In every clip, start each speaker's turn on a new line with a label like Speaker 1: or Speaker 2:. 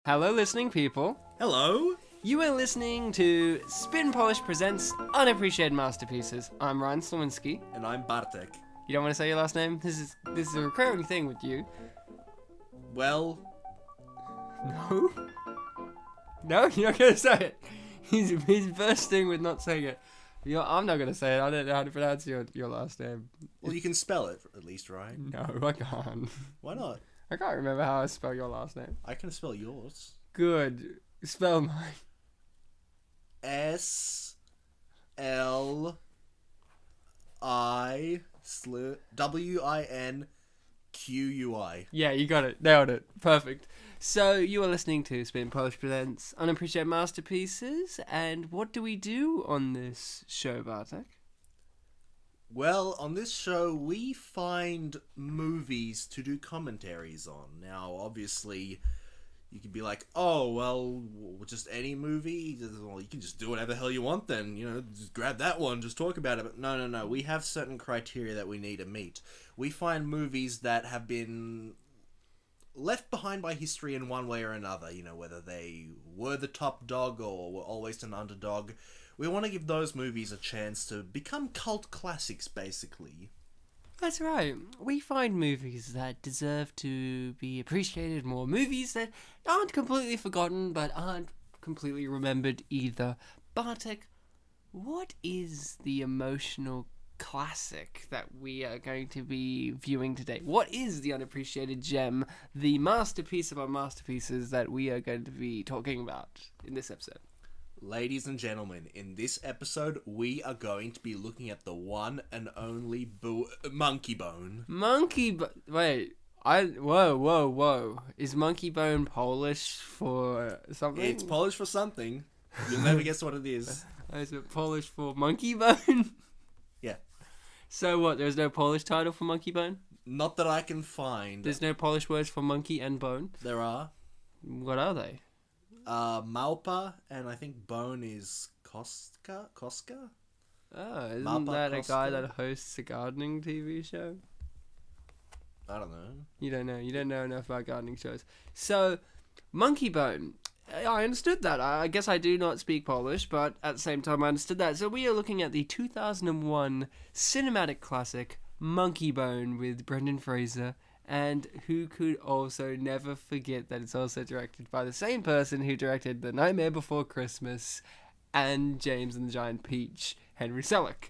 Speaker 1: Hello, listening people.
Speaker 2: Hello.
Speaker 1: You are listening to Spin Polish Presents Unappreciated Masterpieces. I'm Ryan Sliwinski.
Speaker 2: And I'm Bartek.
Speaker 1: You don't want to say your last name? This is a recurring thing with you.
Speaker 2: Well...
Speaker 1: No? No? You're not going to say it? He's bursting with not saying it. I'm not going to say it. I don't know how to pronounce your last name.
Speaker 2: Well, you can spell it, at least, right?
Speaker 1: No, I can't.
Speaker 2: Why not?
Speaker 1: I can't remember how I spell your last name.
Speaker 2: I can spell yours.
Speaker 1: Good. Spell mine.
Speaker 2: S-L-I-W-I-N-Q-U-I.
Speaker 1: Yeah, you got it. Nailed it. Perfect. So, you are listening to Spin Polish Presents Unappreciated Masterpieces, and what do we do on this show, Bartek?
Speaker 2: Well, on this show, we find movies to do commentaries on. Now, obviously, you could be like, oh, well, just any movie? Well, you can just do whatever the hell you want then. You know, just grab that one, just talk about it. But no. We have certain criteria that we need to meet. We find movies that have been left behind by history in one way or another. You know, whether they were the top dog or were always an underdog. We want to give those movies a chance to become cult classics, basically.
Speaker 1: That's right. We find movies that deserve to be appreciated more. Movies that aren't completely forgotten, but aren't completely remembered either. Bartek, what is the emotional classic that we are going to be viewing today? What is the unappreciated gem, the masterpiece of our masterpieces that we are going to be talking about in this episode?
Speaker 2: Ladies and gentlemen, in this episode, we are going to be looking at the one and only Monkeybone.
Speaker 1: Wait, whoa. Is Monkeybone Polish for something?
Speaker 2: It's Polish for something. You'll never guess what it is.
Speaker 1: Is it Polish for Monkeybone?
Speaker 2: Yeah.
Speaker 1: So what, there's no Polish title for Monkeybone?
Speaker 2: Not that I can find.
Speaker 1: There's no Polish words for monkey and bone?
Speaker 2: There are.
Speaker 1: What are they?
Speaker 2: Małpa, and I think bone is Koska?
Speaker 1: Oh, isn't
Speaker 2: Małpa
Speaker 1: that a guy
Speaker 2: Koska?
Speaker 1: that hosts a gardening TV show?
Speaker 2: I don't know.
Speaker 1: You don't know enough about gardening shows. So, Monkeybone. I understood that. I guess I do not speak Polish, but at the same time I understood that. So we are looking at the 2001 cinematic classic, Monkeybone, with Brendan Fraser. And who could also never forget that it's also directed by the same person who directed The Nightmare Before Christmas and James and the Giant Peach, Henry Selick.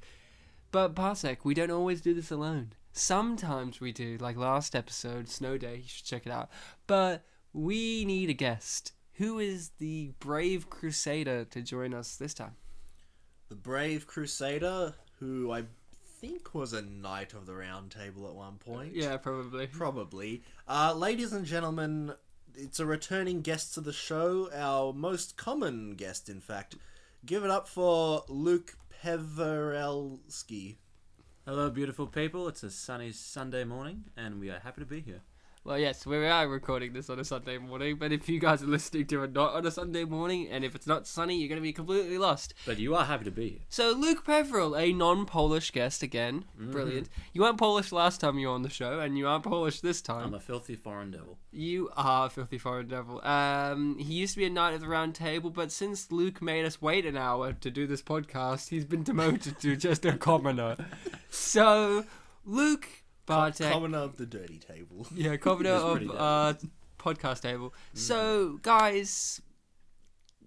Speaker 1: But Bartek, we don't always do this alone. Sometimes we do, like last episode, Snow Day, you should check it out. But we need a guest. Who is the brave crusader to join us this time?
Speaker 2: The brave crusader, who I think was a knight of the Round Table at one point.
Speaker 1: Yeah, probably.
Speaker 2: Ladies and gentlemen, it's a returning guest to the show, our most common guest, in fact. Give it up for Luke Peverelle.
Speaker 3: Hello, beautiful people. It's a sunny Sunday morning, and we are happy to be here.
Speaker 1: Well, yes, we are recording this on a Sunday morning, but if you guys are listening to it not on a Sunday morning, and if it's not sunny, you're going to be completely lost.
Speaker 3: But you are happy to be here.
Speaker 1: So, Luke Peverelle, a non-Polish guest again.
Speaker 3: Mm-hmm.
Speaker 1: Brilliant. You weren't Polish last time you were on the show, and you aren't Polish this time.
Speaker 3: I'm a filthy foreign devil.
Speaker 1: You are a filthy foreign devil. He used to be a Knight of the Round Table, but since Luke made us wait an hour to do this podcast, he's been demoted to just a commoner. So, Luke... Bartek.
Speaker 2: Commoner of the dirty table.
Speaker 1: Yeah, commoner of podcast table. Mm-hmm. So, guys,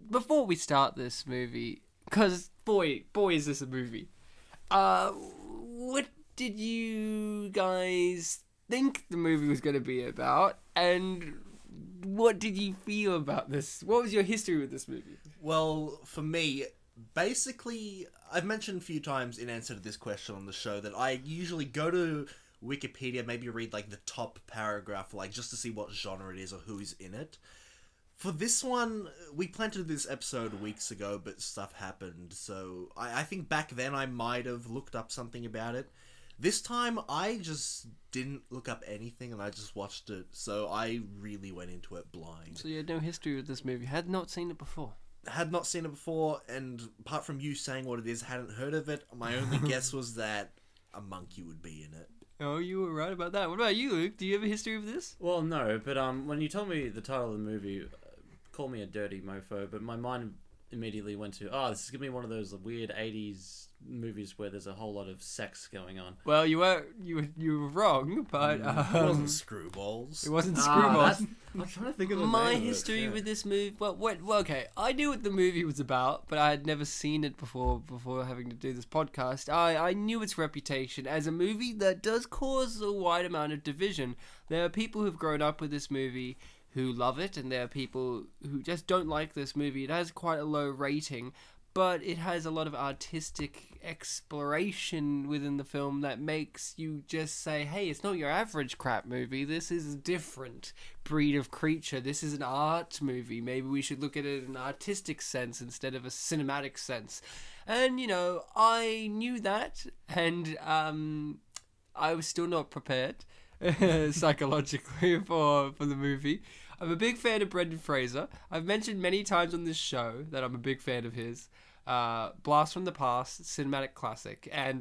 Speaker 1: before we start this movie, because boy is this a movie. What did you guys think the movie was going to be about, and what did you feel about this? What was your history with this movie?
Speaker 2: Well, for me, basically, I've mentioned a few times in answer to this question on the show that I usually go to Wikipedia, maybe read like the top paragraph, like just to see what genre it is or who is in it. For this one, we planned to do this episode weeks ago, but stuff happened, so I think back then I might have looked up something about it. This time, I just didn't look up anything, and I just watched it, so I really went into it blind.
Speaker 1: So you had no history with this movie, had not seen it before?
Speaker 2: Had not seen it before, and apart from you saying what it is, hadn't heard of it. My only guess was that a monkey would be in it.
Speaker 1: Oh, you were right about that. What about you, Luke? Do you have a history of this?
Speaker 3: Well, no, but when you told me the title of the movie, call me a dirty mofo, but my mind immediately went to, this is gonna be one of those weird 80s movies where there's a whole lot of sex going on.
Speaker 1: Well, you were wrong, but
Speaker 2: It wasn't Screwballs.
Speaker 1: it wasn't Screwballs.
Speaker 3: I'm trying to think of the
Speaker 1: My
Speaker 3: name of it,
Speaker 1: history
Speaker 3: yeah.
Speaker 1: with this movie, well, okay, I knew what the movie was about, but I had never seen it before having to do this podcast. I knew its reputation as a movie that does cause a wide amount of division. There are people who've grown up with this movie who love it, and there are people who just don't like this movie. It has quite a low rating, but it has a lot of artistic exploration within the film that makes you just say, hey, it's not your average crap movie. This is a different breed of creature. This is an art movie. Maybe we should look at it in an artistic sense instead of a cinematic sense. And, I knew that, and I was still not prepared psychologically for the movie. I'm a big fan of Brendan Fraser. I've mentioned many times on this show that I'm a big fan of his. Blast from the Past, cinematic classic, and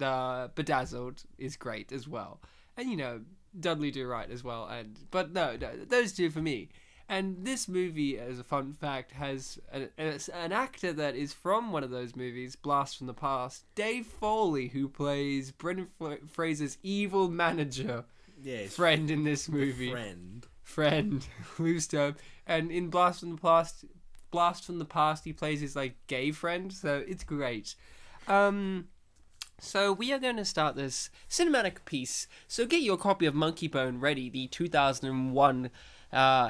Speaker 1: Bedazzled is great as well. And Dudley Do Right as well. But no, those two for me. And this movie, as a fun fact, has an actor that is from one of those movies, Blast from the Past, Dave Foley, who plays Brendan Fraser's evil manager.
Speaker 2: Yes.
Speaker 1: Friend in this movie. Friend. Loose term. And in Blast from the Past, he plays his gay friend, so it's great. So we are going to start this cinematic piece. So get your copy of Monkeybone ready, the 2001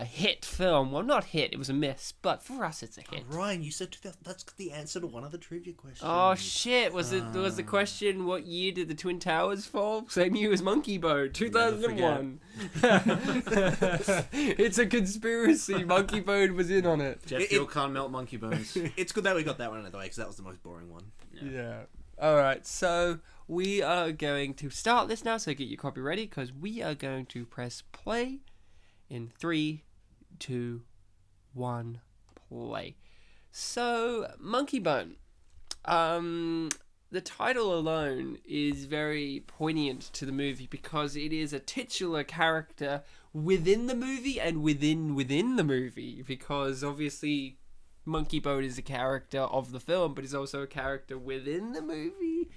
Speaker 1: hit film. Well, not hit, it was a miss, but for us it's a hit.
Speaker 2: Oh, Ryan, you said that's the answer to one of the trivia questions.
Speaker 1: Oh shit, was the question, what year did the Twin Towers fall? Same year as Monkeybone, 2001. It's a conspiracy, Monkeybone was in on it.
Speaker 3: Jet fuel can't melt monkey bones.
Speaker 2: It's good that we got that one out of the way, because that was the most boring one.
Speaker 1: Yeah. Alright, so we are going to start this now, so get your copy ready, because we are going to press play in 3, 2, 1, play. So, Monkeybone. The title alone is very poignant to the movie because it is a titular character within the movie and within the movie, because obviously Monkeybone is a character of the film, but he's also a character within the movie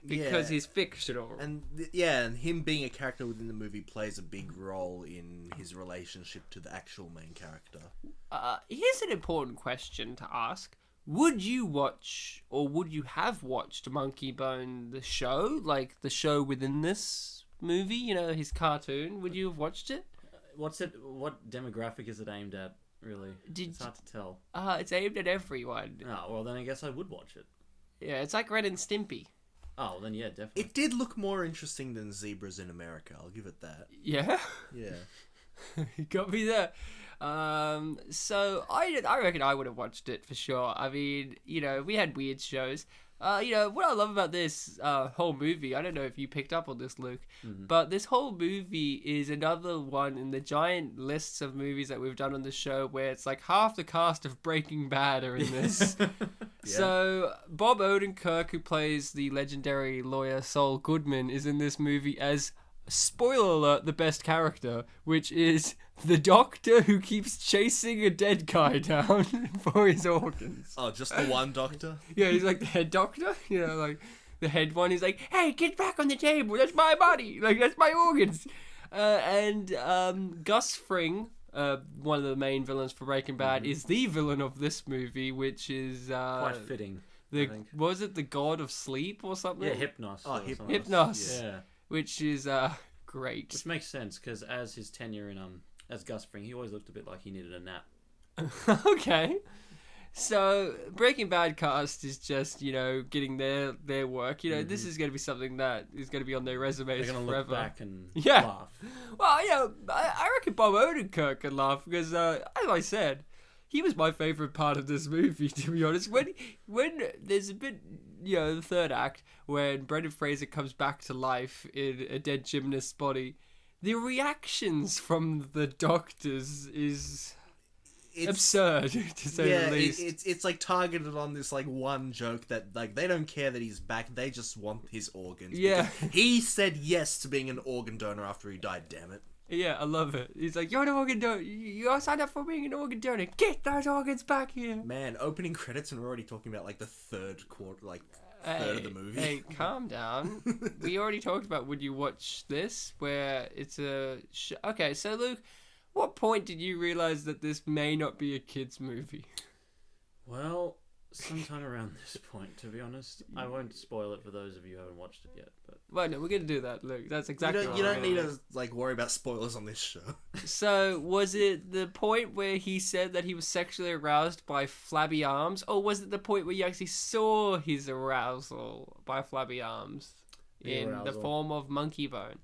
Speaker 1: because he's fictional.
Speaker 2: And and him being a character within the movie plays a big role in his relationship to the actual main character.
Speaker 1: Here's an important question to ask. Would you watch, or would you have watched Monkeybone, the show? Like, the show within this movie, his cartoon? Would you have watched it?
Speaker 3: What demographic is it aimed at, really? It's hard to tell.
Speaker 1: It's aimed at everyone.
Speaker 3: Oh, well, then I guess I would watch it.
Speaker 1: Yeah, it's like Ren and Stimpy.
Speaker 3: Oh, well, then yeah, definitely.
Speaker 2: It did look more interesting than Zebras in America, I'll give it that.
Speaker 1: Yeah?
Speaker 2: Yeah.
Speaker 1: You got me there. So I reckon I would have watched it for sure. I mean, we had weird shows. What I love about this whole movie, I don't know if you picked up on this, Luke, but this whole movie is another one in the giant lists of movies that we've done on the show where it's like half the cast of Breaking Bad are in this. So Bob Odenkirk, who plays the legendary lawyer Saul Goodman, is in this movie as, spoiler alert, the best character, which is the doctor who keeps chasing a dead guy down for his organs.
Speaker 2: Oh, just the one doctor?
Speaker 1: Yeah, he's like the head doctor, like the head one. He's like, hey, get back on the table, that's my body, that's my organs. And Gus Fring, one of the main villains for Breaking Bad, is the villain of this movie, which is
Speaker 3: quite fitting.
Speaker 1: Was it the god of sleep or something?
Speaker 3: Yeah, Hypnos.
Speaker 2: Oh,
Speaker 1: Hypnos.
Speaker 3: Yeah.
Speaker 1: Which is great.
Speaker 3: Which makes sense, because as his tenure in as Gus Fring, he always looked a bit like he needed a nap.
Speaker 1: Okay. So Breaking Bad cast is just, getting their work. This is going to be something that is going to be on their resumes
Speaker 3: They're going to
Speaker 1: forever.
Speaker 3: look back and laugh.
Speaker 1: Well, I reckon Bob Odenkirk can laugh because, as I said, he was my favourite part of this movie, to be honest. When there's a bit, the third act, when Brendan Fraser comes back to life in a dead gymnast's body, the reactions from the doctors is absurd, to say the least.
Speaker 2: It's like targeted on this one joke that they don't care that he's back, they just want his organs.
Speaker 1: Yeah.
Speaker 2: He said yes to being an organ donor after he died, damn it.
Speaker 1: Yeah, I love it. He's like, you're an organ donor. You signed up for being an organ donor. Get those organs back here.
Speaker 2: Man, opening credits and we're already talking about like the third of the movie.
Speaker 1: Hey, calm down. We already talked about would you watch this, where it's a... Okay, so Luke, what point did you realize that this may not be a kid's movie?
Speaker 3: Well, sometime around this point, to be honest. I won't spoil it for those of you who haven't watched it yet. But
Speaker 1: Well, no, we're going to do that, Luke. That's exactly
Speaker 2: You
Speaker 1: what
Speaker 2: don't
Speaker 1: we're
Speaker 2: need
Speaker 1: gonna
Speaker 2: to like worry about spoilers on this show.
Speaker 1: do. So, was it the point where he said that he was sexually aroused by flabby arms, or was it the point where you actually saw his arousal by flabby arms in the form of Monkeybone?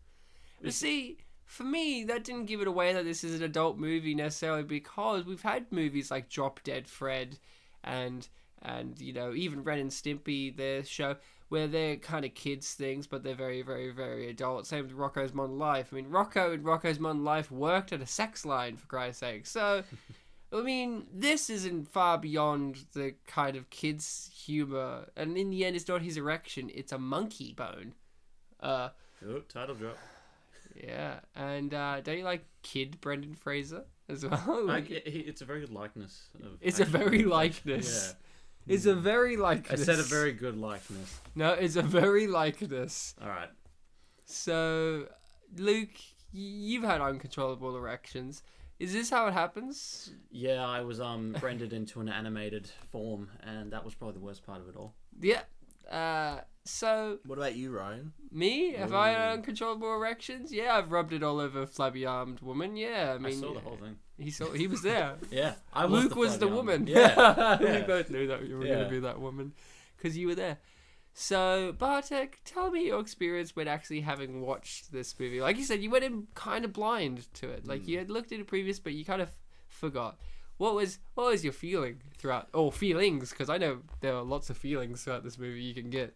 Speaker 1: But see, for me, that didn't give it away that this is an adult movie necessarily, because we've had movies like Drop Dead Fred and you know, even Ren and Stimpy, their show, where they're kind of kids things, but they're very, very, very adult. Same with Rocko's Modern Life. I mean, Rocco and Rocko's Modern Life worked at a sex line, for Christ's sake. So, I mean, this isn't far beyond the kind of kids' humor. And in the end, it's not his erection, it's a monkey bone.
Speaker 3: title drop.
Speaker 1: Yeah, and don't you like Kid Brendan Fraser as well?
Speaker 3: It's a very good likeness.
Speaker 1: It's a very likeness.
Speaker 3: Yeah.
Speaker 1: It's a very likeness.
Speaker 3: I said a very good likeness.
Speaker 1: No, it's a very likeness.
Speaker 3: All right.
Speaker 1: So, Luke, you've had uncontrollable erections. Is this how it happens?
Speaker 3: Yeah, I was rendered into an animated form, and that was probably the worst part of it all.
Speaker 1: Yeah. So,
Speaker 2: What about you, Ryan?
Speaker 1: me? Have I had uncontrollable erections? Yeah, I've rubbed it all over a flabby-armed woman. Yeah, I mean...
Speaker 3: I saw the whole thing.
Speaker 1: He was there.
Speaker 3: Yeah, I was
Speaker 1: Luke
Speaker 3: the
Speaker 1: was the
Speaker 3: flabby arm.
Speaker 1: woman.
Speaker 3: Yeah.
Speaker 1: We
Speaker 3: Yeah.
Speaker 1: both knew that you were going to be that woman because you were there. So, Bartek, tell me your experience when actually having watched this movie. Like you said, you went in kind of blind to it. Like you had looked at it previous, but you kind of forgot. What was your feeling throughout, or feelings? Because I know there are lots of feelings throughout this movie you can get.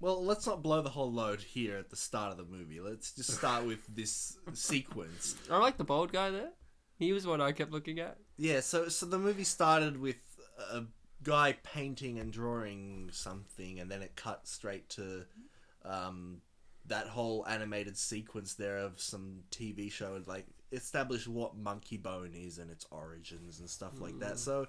Speaker 2: Well, let's not blow the whole load here at the start of the movie. Let's just start with this sequence.
Speaker 1: I like the bald guy there. He was what I kept looking at.
Speaker 2: Yeah, so the movie started with a guy painting and drawing something, and then it cut straight to that whole animated sequence there of some TV show, and like establish what Monkeybone is and its origins and stuff like that. So,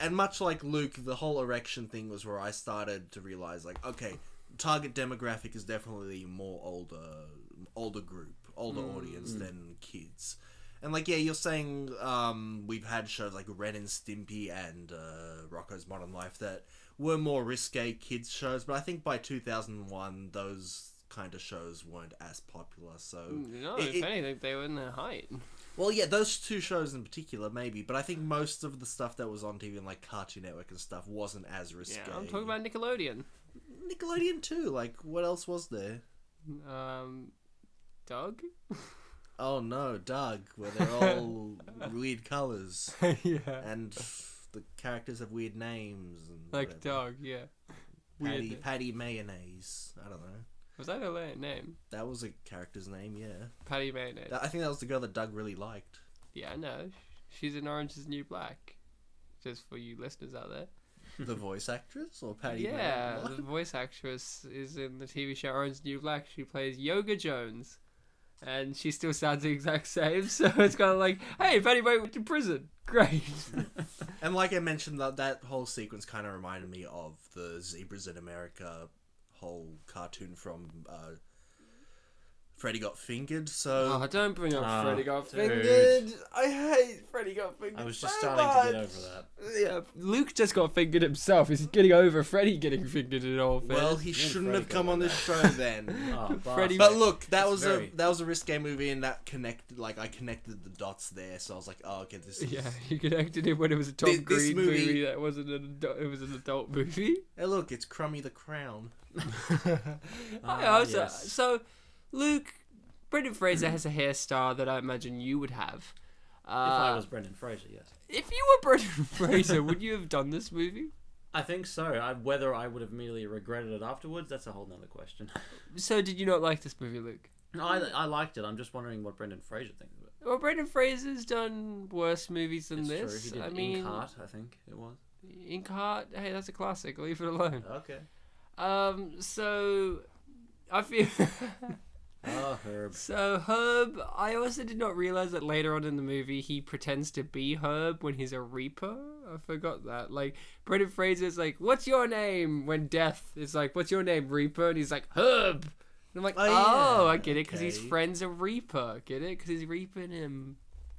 Speaker 2: and much like Luke, the whole erection thing was where I started to realize, like, okay, target demographic is definitely more older group, older audience than kids. And like, yeah, you're saying we've had shows like Ren and Stimpy and Rocko's Modern Life that were more risque kids shows, but I think by 2001 those kind of shows weren't as popular. So
Speaker 1: No, if anything, they were in their height.
Speaker 2: well, yeah, those two shows in particular maybe, but I think most of the stuff that was on TV and like Cartoon Network and stuff wasn't as risque.
Speaker 1: Yeah, I'm talking about Nickelodeon.
Speaker 2: Nickelodeon too. Like, what else was there?
Speaker 1: Doug?
Speaker 2: Oh no, Doug, where they're all weird colours
Speaker 1: Yeah.
Speaker 2: and the characters have weird names and
Speaker 1: Like
Speaker 2: whatever.
Speaker 1: Doug, yeah. Weird.
Speaker 2: Patty Mayonnaise. I don't know.
Speaker 1: Was that her name?
Speaker 2: That was a character's name, yeah.
Speaker 1: Patty Mayonnaise.
Speaker 2: I think that was the girl that Doug really liked.
Speaker 1: Yeah, I know. She's in Orange is the New Black. Just for you listeners out there.
Speaker 2: The voice actress or Patty?
Speaker 1: Yeah,
Speaker 2: Mayonnaise?
Speaker 1: the voice actress is in the TV show Orange is the New Black. She plays Yoga Jones. And she still sounds the exact same, so it's kind of like, hey, Patty May went to prison. Great.
Speaker 2: And like I mentioned, that whole sequence kind of reminded me of the Zebras in America whole cartoon from Freddy Got Fingered. So
Speaker 1: Oh, don't bring up Freddy Got
Speaker 3: dude.
Speaker 1: Fingered. I hate Freddy Got Fingered.
Speaker 3: I was just
Speaker 1: so
Speaker 3: starting
Speaker 1: much.
Speaker 3: to get over that.
Speaker 1: Yeah, Luke just got fingered himself. He's getting over Freddy getting fingered in all fairness.
Speaker 2: well, he shouldn't
Speaker 3: Freddy
Speaker 2: have come
Speaker 3: got
Speaker 2: on
Speaker 3: like
Speaker 2: this show then.
Speaker 3: Oh,
Speaker 1: Freddy-
Speaker 2: But look, that
Speaker 3: It's
Speaker 2: was a risque movie, and that connected. Like I connected the dots there, so I was like, oh, okay, this is.
Speaker 1: Yeah, you connected it when it was a Tom
Speaker 2: This
Speaker 1: Green
Speaker 2: movie-
Speaker 1: movie that wasn't an adult. It was an adult movie.
Speaker 2: Hey, look, it's Crummy the Crown.
Speaker 3: Yes.
Speaker 1: So, Luke, Brendan Fraser has a hairstyle that I imagine you would have.
Speaker 3: If I was Brendan Fraser, yes.
Speaker 1: If you were Brendan Fraser, would you have done this movie?
Speaker 3: I think so. Whether I would have immediately regretted it afterwards, that's a whole nother question.
Speaker 1: So, did you not like this movie, Luke?
Speaker 3: No, I liked it. I'm just wondering what Brendan Fraser thinks of it.
Speaker 1: Well, Brendan Fraser's done worse movies than
Speaker 3: It's
Speaker 1: this.
Speaker 3: true. He did
Speaker 1: I mean,
Speaker 3: Inkheart, I think it was.
Speaker 1: Inkheart, hey, that's a classic. Leave it alone.
Speaker 3: Okay.
Speaker 1: So I feel
Speaker 3: Oh, Herb.
Speaker 1: So Herb, I also did not realize that later on in the movie he pretends to be Herb when he's a Reaper. I forgot that. Like Brendan Fraser's like, "What's your name?" When Death is like, "What's your name, Reaper?" And he's like, "Herb." And I'm like, "Oh,
Speaker 2: yeah.
Speaker 1: I get it, because his
Speaker 2: Okay.
Speaker 1: friend's a Reaper. Get it? Because he's reaping him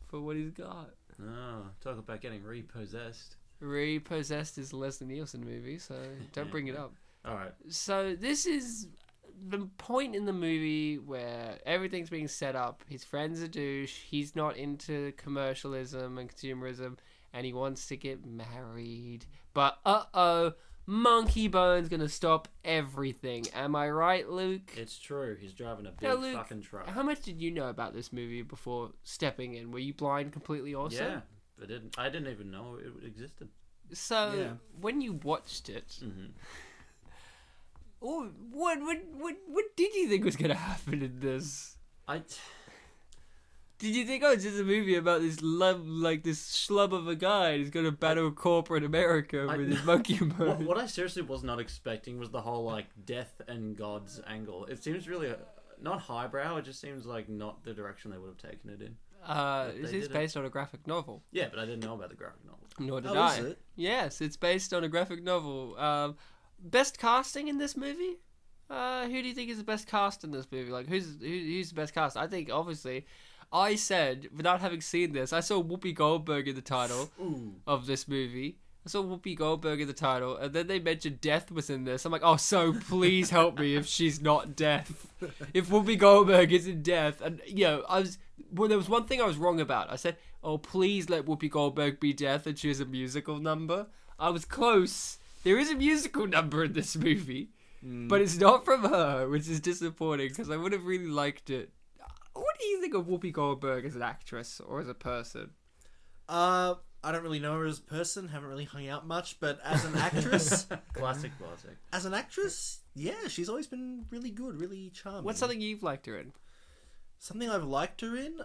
Speaker 1: for what he's got."
Speaker 3: Oh, talk about getting repossessed.
Speaker 1: Repossessed is a Leslie Nielsen movie, so don't bring it up.
Speaker 3: All right.
Speaker 1: So this is the point in the movie where everything's being set up. His friend's a douche. He's not into commercialism and consumerism, and he wants to get married. But Monkeybone's gonna stop everything. Am I right, Luke?
Speaker 3: It's true. He's driving a big
Speaker 1: Now, Luke,
Speaker 3: fucking truck.
Speaker 1: how much did you know about this movie before stepping in? Were you blind completely also?
Speaker 3: Yeah. I didn't even know it existed.
Speaker 1: So
Speaker 2: Yeah.
Speaker 1: when you watched it,
Speaker 3: Mm-hmm.
Speaker 1: what did you think was gonna happen in this? Did you think, oh, it's just a movie about this this schlub of a guy who's gonna battle corporate America with his monkey bone?
Speaker 3: What I seriously was not expecting was the whole like death and gods angle. It seems really not highbrow. It just seems like not the direction they would have taken it in.
Speaker 1: This is based on a graphic novel.
Speaker 3: Yeah, but I didn't know about the graphic novel.
Speaker 1: Nor did
Speaker 2: Oh,
Speaker 1: I.
Speaker 2: is it?
Speaker 1: Yes, it's based on a graphic novel. Best casting in this movie? Who do you think is the best cast in this movie? Like, who's the best cast? I think, obviously, I said, without having seen this, I saw Whoopi Goldberg in the title of this movie. I saw Whoopi Goldberg in the title, and then they mentioned Death was in this. I'm like, oh, so please help me if she's not Death. If Whoopi Goldberg is in Death. And, there was one thing I was wrong about. I said, oh, please let Whoopi Goldberg be Death and choose a musical number. I was close. There is a musical number in this movie, but it's not from her, which is disappointing, because I would have really liked it. What do you think of Whoopi Goldberg as an actress or as a person?
Speaker 2: I don't really know her as a person, haven't really hung out much, but as an actress,
Speaker 3: Classic.
Speaker 2: yeah, she's always been really good, really charming.
Speaker 1: What's something you've liked her in?
Speaker 2: Something I've liked her in?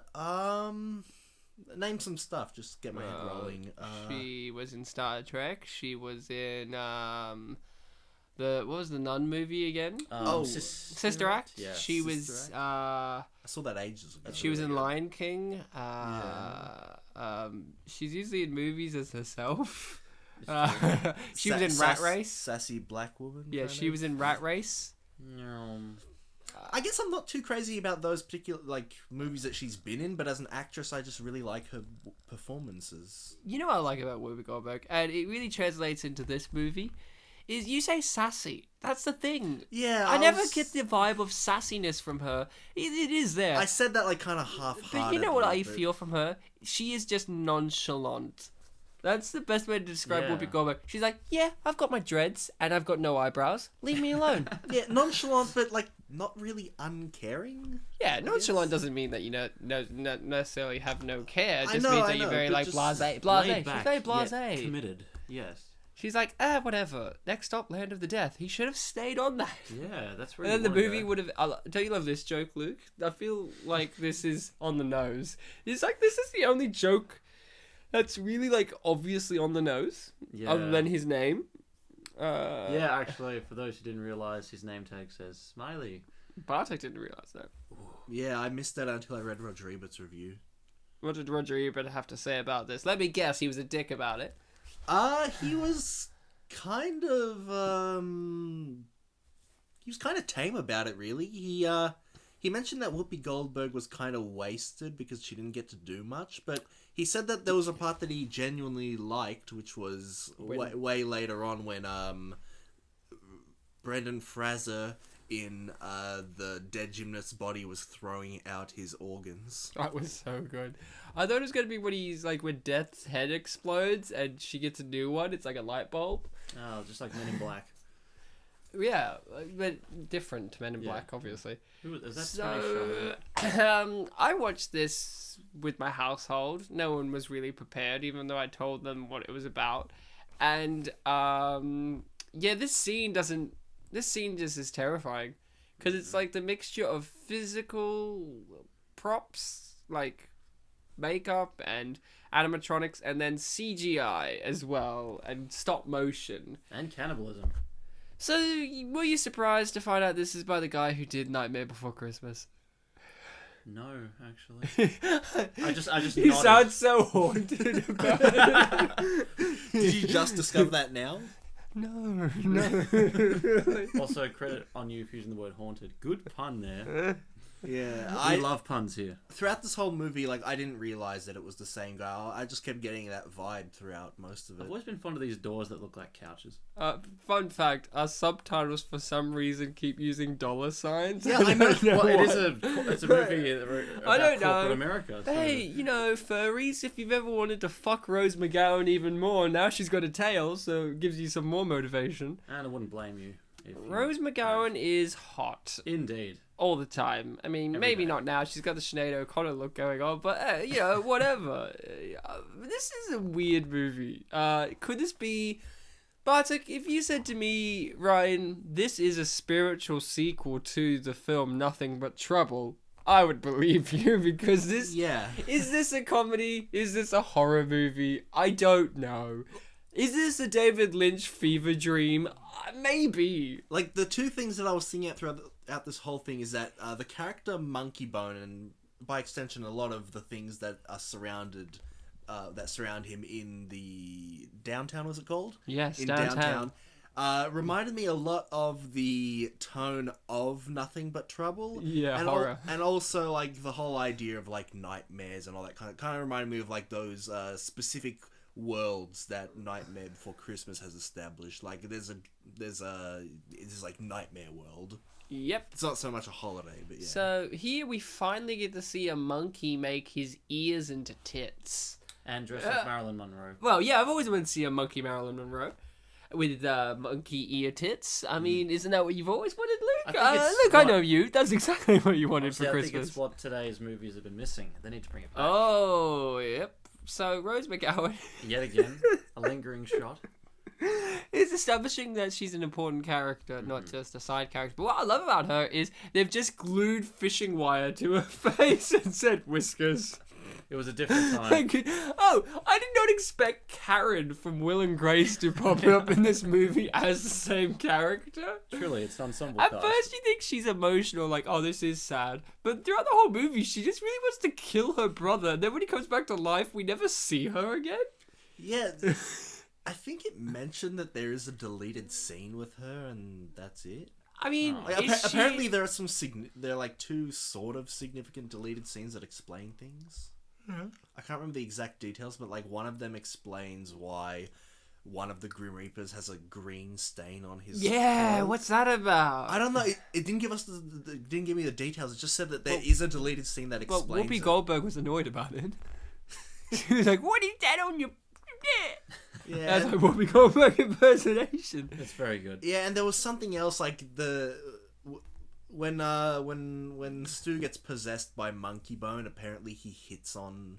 Speaker 2: Name some stuff, just get my head rolling.
Speaker 1: She was in Star Trek. She was in what was the Nun movie again? Sister Act.
Speaker 3: Yeah.
Speaker 1: She
Speaker 2: Sister
Speaker 1: was
Speaker 2: I saw that ages ago.
Speaker 1: she was in Lion King. She's usually in movies as herself. She was in Rat Race.
Speaker 2: Sassy black woman.
Speaker 1: Yeah,
Speaker 2: kind
Speaker 1: she
Speaker 2: of.
Speaker 1: was in Rat Race.
Speaker 2: I guess I'm not too crazy about those particular movies that she's been in, but as an actress, I just really like her performances.
Speaker 1: You know what I like about Whoopi Goldberg, and it really translates into this movie, is you say sassy. That's the thing.
Speaker 2: Yeah,
Speaker 1: I never get the vibe of sassiness from her. It is there.
Speaker 2: I said that kind of half-heartedly.
Speaker 1: But you know what I feel from her? She is just nonchalant. That's the best way to describe
Speaker 3: Yeah.
Speaker 1: Whoopi Goldberg. She's like, yeah, I've got my dreads and I've got no eyebrows. Leave me alone.
Speaker 2: Yeah, nonchalant, but not really uncaring.
Speaker 1: Yeah, nonchalant doesn't mean that you not necessarily have no care. It
Speaker 2: I
Speaker 1: just
Speaker 2: know,
Speaker 1: means
Speaker 2: I
Speaker 1: that you're
Speaker 2: know,
Speaker 1: very
Speaker 2: but just
Speaker 1: blasé.
Speaker 3: Laid
Speaker 1: She's
Speaker 3: back,
Speaker 1: very
Speaker 3: yet
Speaker 1: blasé.
Speaker 3: committed. Yes.
Speaker 1: She's like, whatever. Next stop, Land of the Death. He should have stayed on that.
Speaker 3: Yeah, that's where.
Speaker 1: And then the movie would have. Don't you love this joke, Luke? I feel like this is on the nose. It's like this is the only joke that's really obviously on the nose,
Speaker 3: Yeah.
Speaker 1: other than his name.
Speaker 3: Yeah, actually, for those who didn't realize, his name tag says Smiley.
Speaker 1: Bartek didn't realize that.
Speaker 2: Yeah, I missed that until I read Roger Ebert's review.
Speaker 1: What did Roger Ebert have to say about this? Let me guess, he was a dick about it.
Speaker 2: He was kind of tame about it, really. He mentioned that Whoopi Goldberg was kind of wasted because she didn't get to do much, but he said that there was a part that he genuinely liked, which was way later on when Brendan Fraser in the dead gymnast's body was throwing out his organs.
Speaker 1: That was so good. I thought it was going to be when Death's head explodes and she gets a new one. It's like a light bulb.
Speaker 3: Oh, just like Men in Black.
Speaker 1: Yeah, but different to Men in
Speaker 3: Yeah.
Speaker 1: Black, obviously.
Speaker 3: Who is that? Spanish show?
Speaker 1: I watched this with my household. No one was really prepared, even though I told them what it was about. And this scene just is terrifying because it's like the mixture of physical props, like makeup and animatronics, and then CGI as well, and stop motion.
Speaker 3: And cannibalism.
Speaker 1: So, were you surprised to find out this is by the guy who did Nightmare Before Christmas?
Speaker 3: No, actually. I just
Speaker 1: You
Speaker 3: nodded.
Speaker 1: sound so haunted about it.
Speaker 2: Did you just discover that now?
Speaker 1: No.
Speaker 3: Also, credit on you for using the word haunted. Good pun there.
Speaker 2: Yeah,
Speaker 3: I love puns here.
Speaker 2: Throughout this whole movie, like, I didn't realize that it was the same guy. I just kept getting that vibe throughout most of it.
Speaker 3: I've always been fond of these doors that look like couches.
Speaker 1: Fun fact: our subtitles for some reason keep using dollar signs.
Speaker 2: Yeah, I know.
Speaker 3: Well,
Speaker 1: why.
Speaker 3: it's a movie about
Speaker 1: I don't
Speaker 3: corporate
Speaker 1: know.
Speaker 3: America. So.
Speaker 1: Hey, you know, furries, if you've ever wanted to fuck Rose McGowan even more, now she's got a tail, so it gives you some more motivation.
Speaker 3: And I wouldn't blame you. If you
Speaker 1: Rose McGowan is hot
Speaker 3: Indeed.
Speaker 1: all the time. I mean,
Speaker 3: Every
Speaker 1: maybe
Speaker 3: day.
Speaker 1: not now. She's got the Sinead O'Connor look going on, but, you know, whatever. This is a weird movie. Could this be... Bartek, if you said to me, Ryan, this is a spiritual sequel to the film Nothing But Trouble, I would believe you, because this...
Speaker 2: Yeah.
Speaker 1: Is this a comedy? Is this a horror movie? I don't know. Is this a David Lynch fever dream? Maybe.
Speaker 2: Like, the two things that I was thinking throughout this whole thing is that the character Monkeybone, and by extension a lot of the things that are surround him in the downtown, was it called?
Speaker 1: Yes,
Speaker 2: in
Speaker 1: downtown.
Speaker 2: Reminded me a lot of the tone of Nothing But Trouble.
Speaker 1: Yeah,
Speaker 2: and
Speaker 1: horror.
Speaker 2: And also, like, the whole idea of, like, nightmares and all that kind of reminded me of, like, those specific worlds that Nightmare Before Christmas has established. Like, there's like Nightmare World.
Speaker 1: Yep.
Speaker 2: It's not so much a holiday, but yeah.
Speaker 1: So here we finally get to see a monkey make his ears into tits.
Speaker 3: And dressed like Marilyn Monroe.
Speaker 1: Well, yeah, I've always wanted to see a monkey Marilyn Monroe with monkey ear tits. I mean, isn't that what you've always wanted, Luke?
Speaker 3: I think it's
Speaker 1: Luke, I
Speaker 3: what-
Speaker 1: know you. That's exactly what you wanted
Speaker 3: Honestly,
Speaker 1: for
Speaker 3: I
Speaker 1: Christmas.
Speaker 3: think it's what today's movies have been missing. They need to bring it back.
Speaker 1: Oh, yep. So Rose McGowan
Speaker 3: Yet again, a lingering shot.
Speaker 1: is establishing that she's an important character, not just a side character. But what I love about her is they've just glued fishing wire to her face and said whiskers.
Speaker 3: It was a different time.
Speaker 1: I did not expect Karen from Will and Grace to pop up in this movie as the same character.
Speaker 3: Truly, it's an ensemble
Speaker 1: At
Speaker 3: cast.
Speaker 1: first, you think she's emotional, like, oh, this is sad. But throughout the whole movie, she just really wants to kill her brother. And then when he comes back to life, we never see her again.
Speaker 2: Yeah, I think it mentioned that there is a deleted scene with her, and that's it.
Speaker 1: I mean,
Speaker 3: Oh.
Speaker 2: Like,
Speaker 1: is
Speaker 2: apparently
Speaker 1: she...
Speaker 2: there are there are like two sort of significant deleted scenes that explain things. I can't remember the exact details, but like one of them explains why one of the Grim Reapers has a green stain on his
Speaker 1: Yeah,
Speaker 2: clothes.
Speaker 1: what's that about?
Speaker 2: I don't know. It didn't give us didn't give me the details. It just said that there is a deleted scene that
Speaker 1: But
Speaker 2: explains.
Speaker 1: Whoopi
Speaker 2: it.
Speaker 1: Goldberg was annoyed about it. She was like, "What is that on your?"
Speaker 2: Yeah,
Speaker 1: That's like Whoopi Goldberg impersonation.
Speaker 3: It's very good.
Speaker 2: yeah, and there was something else like when Stu gets possessed by Monkeybone, apparently he hits on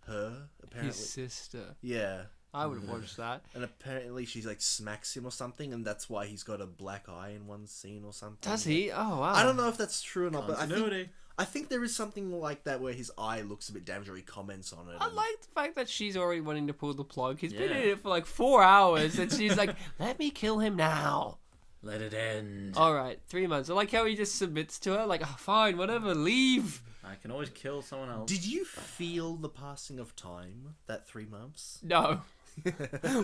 Speaker 2: her. Apparently,
Speaker 1: His sister.
Speaker 2: yeah.
Speaker 1: I would have watched that.
Speaker 2: And apparently she like smacks him or something, and that's why he's got a black eye in one scene or something.
Speaker 1: Does he? Oh wow.
Speaker 2: I don't know if that's true or not, but
Speaker 3: Continuity.
Speaker 2: I think there is something like that where his eye looks a bit damaged or he comments on it.
Speaker 1: I
Speaker 2: and-
Speaker 1: like the fact that she's already wanting to pull the plug. He's been
Speaker 3: Yeah.
Speaker 1: in it for like 4 hours, and she's like, "Let me kill him now."
Speaker 3: Let it end.
Speaker 1: All right, 3 months. I like how he just submits to her, like, oh, "Fine, whatever, leave."
Speaker 3: I can always kill someone else.
Speaker 2: Did you feel the passing of time, that 3 months?
Speaker 1: No.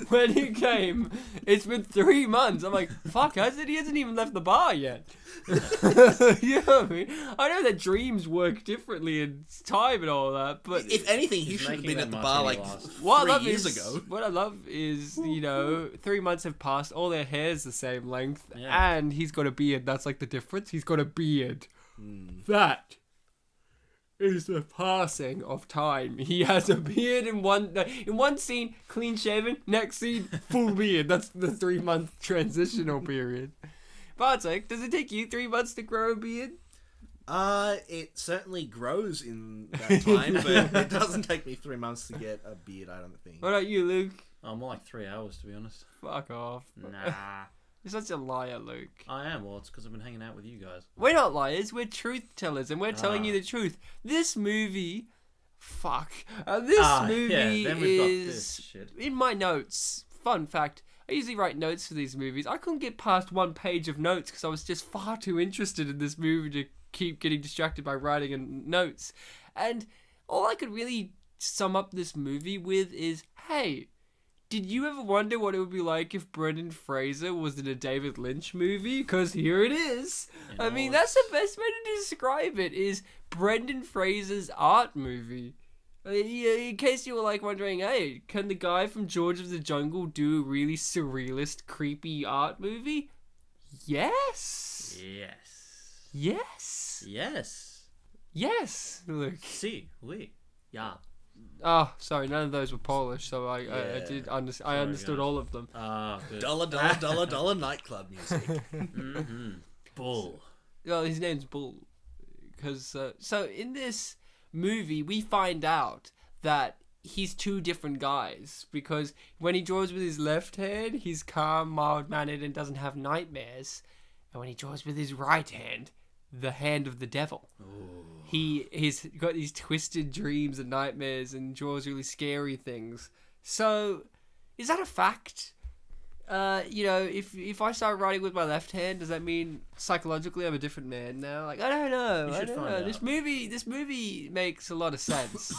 Speaker 1: When he came, it's been 3 months. I'm like, fuck, he hasn't even left the bar yet. You know what I mean? I know that dreams work differently in time and all that, but
Speaker 2: If anything, he
Speaker 3: He's
Speaker 2: should have
Speaker 3: making
Speaker 2: been at
Speaker 3: that
Speaker 2: the bar
Speaker 3: martini
Speaker 2: like
Speaker 3: last.
Speaker 1: what I
Speaker 2: 3
Speaker 1: love
Speaker 2: years
Speaker 1: is,
Speaker 2: ago.
Speaker 1: what I love is, you know, 3 months have passed, all their hair's the same length,
Speaker 3: Yeah.
Speaker 1: and he's got a beard. That's like the difference. He's got a beard.
Speaker 2: Hmm.
Speaker 1: That is the passing of time. He has a beard in one scene, clean shaven. Next scene, full beard. That's the 3 month transitional period. Bartek, does it take you 3 months to grow a beard?
Speaker 2: It certainly grows in that time, but it doesn't take me 3 months to get a beard, I don't think.
Speaker 1: What about you, Luke?
Speaker 3: Oh, more like 3 hours, to be honest.
Speaker 1: Fuck off.
Speaker 3: Nah.
Speaker 1: You're such a liar, Luke.
Speaker 3: I am. Well, it's because I've been hanging out with you guys.
Speaker 1: We're not liars, we're truth tellers, and we're telling
Speaker 3: Ah.
Speaker 1: you the truth. This movie... Fuck. This movie
Speaker 3: yeah, then we've got
Speaker 1: is...
Speaker 3: this shit.
Speaker 1: In my notes, fun fact, I usually write notes for these movies. I couldn't get past 1 page of notes because I was just far too interested in this movie to keep getting distracted by writing and notes. And all I could really sum up this movie with is, hey, did you ever wonder what it would be like if Brendan Fraser was in a David Lynch movie? Because here it is. I mean, that's the best way to describe it, is Brendan Fraser's art movie. In case you were like wondering, hey, can the guy from George of the Jungle do a really surrealist, creepy art movie? Yes.
Speaker 3: Yes.
Speaker 1: Yes.
Speaker 3: Yes.
Speaker 1: Yes. Look.
Speaker 3: Si. Oui. Yeah.
Speaker 1: Oh, sorry, none of those were Polish, so I understood
Speaker 3: guys.
Speaker 1: all of them.
Speaker 3: Good.
Speaker 2: $, nightclub music.
Speaker 3: Mm-hmm. Bull.
Speaker 1: Well, his name's Bull. Because so in this movie, we find out that he's two different guys, because when he draws with his left hand, he's calm, mild-mannered, and doesn't have nightmares. And when he draws with his right hand, the hand of the devil.
Speaker 3: Ooh.
Speaker 1: He's got these twisted dreams and nightmares and draws really scary things. So, is that a fact? If I start writing with my left hand, does that mean psychologically I'm a different man now? Like, I don't know. I don't know. This movie makes a lot of sense.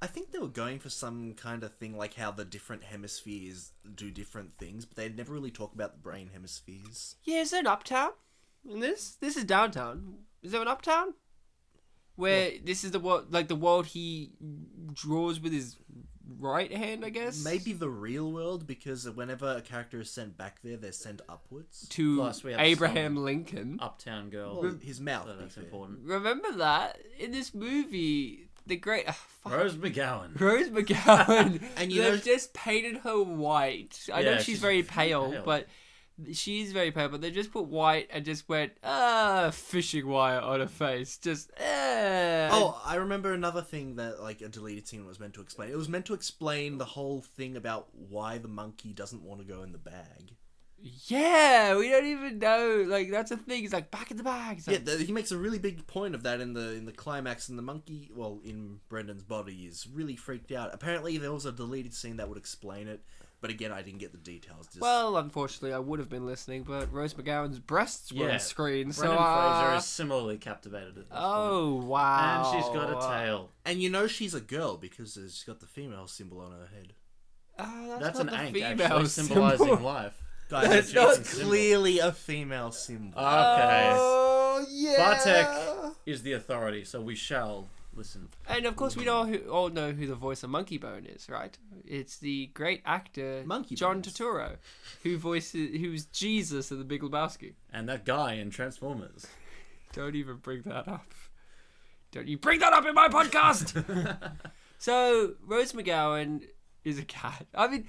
Speaker 2: I think they were going for some kind of thing like how the different hemispheres do different things, but they never really talk about the brain hemispheres.
Speaker 1: Yeah, is there an uptown in this? This is downtown. Is there an uptown? Where this is the world he draws with his right hand, I guess?
Speaker 2: Maybe the real world, because whenever a character is sent back there, they're sent upwards.
Speaker 1: To
Speaker 3: Plus, we have
Speaker 1: Abraham
Speaker 3: some
Speaker 1: Lincoln.
Speaker 3: Uptown girl.
Speaker 2: Well, his mouth.
Speaker 3: So
Speaker 2: to be
Speaker 3: that's
Speaker 2: fair.
Speaker 3: important.
Speaker 1: Remember that? In this movie, the great...
Speaker 3: Rose McGowan.
Speaker 1: Rose McGowan.
Speaker 2: And
Speaker 1: They've just painted her white. I know
Speaker 3: Yeah,
Speaker 1: she's very pale,
Speaker 3: pale.
Speaker 1: but... She's very pale, but they just put white and just went, fishing wire on her face. Just,
Speaker 2: Oh, I remember another thing that, like, a deleted scene was meant to explain. It was meant to explain the whole thing about why the monkey doesn't want to go in the bag.
Speaker 1: Yeah, we don't even know. Like, that's the thing. It's like, back in the bag. It's like,
Speaker 2: He makes a really big point of that in the climax, and the monkey, well, in Brendan's body, is really freaked out. Apparently, there was a deleted scene that would explain it. But again, I didn't get the details.
Speaker 1: Well, unfortunately, I would have been listening, but Rose McGowan's breasts were on screen, so
Speaker 3: Brendan Fraser is similarly captivated at this point.
Speaker 1: Oh, wow.
Speaker 3: And she's got a tail.
Speaker 2: And you know she's a girl because she's got the female symbol on her head.
Speaker 3: That's
Speaker 1: not
Speaker 3: an
Speaker 1: the
Speaker 3: ankh,
Speaker 1: female
Speaker 3: actually,
Speaker 1: symbol.
Speaker 3: symbolizing life.
Speaker 2: Guys,
Speaker 1: That's
Speaker 2: it's
Speaker 1: not
Speaker 2: clearly a female symbol.
Speaker 3: Okay.
Speaker 1: Oh, yeah.
Speaker 3: Bartek is the authority, so we shall listen.
Speaker 1: And of course, we all know who the voice of Monkeybone is, right? It's the great actor
Speaker 2: Monkeybone.
Speaker 1: John Turturro, who's Jesus in The Big Lebowski.
Speaker 3: And that guy in Transformers.
Speaker 1: Don't even bring that up. Don't you bring that up in my podcast! So, Rose McGowan is a cat. I mean,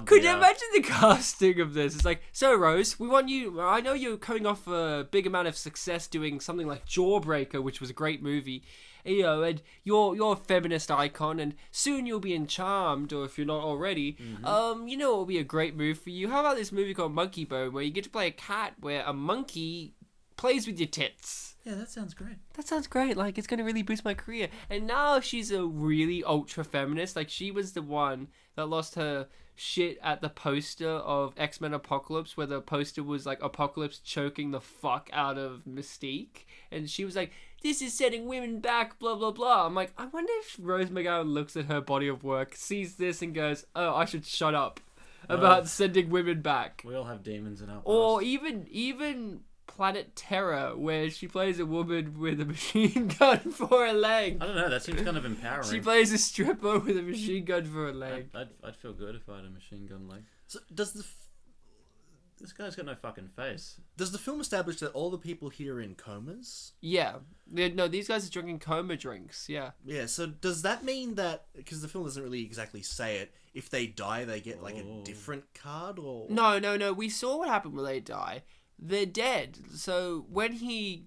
Speaker 1: could you imagine the casting of this? It's like, so Rose, we want you... I know you're coming off a big amount of success doing something like Jawbreaker, which was a great movie. You know, and you're a feminist icon, and soon you'll be in Charmed, or if you're not already, you know what will be a great move for you? How about this movie called Monkeybone, where you get to play a cat where a monkey plays with your tits?
Speaker 3: Yeah, that sounds great.
Speaker 1: That sounds great. Like, it's going to really boost my career. And now she's a really ultra feminist. Like, she was the one that lost her shit at the poster of X-Men Apocalypse, where the poster was like Apocalypse choking the fuck out of Mystique. And she was like, this is setting women back, blah, blah, blah. I'm like, I wonder if Rose McGowan looks at her body of work, sees this and goes, oh, I should shut up about sending women back.
Speaker 3: We all have demons in our past.
Speaker 1: Or even Planet Terror, where she plays a woman with a machine gun for a leg.
Speaker 3: I don't know, that seems kind of empowering.
Speaker 1: She plays a stripper with a machine gun for a leg.
Speaker 3: I'd feel good if I had a machine gun leg.
Speaker 2: So
Speaker 3: This guy's got no fucking face.
Speaker 2: does the film establish that all the people here are in comas?
Speaker 1: Yeah. No, these guys are drinking coma drinks, yeah.
Speaker 2: Yeah, so does that mean that, because the film doesn't really exactly say it, if they die they get like a different card, or...
Speaker 1: No, we saw what happened when they die. They're dead. So when he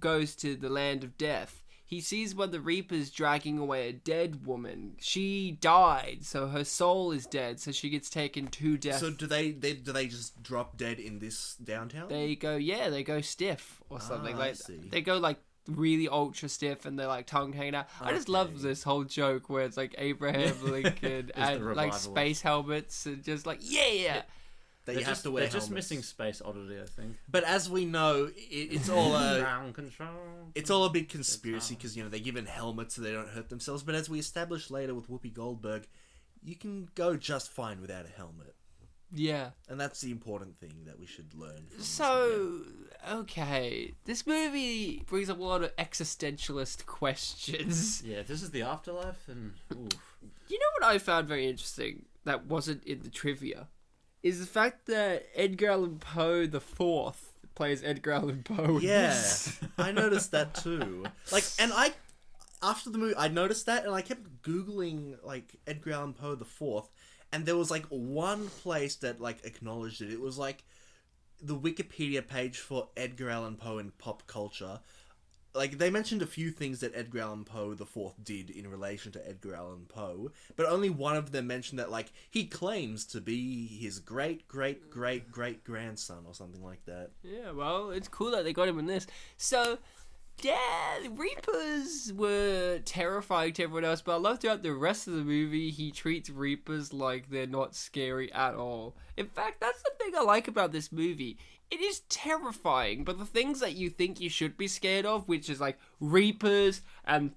Speaker 1: goes to the land of death, he sees one of the Reapers dragging away a dead woman. She died, so her soul is dead, so she gets taken to death.
Speaker 2: So do they just drop dead in this downtown?
Speaker 1: They go stiff or something.
Speaker 2: I
Speaker 1: Like
Speaker 2: see.
Speaker 1: they go like really ultra stiff and they're like tongue hanging out. I just love this whole joke where it's like Abraham Lincoln
Speaker 3: the
Speaker 1: and like
Speaker 3: revivalist.
Speaker 1: space helmets and just like yeah.
Speaker 2: that you have to wear
Speaker 3: They're just
Speaker 2: helmets.
Speaker 3: missing Space Oddity, I think.
Speaker 2: But as we know, it's all a
Speaker 3: Ground control.
Speaker 2: it's all a big conspiracy because they're given helmets so they don't hurt themselves. But as we establish later with Whoopi Goldberg, you can go just fine without a helmet,
Speaker 1: Yeah.
Speaker 2: and that's the important thing that we should learn. From
Speaker 1: So, okay, this movie brings up a lot of existentialist questions.
Speaker 3: Yeah, this is the afterlife, and ooh.
Speaker 1: You know what I found very interesting that wasn't in the trivia? Is the fact that Edgar Allan Poe the Fourth plays Edgar Allan Poe.
Speaker 2: Yeah, I noticed that too. After the movie, I noticed that, and I kept googling Edgar Allan Poe the Fourth, and there was one place that acknowledged it. It was the Wikipedia page for Edgar Allan Poe in pop culture. They mentioned a few things that Edgar Allan Poe the Fourth did in relation to Edgar Allan Poe, but only one of them mentioned that he claims to be his great great great great grandson or something like that.
Speaker 1: Yeah, well, it's cool that they got him in this. So, yeah, the Reapers were terrifying to everyone else, but I love throughout the rest of the movie, he treats Reapers like they're not scary at all. In fact, that's the thing I like about this movie. It is terrifying, but the things that you think you should be scared of, which is Reapers and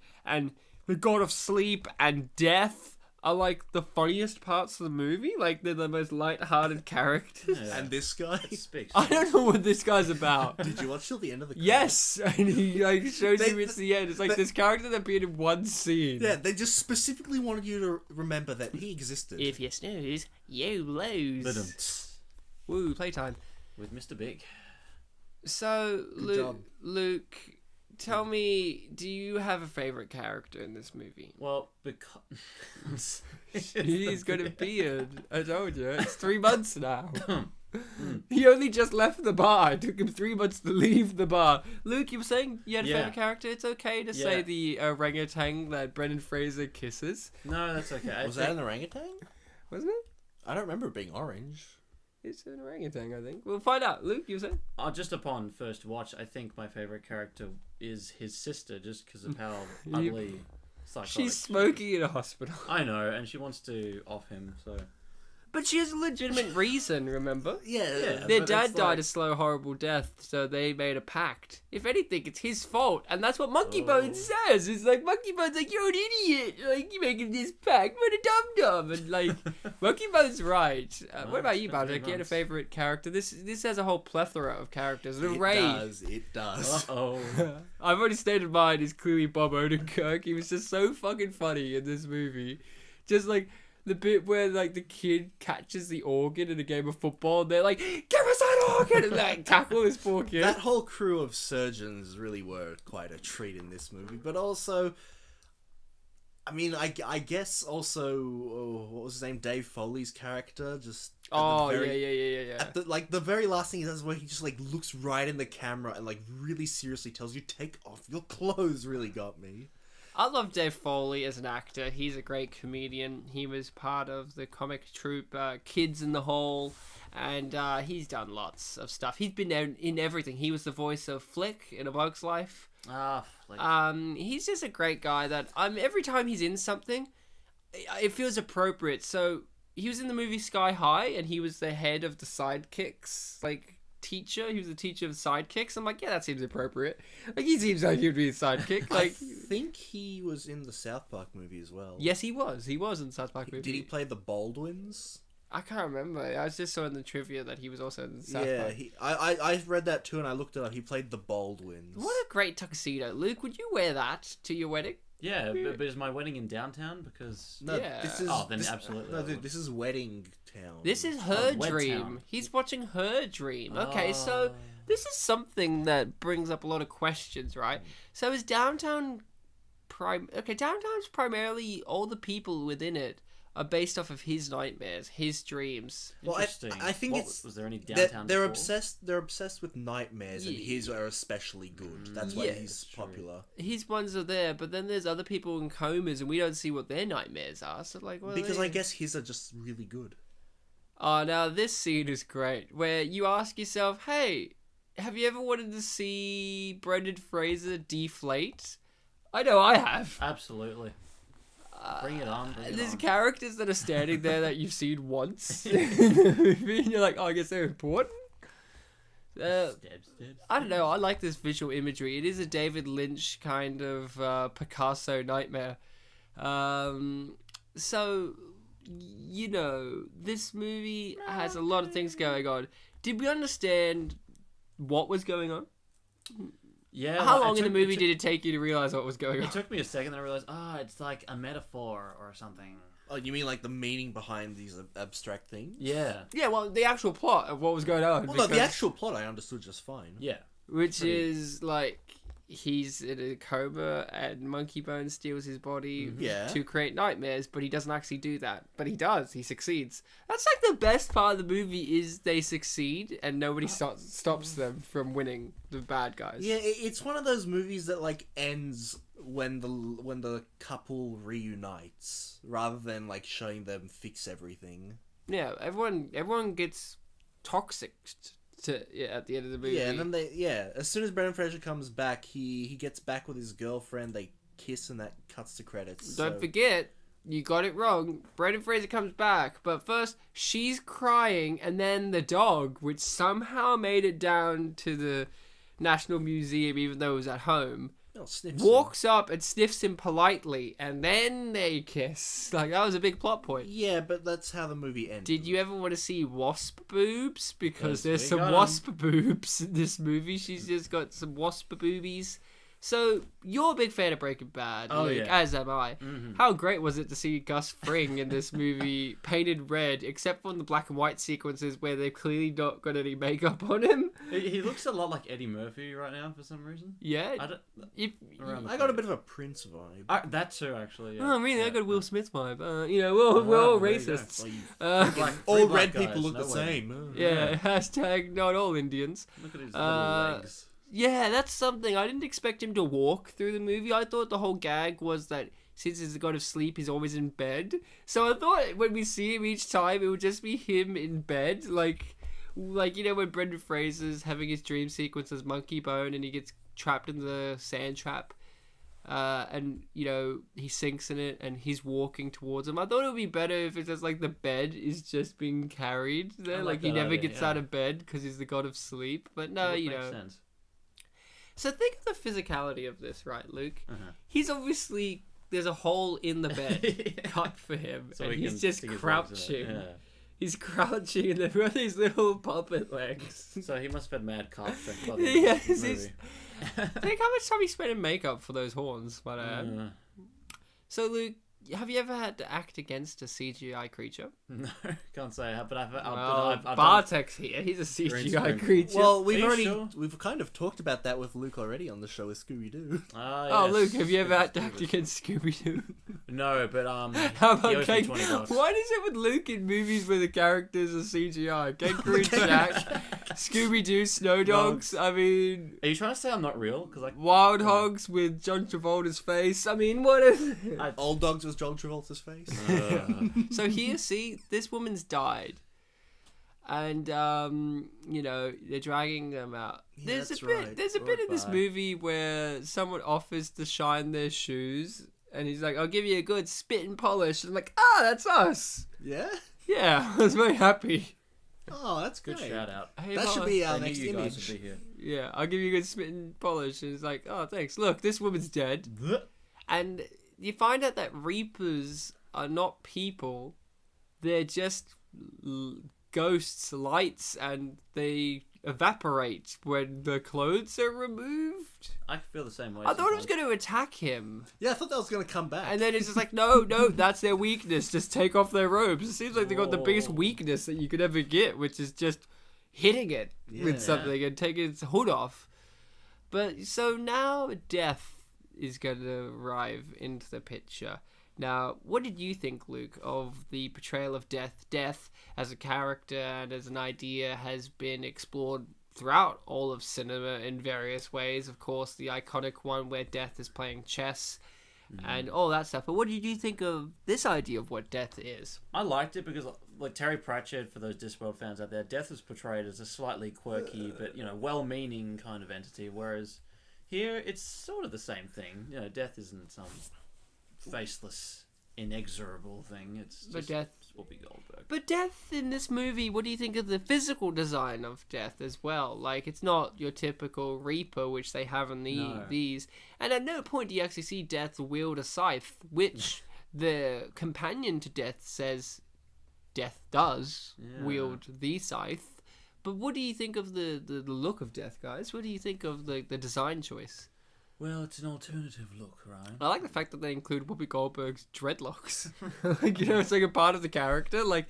Speaker 1: the God of Sleep and Death, are the funniest parts of the movie. They're the most light-hearted characters.
Speaker 3: Yeah.
Speaker 2: And this guy,
Speaker 3: It speaks.
Speaker 1: I don't know what this guy's about.
Speaker 2: did you watch till the end of the credits?
Speaker 1: Yes, and he shows you it's the end. It's this character that appeared in one scene.
Speaker 2: Yeah, they just specifically wanted you to remember that he existed.
Speaker 1: If you snooze, you lose.
Speaker 3: Ba-dum.
Speaker 1: Woo, playtime.
Speaker 3: With Mr. Big.
Speaker 1: So,
Speaker 2: job.
Speaker 1: Luke, tell me, do you have a favorite character in this movie?
Speaker 3: Well, because
Speaker 1: He's got a beard. I told you. It's 3 months now. He only just left the bar. It took him 3 months to leave the bar. Luke, you were saying you had a
Speaker 3: Yeah.
Speaker 1: favorite character? It's okay to say the orangutan that Brendan Fraser kisses.
Speaker 3: No, that's okay.
Speaker 2: Was that an orangutan?
Speaker 1: Wasn't it?
Speaker 2: I don't remember it being orange.
Speaker 1: It's an orangutan, I think. We'll find out. Luke, you were saying?
Speaker 3: Just upon first watch, I think my favorite character is his sister, just because of how ugly, psychotic.
Speaker 1: She's smoking in a hospital.
Speaker 3: I know, and she wants to off him, so...
Speaker 1: But she has a legitimate reason, remember?
Speaker 2: Yeah.
Speaker 1: Their
Speaker 3: but
Speaker 1: dad
Speaker 3: it's
Speaker 1: died a slow, horrible death, so they made a pact. If anything, it's his fault, and that's what Monkeybone says. It's Monkeybone's you're an idiot. You're making this pact. What a dum-dum. And, Monkeybone's right. What about you, Bartek? You had a favourite character? This has a whole plethora of characters. An array.
Speaker 2: It does.
Speaker 3: Uh-oh.
Speaker 1: I've already stated mine is clearly Bob Odenkirk. He was just so fucking funny in this movie. Just, the bit where the kid catches the organ in a game of football and they're like, give us that organ, and tackle this poor kid.
Speaker 2: That whole crew of surgeons really were quite a treat in this movie, but also, I mean, I guess also, what was his name, Dave Foley's character, just
Speaker 1: Yeah.
Speaker 2: at the very last thing he does, where he just looks right in the camera and really seriously tells you, take off your clothes, really got me.
Speaker 1: I love Dave Foley as an actor. He's a great comedian. He was part of the comic troupe Kids in the Hole, and he's done lots of stuff. He's been in everything. He was the voice of Flick in A Bug's Life. He's just a great guy that every time he's in something, it feels appropriate. So he was in the movie Sky High, and he was the head of the sidekicks, teacher. He was the teacher of sidekicks. I'm yeah, that seems appropriate. He seems like he'd be a sidekick.
Speaker 2: I think he was in the South Park movie as well.
Speaker 1: Yes, he was. He was in the South Park movie.
Speaker 2: Did he play the Baldwins?
Speaker 1: I can't remember. I just saw in the trivia that he was also in the South Park.
Speaker 2: I read that too, and I looked it up. He played the Baldwins.
Speaker 1: What a great tuxedo. Luke, would you wear that to your wedding?
Speaker 3: Yeah, but is my wedding in downtown? Because...
Speaker 2: No,
Speaker 1: Yeah.
Speaker 2: this is...
Speaker 3: then absolutely.
Speaker 2: No, dude, this is Wedding Town.
Speaker 1: This is her
Speaker 3: Wed
Speaker 1: dream.
Speaker 3: Town.
Speaker 1: He's watching her dream. Okay, so this is something that brings up a lot of questions, right? So is downtown... downtown's primarily all the people within it are based off of his nightmares, his dreams.
Speaker 2: Well,
Speaker 3: Interesting.
Speaker 2: I think
Speaker 3: Was there any downtown
Speaker 2: they're
Speaker 3: before?
Speaker 2: obsessed. They're obsessed with nightmares, and his are especially good. That's why
Speaker 1: Yeah,
Speaker 2: he's
Speaker 3: that's true.
Speaker 2: popular.
Speaker 1: His ones are there, but then there's other people in comas, and we don't see what their nightmares are. So what are
Speaker 2: Because
Speaker 1: they?
Speaker 2: I guess his are just really good.
Speaker 1: Oh, now this scene is great, where you ask yourself, hey, have you ever wanted to see Brendan Fraser deflate? I know I have.
Speaker 3: Absolutely. Bring it on. Bring it
Speaker 1: There's
Speaker 3: on.
Speaker 1: characters that are standing there that you've seen once in the movie, and you're like, oh, I guess they're important.
Speaker 3: Stabs.
Speaker 1: I don't know. I like this visual imagery. It is a David Lynch kind of Picasso nightmare. So, you know, this movie has a lot of things going on. Did we understand what was going on?
Speaker 3: Yeah.
Speaker 1: How long in the movie did it take you to realize what was going on?
Speaker 3: It took me a second. I realized, it's like a metaphor or something.
Speaker 2: Oh, you mean like the meaning behind these abstract things?
Speaker 3: Yeah.
Speaker 1: Yeah, well, the actual plot of what was going on.
Speaker 2: Well, no, the actual plot I understood just fine.
Speaker 3: Yeah.
Speaker 1: Which is like he's in a coma and Monkeybone steals his body
Speaker 2: Yeah.
Speaker 1: to create nightmares, but he doesn't actually do that. But he does. He succeeds. That's like the best part of the movie is they succeed and nobody stops them from winning the bad guys.
Speaker 2: Yeah, it's one of those movies that like ends when the couple reunites, rather than like showing them fix everything.
Speaker 1: Yeah, everyone gets toxic at the end of the movie.
Speaker 2: Yeah, and then as soon as Brendan Fraser comes back, he gets back with his girlfriend. They kiss, and that cuts to credits.
Speaker 1: Don't forget, you got it wrong. Brendan Fraser comes back, but first she's crying, and then the dog, which somehow made it down to the National Museum, even though it was at home, walks up and sniffs him politely, and then they kiss. Like, that was a big plot point.
Speaker 2: Yeah, but that's how the movie ended.
Speaker 1: Did you ever want to see wasp boobs? Because
Speaker 3: Yes,
Speaker 1: there's
Speaker 3: we
Speaker 1: some
Speaker 3: got 'em.
Speaker 1: wasp boobs in this movie. She's just got some wasp boobies. So, you're a big fan of Breaking Bad,
Speaker 3: Oh,
Speaker 1: Luke,
Speaker 3: yeah.
Speaker 1: as am I.
Speaker 3: Mm-hmm.
Speaker 1: How great was it to see Gus Fring in this movie painted red, except for in the black and white sequences where they've clearly not got any makeup on him?
Speaker 3: He looks a lot like Eddie Murphy right now for some reason.
Speaker 1: Yeah.
Speaker 3: I don't.
Speaker 1: If,
Speaker 3: Around the
Speaker 2: I got a bit of a Prince vibe.
Speaker 3: That too, actually. Yeah.
Speaker 1: oh, really? I
Speaker 3: Yeah.
Speaker 1: got a Will Smith vibe. We're all
Speaker 3: there you go.
Speaker 1: racists.
Speaker 2: Well,
Speaker 3: Black-
Speaker 2: all
Speaker 3: three
Speaker 2: red
Speaker 3: black guys,
Speaker 2: people look
Speaker 3: no
Speaker 2: the
Speaker 3: way.
Speaker 2: same.
Speaker 1: Yeah, hashtag not all Indians.
Speaker 3: Look at his
Speaker 1: Uh,
Speaker 3: little legs.
Speaker 1: Yeah, that's something. I didn't expect him to walk through the movie. I thought the whole gag was that since he's the god of sleep, he's always in bed. So I thought when we see him each time, it would just be him in bed. Like you know when Brendan Fraser's having his dream sequence as Monkeybone and he gets trapped in the sand trap. And, you know, he sinks in it and he's walking towards him. I thought it would be better if it's just like the bed is just being carried there.
Speaker 3: I
Speaker 1: Like he
Speaker 3: that
Speaker 1: never
Speaker 3: idea,
Speaker 1: gets
Speaker 3: yeah.
Speaker 1: out of bed because he's the god of sleep. But no,
Speaker 3: It
Speaker 1: you
Speaker 3: makes
Speaker 1: know.
Speaker 3: sense.
Speaker 1: So think of the physicality of this, right, Luke?
Speaker 3: Uh-huh.
Speaker 1: He's obviously there's a hole in the bed cut for him,
Speaker 3: So
Speaker 1: and
Speaker 3: he
Speaker 1: he's
Speaker 3: can
Speaker 1: just
Speaker 3: stick his legs in it,
Speaker 1: crouching.
Speaker 3: yeah.
Speaker 1: He's crouching, and they've got these little puppet legs.
Speaker 3: So he must have had mad calf strength. by
Speaker 1: Yeah,
Speaker 3: the end of the
Speaker 1: he's-
Speaker 3: movie.
Speaker 1: Think how much time he spent in makeup for those horns, but
Speaker 3: Uh,
Speaker 1: So Luke, have you ever had to act against a CGI creature?
Speaker 3: no, can't say I have, but I've
Speaker 1: Well,
Speaker 3: done-
Speaker 1: Bartek's here. He's a
Speaker 3: Green
Speaker 1: CGI
Speaker 3: screen.
Speaker 1: creature.
Speaker 2: Well,
Speaker 3: Are you sure?
Speaker 2: we've kind of talked about that with Luke already on the show with Scooby Doo.
Speaker 1: oh,
Speaker 3: yes.
Speaker 1: Luke, have you ever had to
Speaker 3: Scooby.
Speaker 1: act against Scooby-Doo?
Speaker 3: No, but
Speaker 1: How
Speaker 3: he
Speaker 1: about
Speaker 3: owes me
Speaker 1: Ken?
Speaker 3: $20.
Speaker 1: Why is it with Luke in movies where the characters are CGI? Kangaroo Jack, Scooby Doo, Snow Dogs. I mean,
Speaker 3: Are you trying to say I'm not real? Because like
Speaker 1: Wild Hogs with John Travolta's face. I mean, what is?
Speaker 2: Old Dogs was John Travolta's face.
Speaker 1: So here, see, this woman's died, and you know they're dragging them out.
Speaker 2: Yeah,
Speaker 1: There's
Speaker 2: that's
Speaker 1: a bit.
Speaker 2: right.
Speaker 1: There's a bit in this
Speaker 3: Goodbye.
Speaker 1: movie where someone offers to shine their shoes, and he's like, "I'll give you a good spit and polish." And I'm like, "Ah, that's us."
Speaker 2: Yeah?
Speaker 1: Yeah, I was very happy.
Speaker 2: Oh, that's
Speaker 3: good
Speaker 2: great.
Speaker 3: shout out.
Speaker 1: Hey,
Speaker 2: That should
Speaker 1: boss.
Speaker 2: be
Speaker 3: I
Speaker 2: our
Speaker 3: knew
Speaker 2: next
Speaker 3: you guys
Speaker 2: image.
Speaker 3: would be here.
Speaker 1: Yeah, I'll give you a good spit and polish. And it's like, oh, thanks. Look, this woman's dead. And you find out that Reapers are not people. They're just ghosts, lights, and they evaporate when the clothes are removed.
Speaker 3: I feel the same way.
Speaker 1: I thought it was
Speaker 3: sometimes.
Speaker 1: going to attack him.
Speaker 2: Yeah, I thought that was going to come back.
Speaker 1: And then it's just like, no, that's their weakness. Just take off their robes. It seems like they got the biggest
Speaker 3: Whoa.
Speaker 1: weakness that you could ever get, which is just hitting it
Speaker 2: Yeah.
Speaker 1: with something and taking its hood off. But so now death is going to arrive into the picture. Now, what did you think, Luke, of the portrayal of death? Death as a character and as an idea has been explored throughout all of cinema in various ways. Of course, the iconic one where death is playing chess and all that stuff. But what did you think of this idea of what death is?
Speaker 3: I liked it because, like Terry Pratchett, for those Discworld fans out there, death is portrayed as a slightly quirky but well-meaning kind of entity, whereas here it's sort of the same thing. Death isn't some faceless inexorable thing. It's
Speaker 1: But
Speaker 3: just
Speaker 1: death.
Speaker 3: Whoopi Goldberg.
Speaker 1: But death in this movie, what do you think of the physical design of death as well? Like, it's not your typical Reaper, which they have in these. And at no point do you actually see death wield a scythe, which the companion to death says death does wield the scythe. But what do you think of the look of death, guys? What do you think of the design choice?
Speaker 3: Well, it's an alternative look, Ryan.
Speaker 1: I like the fact that they include Whoopi Goldberg's dreadlocks. Like, you know, it's like a part of the character. Like,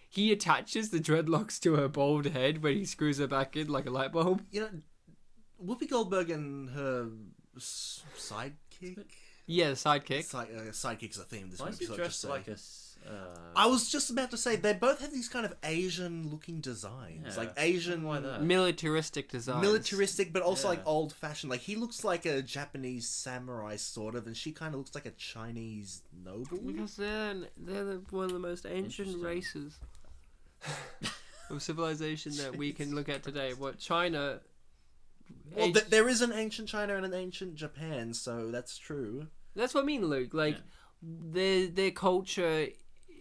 Speaker 1: he attaches the dreadlocks to her bald head when he screws her back in like a light bulb.
Speaker 2: You know, Whoopi Goldberg and her sidekick.
Speaker 1: Yeah, the sidekick.
Speaker 2: Sidekick's a theme this
Speaker 3: Why is
Speaker 2: movie.
Speaker 3: he
Speaker 2: so
Speaker 3: dressed
Speaker 2: just
Speaker 3: like
Speaker 2: say.
Speaker 3: a...
Speaker 2: I was just about to say they both have these kind of Asian-looking designs,
Speaker 3: Yeah.
Speaker 2: like Asian,
Speaker 3: Why that?
Speaker 1: Militaristic designs.
Speaker 2: militaristic, but also
Speaker 3: Yeah.
Speaker 2: like old-fashioned. Like he looks like a Japanese samurai sort of, and she kind of looks like a Chinese noble.
Speaker 1: Because they're one of the most ancient
Speaker 3: Interesting.
Speaker 1: races of civilization that we can look at today. What China...
Speaker 2: Well, there is an ancient China and an ancient Japan, so that's true.
Speaker 1: That's what I mean, Luke. Like, their culture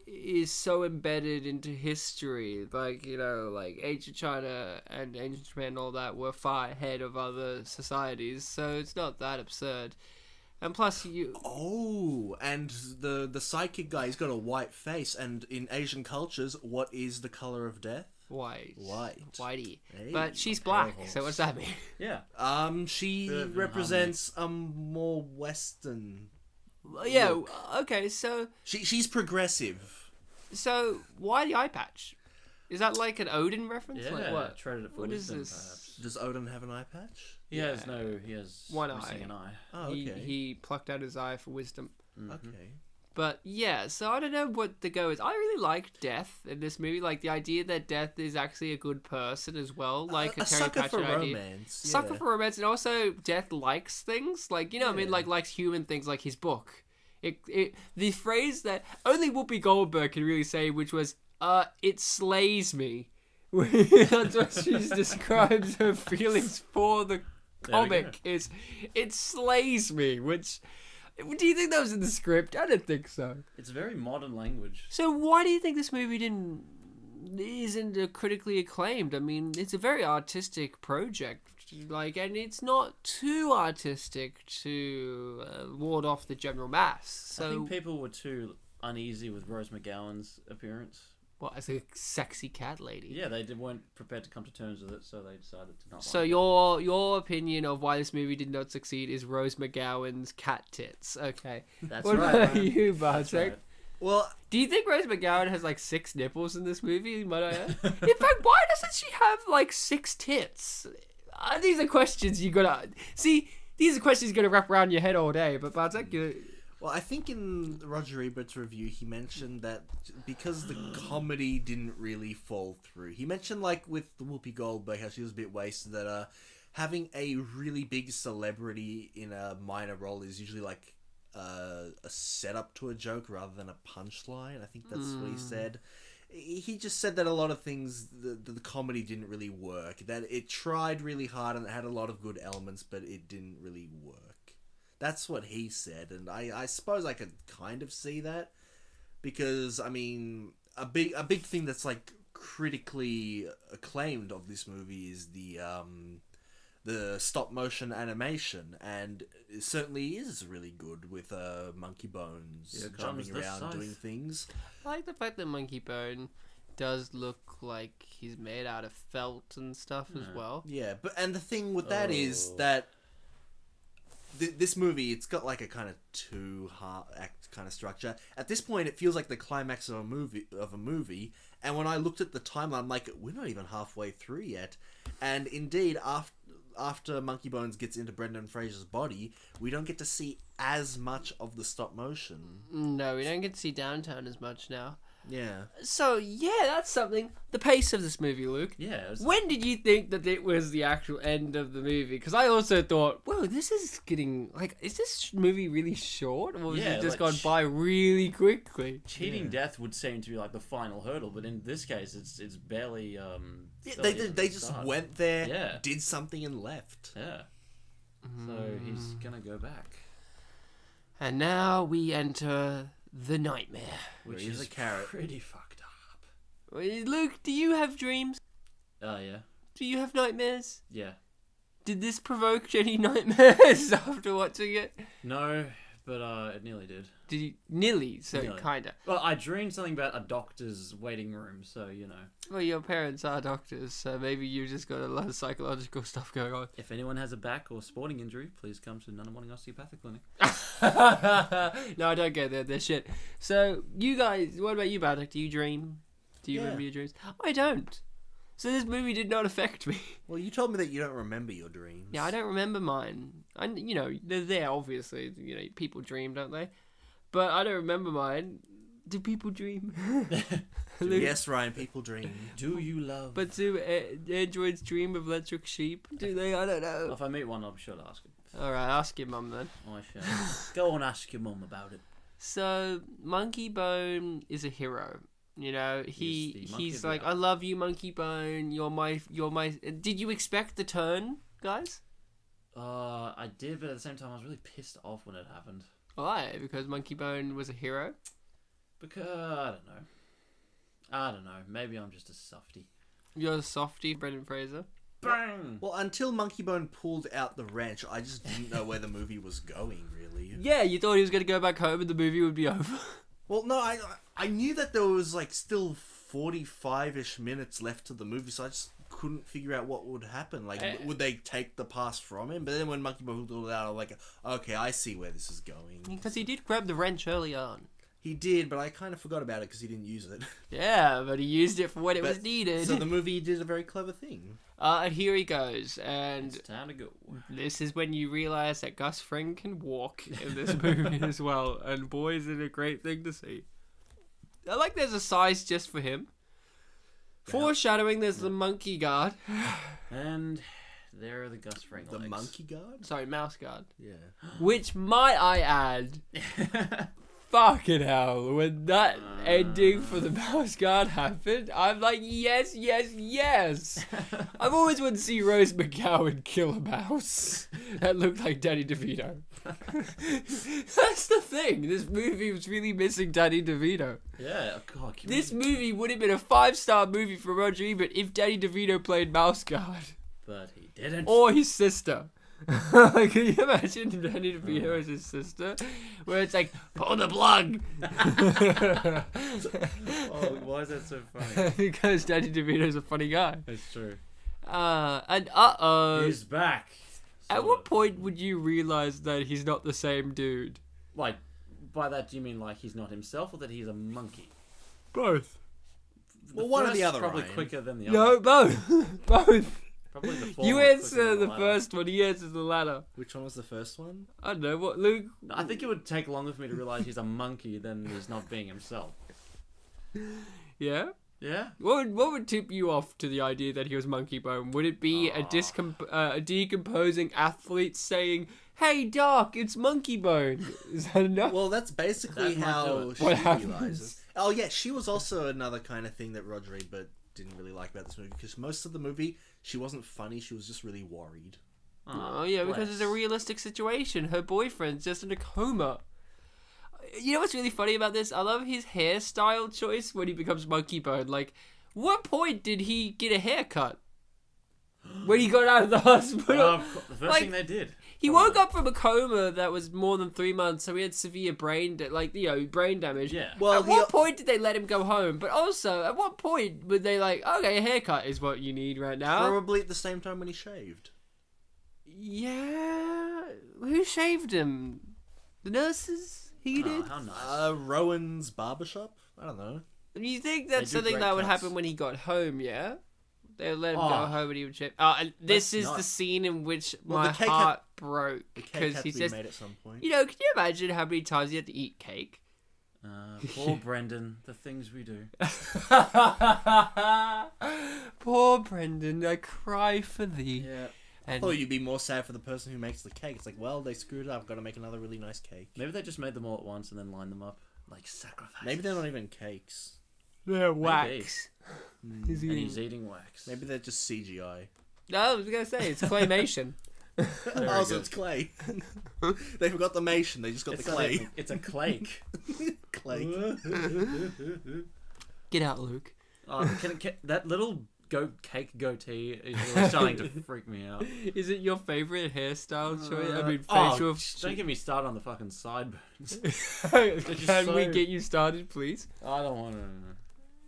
Speaker 1: is so embedded into history. Like, you know, like ancient China and ancient Japan and all that were far ahead of other societies, so it's not that absurd. And plus,
Speaker 2: Oh, and the sidekick guy, he's got a white face, and in Asian cultures, what is the color of death?
Speaker 1: White. Whitey.
Speaker 2: Hey.
Speaker 1: But she's black,
Speaker 3: Pale
Speaker 1: so what's that mean?
Speaker 3: Yeah.
Speaker 2: She
Speaker 3: Bit of
Speaker 2: represents more Western.
Speaker 1: Yeah,
Speaker 2: Look.
Speaker 1: okay, so
Speaker 2: She's progressive.
Speaker 1: why the eye patch? Is that like an Odin reference?
Speaker 3: Yeah.
Speaker 1: Like what?
Speaker 3: Traded it for
Speaker 1: What is
Speaker 3: wisdom,
Speaker 1: this?
Speaker 3: perhaps.
Speaker 2: Does Odin have an eye patch?
Speaker 3: He has
Speaker 1: One
Speaker 3: missing
Speaker 1: eye.
Speaker 3: an eye.
Speaker 2: Oh, okay.
Speaker 1: He plucked out his eye for wisdom.
Speaker 2: Okay.
Speaker 1: But yeah, so I don't know what the go is. I really like Death in this movie. Like the idea that Death is actually a good person as well. Like
Speaker 2: a
Speaker 1: Terry
Speaker 2: sucker for
Speaker 1: Pratchett idea.
Speaker 2: romance. Yeah.
Speaker 1: Sucker for romance, and also Death likes things. Like, you know what I mean?
Speaker 2: Yeah.
Speaker 1: Like likes human things, like his book. The phrase that only Whoopi Goldberg can really say, which was, it slays me. That's what she describes her feelings for the comic, is it slays me, which... Do you think that was in the script? I don't think so.
Speaker 3: It's very modern language.
Speaker 1: So why do you think this movie isn't critically acclaimed? I mean, it's a very artistic project, like, and it's not too artistic to ward off the general mass. So
Speaker 3: I think people were too uneasy with Rose McGowan's appearance.
Speaker 1: what, as a sexy cat lady?
Speaker 3: Yeah, weren't prepared to come to terms with it, so they decided to not.
Speaker 1: So
Speaker 3: like
Speaker 1: your opinion of why this movie did not succeed is Rose McGowan's cat tits. Okay.
Speaker 3: That's
Speaker 1: What
Speaker 3: right.
Speaker 1: about
Speaker 3: man.
Speaker 1: you,
Speaker 3: That's
Speaker 1: Bartek?
Speaker 3: right.
Speaker 2: Well,
Speaker 1: Do you think Rose McGowan has like 6 nipples in this movie? Might I add? In fact, why doesn't she have like 6 tits? These are questions you gotta see. These are questions you gotta wrap around your head all day. But Bartek,
Speaker 2: well, I think in Roger Ebert's review, he mentioned that because the comedy didn't really fall through. He mentioned, like, with Whoopi Goldberg, how she was a bit wasted, that having a really big celebrity in a minor role is usually, like, a setup to a joke rather than a punchline. I think that's what he said. He just said that a lot of things, the comedy didn't really work. That it tried really hard and it had a lot of good elements, but it didn't really work. That's what he said, and I suppose I could kind of see that, because I mean a big thing that's like critically acclaimed of this movie is the stop motion animation, and it certainly is really good with Monkeybone's
Speaker 3: Here comes
Speaker 2: jumping
Speaker 3: the
Speaker 2: around
Speaker 3: scythe.
Speaker 2: doing things.
Speaker 1: I like the fact that Monkeybone does look like he's made out of felt and stuff as well.
Speaker 2: Yeah, and the thing with that is that this movie, it's got like a kind of 2-act kind of structure. At this point, it feels like the climax of a movie. And when I looked at the timeline, I'm like, we're not even halfway through yet. And indeed, after Monkeybones gets into Brendan Fraser's body, we don't get to see as much of the stop motion.
Speaker 1: No, we don't get to see downtown as much now.
Speaker 2: Yeah.
Speaker 1: So yeah, that's something. The pace of this movie, Luke.
Speaker 3: Yeah. It was,
Speaker 1: When did you think that it was the actual end of the movie? Because I also thought, whoa, this is getting like, is this movie really short, or has
Speaker 3: Yeah,
Speaker 1: it just
Speaker 3: like,
Speaker 1: gone by really quickly?
Speaker 3: cheating death would seem to be like the final hurdle, but in this case, it's barely.
Speaker 2: Yeah,
Speaker 3: still
Speaker 2: they
Speaker 3: isn't
Speaker 2: they
Speaker 3: the
Speaker 2: just
Speaker 3: start.
Speaker 2: went there,
Speaker 3: Yeah.
Speaker 2: did something, and left.
Speaker 3: Yeah. So he's gonna go back.
Speaker 1: And now we enter the nightmare.
Speaker 3: Which
Speaker 2: He's
Speaker 3: is
Speaker 2: a carrot.
Speaker 3: pretty fucked up.
Speaker 1: Luke, do you have dreams?
Speaker 3: Oh, yeah.
Speaker 1: Do you have nightmares?
Speaker 3: Yeah.
Speaker 1: Did this provoke any nightmares after watching it?
Speaker 3: No, but it nearly did.
Speaker 1: Did you nearly? So
Speaker 3: Nearly.
Speaker 1: kinda.
Speaker 3: Well, I dreamed something about a doctor's waiting room, so, you know.
Speaker 1: Well, your parents are doctors, so maybe you just got a lot of psychological stuff going on.
Speaker 3: If anyone has a back or sporting injury, please come to None Morning Osteopathic Clinic.
Speaker 1: No, I don't get that. They're shit. So, you guys, what about you, Bartek? Do you dream? Do you remember your dreams? I don't. So this movie did not affect me.
Speaker 2: Well, you told me that you don't remember your dreams.
Speaker 1: Yeah, I don't remember mine. They're there, obviously. People dream, don't they? But I don't remember mine. Do people dream? Luke?
Speaker 2: Yes, Ryan, people dream.
Speaker 3: Do you love...
Speaker 1: But do androids dream of electric sheep? Do they? I don't know.
Speaker 3: If I meet one, I'll be sure to ask him.
Speaker 1: Alright, ask your mum then.
Speaker 3: I shall. Go and ask your mum about it.
Speaker 1: So, Monkeybone is a hero. You know,
Speaker 3: He's the monkey
Speaker 1: he's
Speaker 3: of the
Speaker 1: like,
Speaker 3: hour.
Speaker 1: I love you, Monkeybone. You're my. Did you expect the turn, guys?
Speaker 3: I did, but at the same time, I was really pissed off when it happened.
Speaker 1: Why? Because Monkeybone was a hero?
Speaker 3: Because, I don't know. Maybe I'm just a softie.
Speaker 1: You're a softie, Brendan Fraser.
Speaker 3: Bang!
Speaker 2: Well, until Monkeybone pulled out the wrench, I just didn't know where the movie was going, really.
Speaker 1: Yeah, you thought he was going to go back home and the movie would be over.
Speaker 2: Well, no, I knew that there was, like, still 45-ish minutes left to the movie, so I just couldn't figure out what would happen. Like, would they take the past from him? But then when Monkeybone pulled it out, I'm like, okay, I see where this is going.
Speaker 1: Because he did grab the wrench early on.
Speaker 2: He did, but I kind of forgot about it because he didn't use it.
Speaker 1: Yeah, but he used it for when it was
Speaker 2: But-
Speaker 1: needed.
Speaker 2: So the movie did a very clever thing.
Speaker 1: And here he goes. And
Speaker 3: It's time to go.
Speaker 1: this is when you realise that Gus Fring can walk in this movie as well. And boy, is it a great thing to see. I like there's a size just for him. Foreshadowing, there's the monkey guard.
Speaker 3: And there are the Gus Fring
Speaker 2: The
Speaker 3: legs.
Speaker 2: monkey guard?
Speaker 1: Sorry, mouse guard.
Speaker 2: Yeah.
Speaker 1: Which, might I add, fucking hell, when that ending for the mouse guard happened, I'm like, yes, yes, yes. I've always wanted to see Rose McGowan kill a mouse that looked like Danny DeVito. That's the thing. This movie was really missing Danny DeVito.
Speaker 3: Yeah, oh God.
Speaker 1: This movie would have been a 5-star movie for Roger Ebert if Danny DeVito played mouse guard.
Speaker 3: But he didn't.
Speaker 1: Or his sister. Can you imagine Danny DeVito as his sister? Where it's like, pull the plug!
Speaker 3: Oh, why is that so funny?
Speaker 1: Because Danny DeVito's a funny guy.
Speaker 3: It's true.
Speaker 1: And
Speaker 3: He's back.
Speaker 1: at
Speaker 3: Sort
Speaker 1: what
Speaker 3: of.
Speaker 1: point would you realise that he's not the same dude?
Speaker 3: Like, by that do you mean like he's not himself, or that he's a monkey?
Speaker 1: Both.
Speaker 2: Well, one or the
Speaker 3: first
Speaker 2: other,
Speaker 3: probably
Speaker 2: Ryan.
Speaker 3: quicker than the other.
Speaker 1: No, both. Both.
Speaker 3: Probably the former
Speaker 1: You
Speaker 3: quicker
Speaker 1: answer
Speaker 3: than
Speaker 1: the
Speaker 3: latter.
Speaker 1: first one, he answers the latter.
Speaker 2: Which one was the first one?
Speaker 1: I don't know, what, Luke?
Speaker 3: I think it would take longer for me to realise he's a monkey than he's not being himself.
Speaker 1: Yeah?
Speaker 3: Yeah?
Speaker 1: What would tip you off to the idea that he was Monkeybone? Would it be a decomposing athlete saying, "Hey Doc, it's Monkeybone"? Is that enough?
Speaker 2: Well, that's basically
Speaker 3: That might
Speaker 2: how
Speaker 3: do it.
Speaker 2: she
Speaker 1: What happens?
Speaker 2: realizes. Oh yeah, she was also another kind of thing that Roger Ebert didn't really like about this movie, because most of the movie she wasn't funny, she was just really worried.
Speaker 1: Oh yeah, because it's a realistic situation. Her boyfriend's just in a coma. You know what's really funny about this? I love his hairstyle choice when he becomes Monkeybone. Like, what point did he get a haircut? When he got out of the hospital?
Speaker 3: The first
Speaker 1: Like,
Speaker 3: thing they did.
Speaker 1: He woke up from a coma that was more than 3 months, so he had severe brain damage.
Speaker 3: Yeah.
Speaker 2: Well,
Speaker 1: At what point did they let him go home? But also, at what point would they like, okay, a haircut is what you need right now?
Speaker 2: Probably at the same time when he shaved.
Speaker 1: Yeah. Who shaved him? The nurses? He did?
Speaker 3: Oh, how nice.
Speaker 2: Rowan's barbershop? I don't know.
Speaker 1: You think
Speaker 3: They
Speaker 1: that's
Speaker 3: do
Speaker 1: something
Speaker 3: great
Speaker 1: that would
Speaker 3: cuts.
Speaker 1: happen when he got home, yeah? They would let him go
Speaker 3: Oh.
Speaker 1: home and he would shave. And this
Speaker 3: That's
Speaker 1: is the
Speaker 3: nice.
Speaker 1: scene in which
Speaker 2: Well,
Speaker 1: my
Speaker 2: the cake
Speaker 1: heart broke.
Speaker 2: The cake
Speaker 1: Because
Speaker 2: had
Speaker 1: he
Speaker 2: to be
Speaker 1: says,
Speaker 2: made at some point.
Speaker 1: you know, can you imagine how many times he had to eat cake?
Speaker 3: Poor Brendan, the things we do.
Speaker 1: Poor Brendan, I cry for thee.
Speaker 3: Yeah.
Speaker 2: I
Speaker 1: And
Speaker 2: thought you'd be more sad for the person who makes the cake. It's like, well, they screwed up. Got to make another really nice cake.
Speaker 3: Maybe they just made them all at once and then lined them up. Like sacrifice.
Speaker 2: Maybe they're not even cakes.
Speaker 1: they're wax. He's
Speaker 3: And
Speaker 1: eating.
Speaker 3: he's eating wax.
Speaker 2: Maybe they're just CGI.
Speaker 1: No, I was gonna say it's claymation.
Speaker 2: Oh, so it's clay. They forgot the mation. They just got the clay.
Speaker 3: It's a clake.
Speaker 2: Clay.
Speaker 1: Get out, Luke.
Speaker 3: That little cake goatee is really starting to freak me out.
Speaker 1: Is it your favorite hairstyle choice? I mean,
Speaker 3: Oh,
Speaker 1: facial.
Speaker 3: don't get me started on the fucking sideburns.
Speaker 1: Can we
Speaker 3: so-
Speaker 1: get you started, please?
Speaker 3: I don't want to.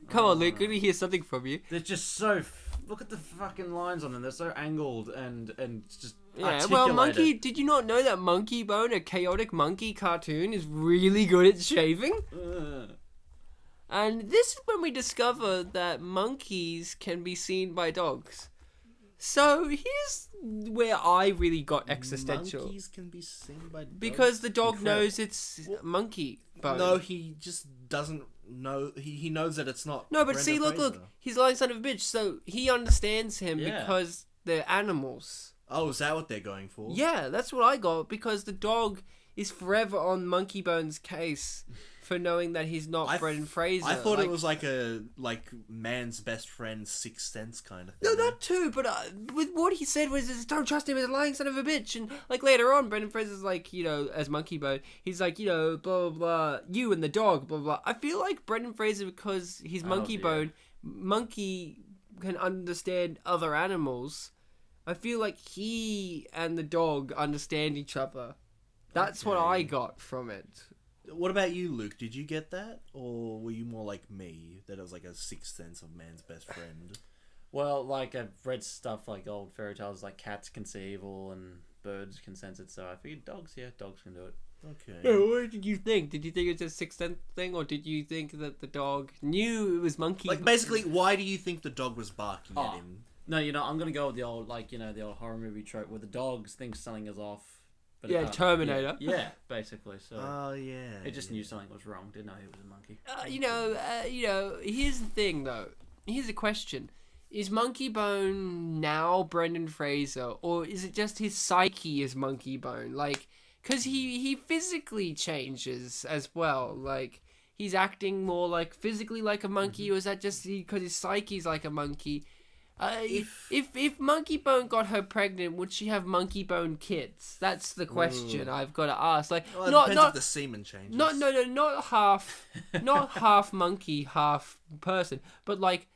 Speaker 1: Come on, Luke. Let me hear something from you.
Speaker 3: They're just so. Look at the fucking lines on them. They're so angled and just.
Speaker 1: Yeah, well, Monkey.
Speaker 3: articulated.
Speaker 1: Did you not know that Monkeybone, a chaotic monkey cartoon, is really good at shaving? And this is when we discover that monkeys can be seen by dogs. So here's where I really got existential.
Speaker 2: Monkeys can be seen by dogs?
Speaker 1: Because the dog
Speaker 3: Incredible.
Speaker 1: knows it's monkey bone.
Speaker 2: No, he just doesn't know. He knows that it's not.
Speaker 1: No, but
Speaker 2: Brendan
Speaker 1: see, look,
Speaker 2: Fraser.
Speaker 1: he's lying son of a bitch, so he understands him
Speaker 3: Yeah.
Speaker 1: because they're animals.
Speaker 2: Oh, is that what they're going for?
Speaker 1: Yeah, that's what I got, because the dog is forever on Monkeybone's case for knowing that he's not Brendan Fraser.
Speaker 2: I thought it was like a man's best friend, Sixth Sense kind of thing.
Speaker 1: No, that too, but with what he said was, don't trust him, he's a lying son of a bitch. And like later on, Brendan Fraser's like, as Monkeybone, he's like, blah, blah, blah, you and the dog, blah, blah. I feel like Brendan Fraser, because he's Monkeybone, monkey can understand other animals. I feel like he and the dog understand each other. That's what I got from it.
Speaker 2: What about you, Luke? Did you get that? Or were you more like me, that it was like a sixth sense of man's best friend?
Speaker 3: Well, like, I've read stuff like old fairy tales, like cats can see evil and birds can sense it, so I figured dogs can do it.
Speaker 2: Okay.
Speaker 1: What did you think? Did you think it was a Sixth Sense thing, or did you think that the dog knew it was monkey?
Speaker 2: Like, basically, why do you think the dog was barking at him?
Speaker 3: No, I'm gonna go with the old, the old horror movie trope where the dogs think something is off. But
Speaker 1: Yeah, Terminator.
Speaker 3: Yeah, basically. So
Speaker 2: Oh, yeah.
Speaker 3: it just knew something was wrong. Didn't know he was a monkey.
Speaker 1: Here's the thing, though. Here's a question. Is Monkeybone now Brendan Fraser, or is it just his psyche is Monkeybone? Like, because he physically changes as well. Like, he's acting more like physically like a monkey, or is that just because his psyche's like a monkey? If Monkeybone got her pregnant, would she have Monkeybone kids? That's the question I've got to ask. Like,
Speaker 2: Well, it
Speaker 1: not
Speaker 2: depends if the semen changes.
Speaker 1: not half monkey, half person, but like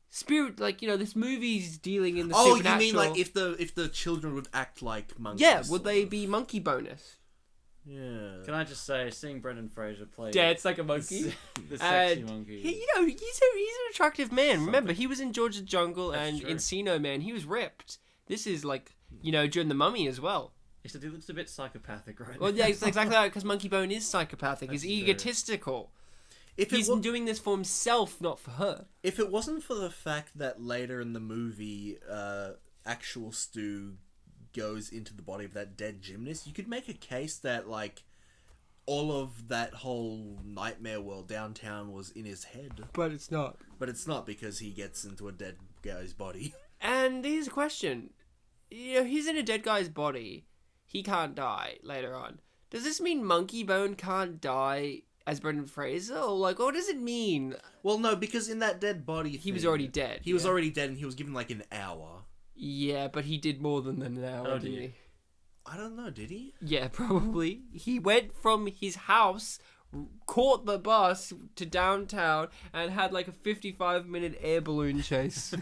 Speaker 1: spirit. Like, this movie's dealing in the supernatural.
Speaker 2: You mean like if the children would act like monkeys?
Speaker 1: Yeah, would
Speaker 2: sort
Speaker 1: they
Speaker 2: of.
Speaker 1: be monkey bonus?
Speaker 2: Yeah.
Speaker 3: Can I just say, seeing Brendan Fraser play
Speaker 1: Dance like a monkey.
Speaker 3: the sexy
Speaker 1: And
Speaker 3: monkey.
Speaker 1: he's an attractive man. Remember, he was in George the Jungle
Speaker 3: That's
Speaker 1: and
Speaker 3: true.
Speaker 1: Encino Man. He was ripped. This is like, during the Mummy as well.
Speaker 3: Except he looks a bit psychopathic right
Speaker 1: Well,
Speaker 3: now.
Speaker 1: yeah, it's exactly that, because Monkeybone is psychopathic.
Speaker 3: That's
Speaker 1: He's
Speaker 3: true.
Speaker 1: egotistical.
Speaker 2: If it
Speaker 1: He's
Speaker 2: wa-
Speaker 1: doing this for himself, not for her.
Speaker 2: If it wasn't for the fact that later in the movie, actual Stu goes into the body of that dead gymnast, you could make a case that, like, all of that whole nightmare world downtown was in his head.
Speaker 1: But it's not.
Speaker 2: But it's not, because he gets into a dead guy's body.
Speaker 1: And here's a question. He's in a dead guy's body. He can't die later on. Does this mean Monkeybone can't die as Brendan Fraser? Or, like, what does it mean?
Speaker 2: Well, no, because in that dead body
Speaker 1: He was
Speaker 2: thing,
Speaker 1: already dead.
Speaker 2: He was already dead, and he was given, like, an hour.
Speaker 1: Yeah, but he did more than an hour,
Speaker 3: Oh,
Speaker 1: didn't
Speaker 3: dear.
Speaker 1: he?
Speaker 2: I don't know, did he?
Speaker 1: Yeah, probably. He went from his house, caught the bus to downtown, and had like a 55-minute air balloon chase.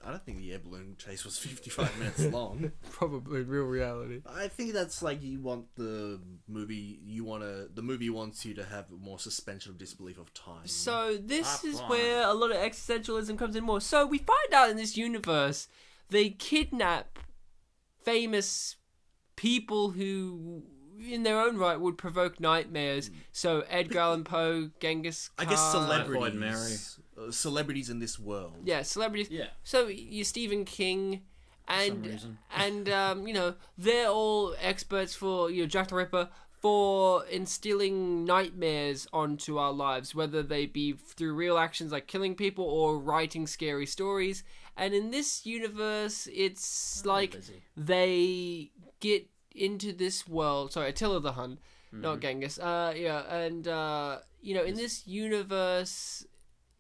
Speaker 2: I don't think the air balloon chase was 55 minutes long.
Speaker 1: Probably in real reality.
Speaker 2: I think that's like the movie wants you to have more suspension of disbelief of time.
Speaker 1: So this is
Speaker 3: fine.
Speaker 1: where a lot of existentialism comes in more. So we find out in this universe, they kidnap famous people who, in their own right, would provoke nightmares. So Edgar Allan Poe, Genghis Khan.
Speaker 2: I guess
Speaker 3: Typhoid Mary.
Speaker 2: Celebrities in this world.
Speaker 1: Yeah, celebrities.
Speaker 3: Yeah.
Speaker 1: So you Stephen King,
Speaker 3: some reason.
Speaker 1: and they're all experts for Jack the Ripper, for instilling nightmares onto our lives, whether they be through real actions like killing people or writing scary stories. And in this universe, it's like
Speaker 3: busy.
Speaker 1: they get into this world. Sorry, Attila the Hun, not Genghis. In this universe,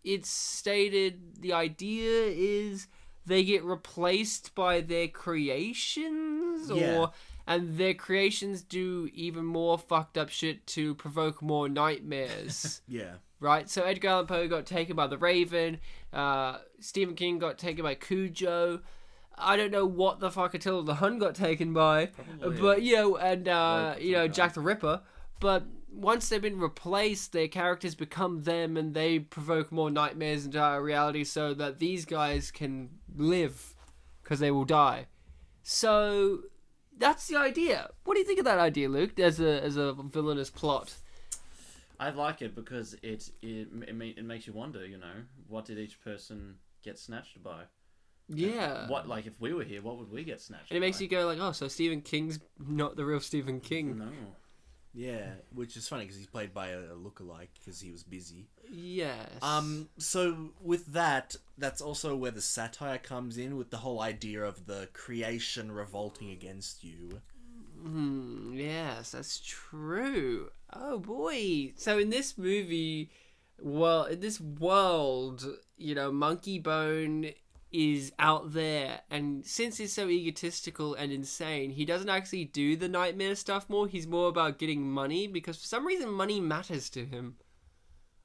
Speaker 1: it's stated the idea is they get replaced by their creations,
Speaker 2: Yeah.
Speaker 1: and their creations do even more fucked up shit to provoke more nightmares.
Speaker 2: Yeah.
Speaker 1: Right? So Edgar Allan Poe got taken by the Raven, Stephen King got taken by Cujo. I don't know what the fuck Attila the Hun got taken by,
Speaker 3: Probably,
Speaker 1: but and
Speaker 3: Rope
Speaker 1: Jack the Ripper. But once they've been replaced, their characters become them, and they provoke more nightmares into our reality, so that these guys can live, because they will die. So that's the idea. What do you think of that idea, Luke? As a villainous plot.
Speaker 3: I like it because it makes you wonder. What did each person get snatched by?
Speaker 1: Yeah.
Speaker 3: What, like, if we were here, what would we get snatched?
Speaker 1: And it makes
Speaker 3: by?
Speaker 1: you go like, oh, so Stephen King's not the real Stephen King.
Speaker 3: No.
Speaker 2: Yeah, which is funny because he's played by a lookalike because he was busy.
Speaker 1: Yes.
Speaker 2: So with that, that's also where the satire comes in with the whole idea of the creation revolting against you.
Speaker 1: Yes, that's true. Oh boy. So in this movie, in this world, Monkeybone is out there, and since he's so egotistical and insane, he doesn't actually do the nightmare stuff more. He's more about getting money, because for some reason money matters to him.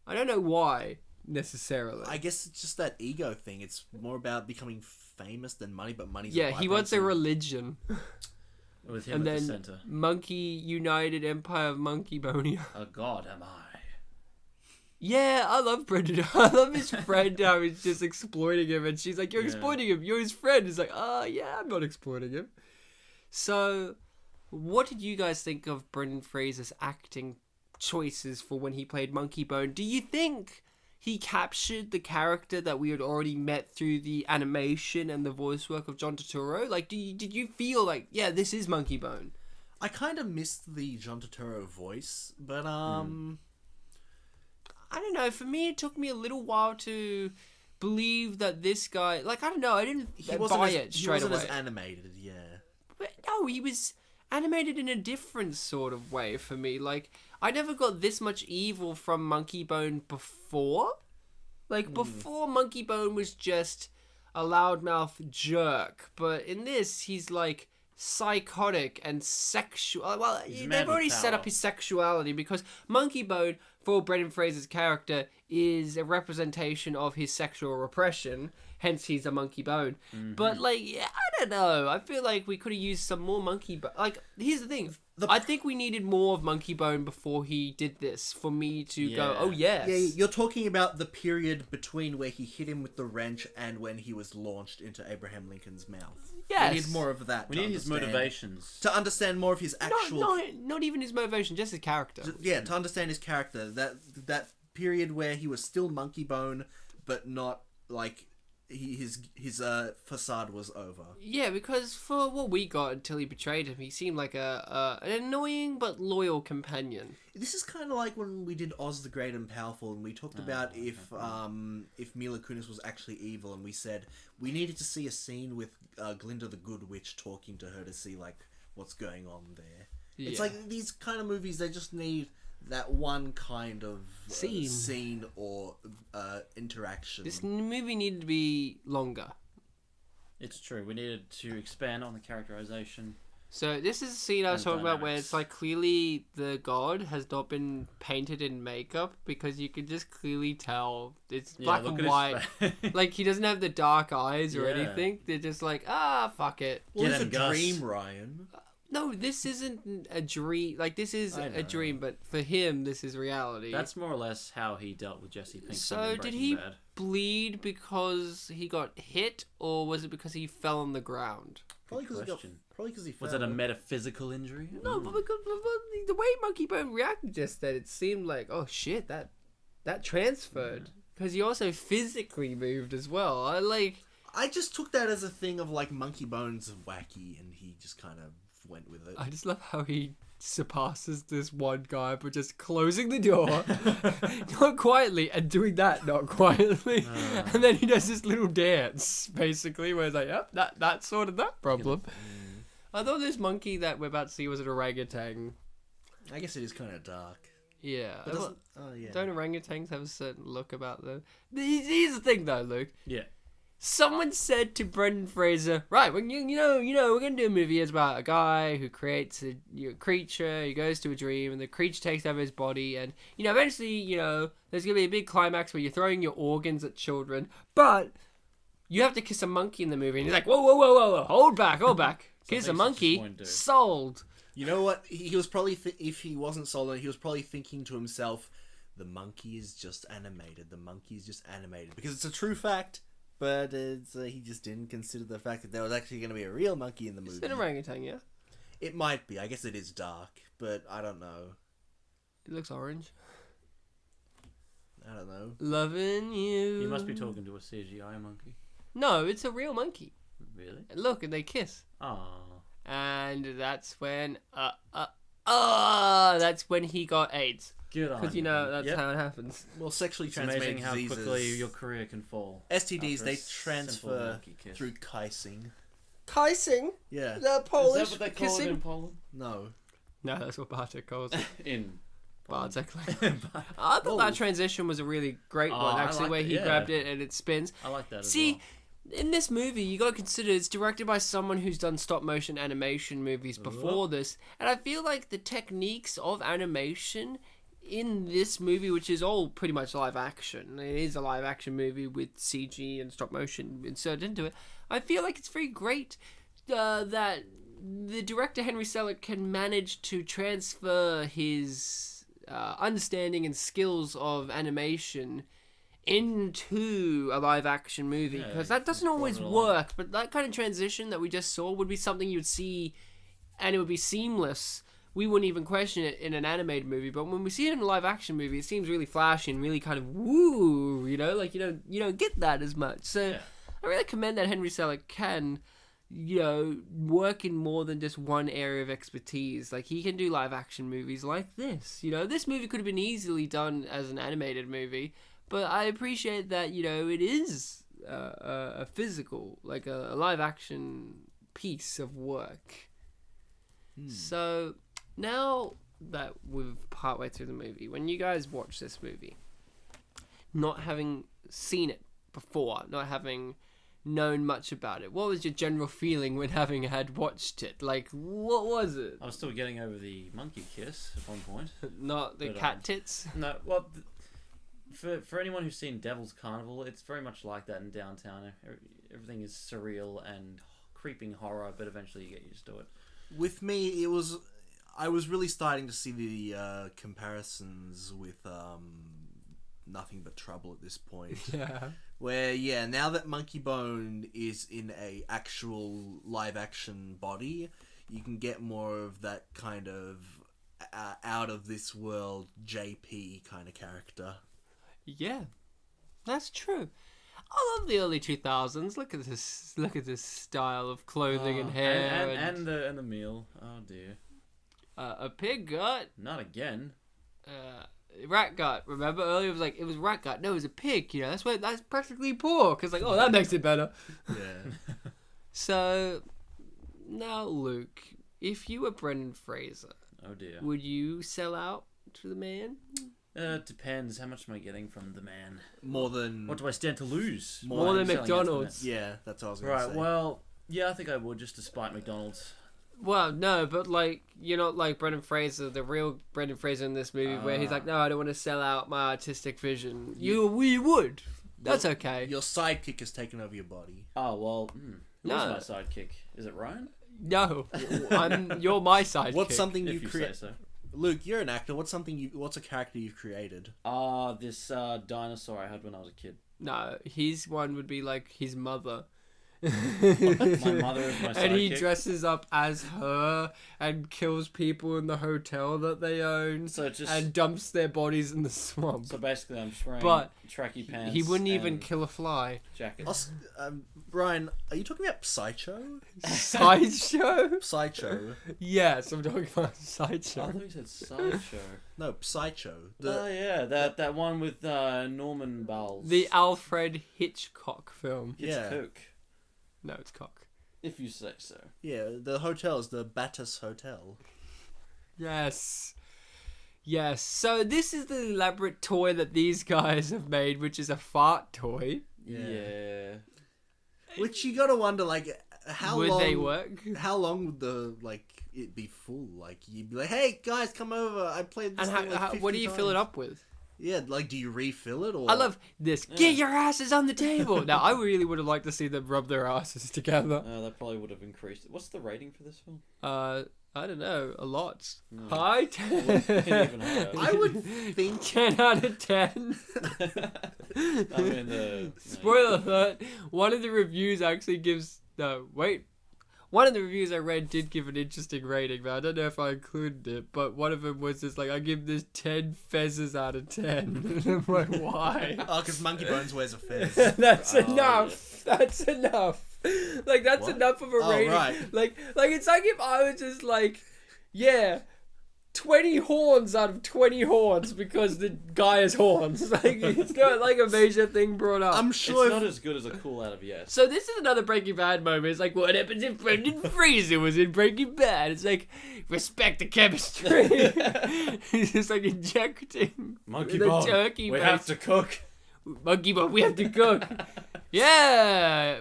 Speaker 1: I don't know why necessarily.
Speaker 2: I guess it's just that ego thing. It's more about becoming famous than money, but money's
Speaker 1: Yeah, he wants a
Speaker 2: byproduct.
Speaker 1: religion.
Speaker 3: With him
Speaker 1: And
Speaker 3: at the
Speaker 1: then
Speaker 3: center.
Speaker 1: Monkey United Empire of Monkeybonia.
Speaker 3: A god am I.
Speaker 1: Yeah, I love Brendan. I love his friend how he's just exploiting him, and she's like, "You're exploiting him. You're his friend." He's like, yeah, I'm not exploiting him." So, what did you guys think of Brendan Fraser's acting choices for when he played Monkeybone? Do you think he captured the character that we had already met through the animation and the voice work of John Turturro? Like, did you feel like, yeah, this is Monkeybone?
Speaker 2: I kind of missed the John Turturro voice, but
Speaker 1: I don't know. For me, it took me a little while to believe that this guy... Like, I don't know. I didn't buy it straight away.
Speaker 2: He wasn't as animated, yeah.
Speaker 1: But no, he was animated in a different sort of way for me. Like, I never got this much evil from Monkeybone before. Like, before, Monkeybone was just a loudmouth jerk. But in this, he's, like, psychotic and sexual. Well, they've already set up his sexuality, because Monkeybone, for Brendan Fraser's character, is a representation of his sexual repression. Hence, he's a Monkeybone. But, like, yeah, I don't know. I feel like we could have used some more Monkeybone. Like, here's the thing. I think we needed more of Monkeybone before he did this for me to go, oh, yes.
Speaker 2: Yeah, you're talking about the period between where he hit him with the wrench and when he was launched into Abraham Lincoln's mouth.
Speaker 1: Yes.
Speaker 2: We need more of that.
Speaker 3: We need his motivations.
Speaker 2: To understand more of his actual...
Speaker 1: Not even his motivation, just his character.
Speaker 2: Yeah, to understand his character. That period where he was still Monkeybone, but not, like... His facade was over.
Speaker 1: Yeah, because for what we got until he betrayed him, he seemed like an annoying but loyal companion.
Speaker 2: This is kind of like when we did Oz the Great and Powerful, and we talked about if Mila Kunis was actually evil, and we said we needed to see a scene with Glinda the Good Witch talking to her to see like what's going on there. Yeah. It's like these kind of movies, they just need that one kind of scene or interaction.
Speaker 1: This movie needed to be longer.
Speaker 3: It's true. We needed to expand on the characterization.
Speaker 1: So this is a scene I was talking about where it's like clearly the god has not been painted in makeup, because you can just clearly tell it's black and white. Like, he doesn't have the dark eyes or anything. They're just like, fuck it.
Speaker 2: Well, it's a dream, Ryan.
Speaker 1: No, this isn't a dream. Like, this is a dream, but for him, this is reality.
Speaker 3: That's more or less how he dealt with Jesse Pinkman.
Speaker 1: So, did he bleed because he got hit, or was it because he fell on the ground?
Speaker 2: Probably because he fell.
Speaker 3: Was it a metaphysical injury?
Speaker 1: No, but because the way Monkeybone reacted just then, it seemed like, oh shit, that transferred. Because he also physically moved as well.
Speaker 2: I just took that as a thing of like Monkeybone's wacky, and he just kind of went with it.
Speaker 1: I just love how he surpasses this one guy by just closing the door not quietly and doing that not quietly, and then he does this little dance basically where it's like, yep, that sorted that problem. I thought this monkey that we're about to see was an orangutan.
Speaker 2: I guess it is kind of dark.
Speaker 1: Yeah.
Speaker 2: But
Speaker 1: don't orangutans have a certain look about them? Here's the thing though, Luke.
Speaker 3: Yeah.
Speaker 1: Someone said to Brendan Fraser, right, when we're gonna do a movie. It's about a guy who creates a creature. He goes to a dream, and the creature takes over his body, and eventually, there's gonna be a big climax where you're throwing your organs at children, but you have to kiss a monkey in the movie. And he's like, whoa, hold back, kiss a monkey, sold.
Speaker 2: You know what? He was probably if he wasn't sold, he was probably thinking to himself, the monkey is just animated. Because it's a true fact. But he just didn't consider the fact that there was actually going to be a real monkey in the movie.
Speaker 1: It's an orangutan, yeah?
Speaker 2: It might be. I guess it is dark, but I don't know.
Speaker 1: It looks orange.
Speaker 2: I don't know.
Speaker 1: Loving you.
Speaker 3: You must be talking to a CGI monkey.
Speaker 1: No, it's a real monkey.
Speaker 3: Really?
Speaker 1: Look, and they kiss.
Speaker 3: Oh.
Speaker 1: And that's when... that's when he got AIDS.
Speaker 3: Good on
Speaker 1: Because, that's how it happens.
Speaker 2: Well, sexually
Speaker 3: It's
Speaker 2: transmitted
Speaker 3: amazing how
Speaker 2: diseases...
Speaker 3: quickly your career can fall.
Speaker 2: STDs,
Speaker 3: after
Speaker 2: they
Speaker 3: a simple
Speaker 2: transfer
Speaker 3: monkey kiss.
Speaker 2: through kissing.
Speaker 1: Kissing?
Speaker 2: Yeah.
Speaker 1: The Polish
Speaker 3: Is that what they call
Speaker 1: kissing?
Speaker 3: it in Poland?
Speaker 2: No.
Speaker 1: No, that's what Bartek calls it.
Speaker 3: In
Speaker 1: Bartek. I thought that transition was a really great one, actually, where he grabbed it and it spins.
Speaker 3: I like that as
Speaker 1: See,
Speaker 3: well.
Speaker 1: in this movie, you gotta consider it's directed by someone who's done stop motion animation movies before this, and I feel like the techniques of animation in this movie, which is all pretty much live action, it is a live action movie with CG and stop motion inserted into it. I feel like it's very great that the director Henry Selick can manage to transfer his understanding and skills of animation into a live action movie, because that doesn't always work, but that kind of transition that we just saw would be something you would see and it would be seamless. We wouldn't even question it in an animated movie, but when we see it in a live action movie, it seems really flashy and really kind of woo, like you don't get that as much. So I really commend that Henry Selick can work in more than just one area of expertise. Like, he can do live action movies like this. This movie could have been easily done as an animated movie, but I appreciate that, it is a physical, like a live action piece of work. So, now that we're partway through the movie, when you guys watch this movie, not having seen it before, not having known much about it, what was your general feeling when having had watched it? Like, what was it?
Speaker 3: I was still getting over the monkey kiss at one point.
Speaker 1: Not the cat tits?
Speaker 3: No, well, for anyone who's seen Devil's Carnival, it's very much like that in Downtown. Everything is surreal and creeping horror, but eventually you get used to it.
Speaker 2: With me, I was really starting to see the comparisons with Nothing But Trouble at this point.
Speaker 1: Yeah.
Speaker 2: Where, now that Monkeybone is in a actual live action body, you can get more of that kind of out of this world JP kind of character.
Speaker 1: Yeah, that's true. I love the early 2000s. Look at this style of clothing and hair
Speaker 3: and the meal. Oh dear.
Speaker 1: A pig gut.
Speaker 3: Not again.
Speaker 1: Rat gut. Remember earlier it was rat gut. No, it was a pig. That's practically pork. It's like, oh, that makes it better.
Speaker 2: Yeah.
Speaker 1: So now, Luke, if you were Brendan Fraser,
Speaker 3: oh dear,
Speaker 1: would you sell out to the man?
Speaker 3: It depends. How much am I getting from the man?
Speaker 2: More than...
Speaker 3: What do I stand to lose?
Speaker 1: More than McDonald's.
Speaker 2: Yeah, that's what I was going to say.
Speaker 3: Right, well, yeah, I think I would, just to spite McDonald's.
Speaker 1: Well, no, but you're not like Brendan Fraser, the real Brendan Fraser in this movie, where he's like, no, I don't want to sell out my artistic vision. You would. That's okay.
Speaker 2: Your sidekick has taken over your body.
Speaker 3: Oh, well, who's my sidekick? Is it Ryan?
Speaker 1: No, you're my sidekick.
Speaker 2: What's something
Speaker 3: If you
Speaker 2: create?
Speaker 3: say so.
Speaker 2: Luke, you're an actor. What's a character you've created?
Speaker 3: This dinosaur I had when I was a kid.
Speaker 1: No, his one would be like his mother.
Speaker 3: My mother is my sidekick.
Speaker 1: And he dresses up as her and kills people in the hotel that they own, and dumps their bodies in the swamp.
Speaker 3: So basically, I'm just wearing tracky pants.
Speaker 1: He wouldn't even kill a fly.
Speaker 3: Jacket.
Speaker 2: Brian, are you talking about Sideshow?
Speaker 1: Sideshow?
Speaker 2: Sideshow.
Speaker 1: Yes, I'm talking about Sideshow.
Speaker 3: I thought you said Sideshow.
Speaker 2: No, Sideshow.
Speaker 3: That one with Norman Bowles.
Speaker 1: The Alfred Hitchcock film.
Speaker 3: It's Coke.
Speaker 1: No, it's cock.
Speaker 3: If you say so.
Speaker 2: Yeah, the hotel is the Battus Hotel.
Speaker 1: Yes. So this is the elaborate toy that these guys have made, which is a fart toy.
Speaker 3: Yeah.
Speaker 2: Which you gotta wonder, like, how
Speaker 1: Would
Speaker 2: long
Speaker 1: they work?
Speaker 2: How long would it be full? Like, you'd be like, "Hey guys, come over. I played this
Speaker 1: And
Speaker 2: thing like 50
Speaker 1: what do you fill it
Speaker 2: times."
Speaker 1: up with?
Speaker 2: Yeah, like, do you refill it or?
Speaker 1: I love this. Get your asses on the table. Now, I really would have liked to see them rub their asses together.
Speaker 3: That probably would have increased. What's the rating for this film?
Speaker 1: I don't know. A lot.
Speaker 3: No.
Speaker 1: High 10.
Speaker 3: Even higher.
Speaker 2: I would think
Speaker 1: 10 out of 10.
Speaker 3: I mean,
Speaker 1: Spoiler alert. One of the reviews actually gives... No, wait. One of the reviews I read did give an interesting rating, but I don't know if I included it. But one of them was just like, I give this 10 fezzes out of 10. And I'm like, why?
Speaker 2: Oh, because Monkeybones wears a fez.
Speaker 1: That's
Speaker 3: Oh,
Speaker 1: enough.
Speaker 3: yeah.
Speaker 1: That's enough. Like, that's
Speaker 2: What?
Speaker 1: enough of a
Speaker 2: Oh,
Speaker 1: rating.
Speaker 2: right.
Speaker 1: Like it's like if I was just like, yeah, 20 horns out of 20 horns because the guy has horns. Like, it's not like a major thing brought up.
Speaker 2: I'm sure.
Speaker 3: It's not as good as a cool out of yes.
Speaker 1: So this is another Breaking Bad moment. It's like, what happens if Brendan Fraser was in Breaking Bad? It's like, respect the chemistry. He's just like injecting
Speaker 3: Monkeybone.
Speaker 1: the turkey.
Speaker 3: We have to cook.
Speaker 1: Monkeybone, we have to cook. Yeah,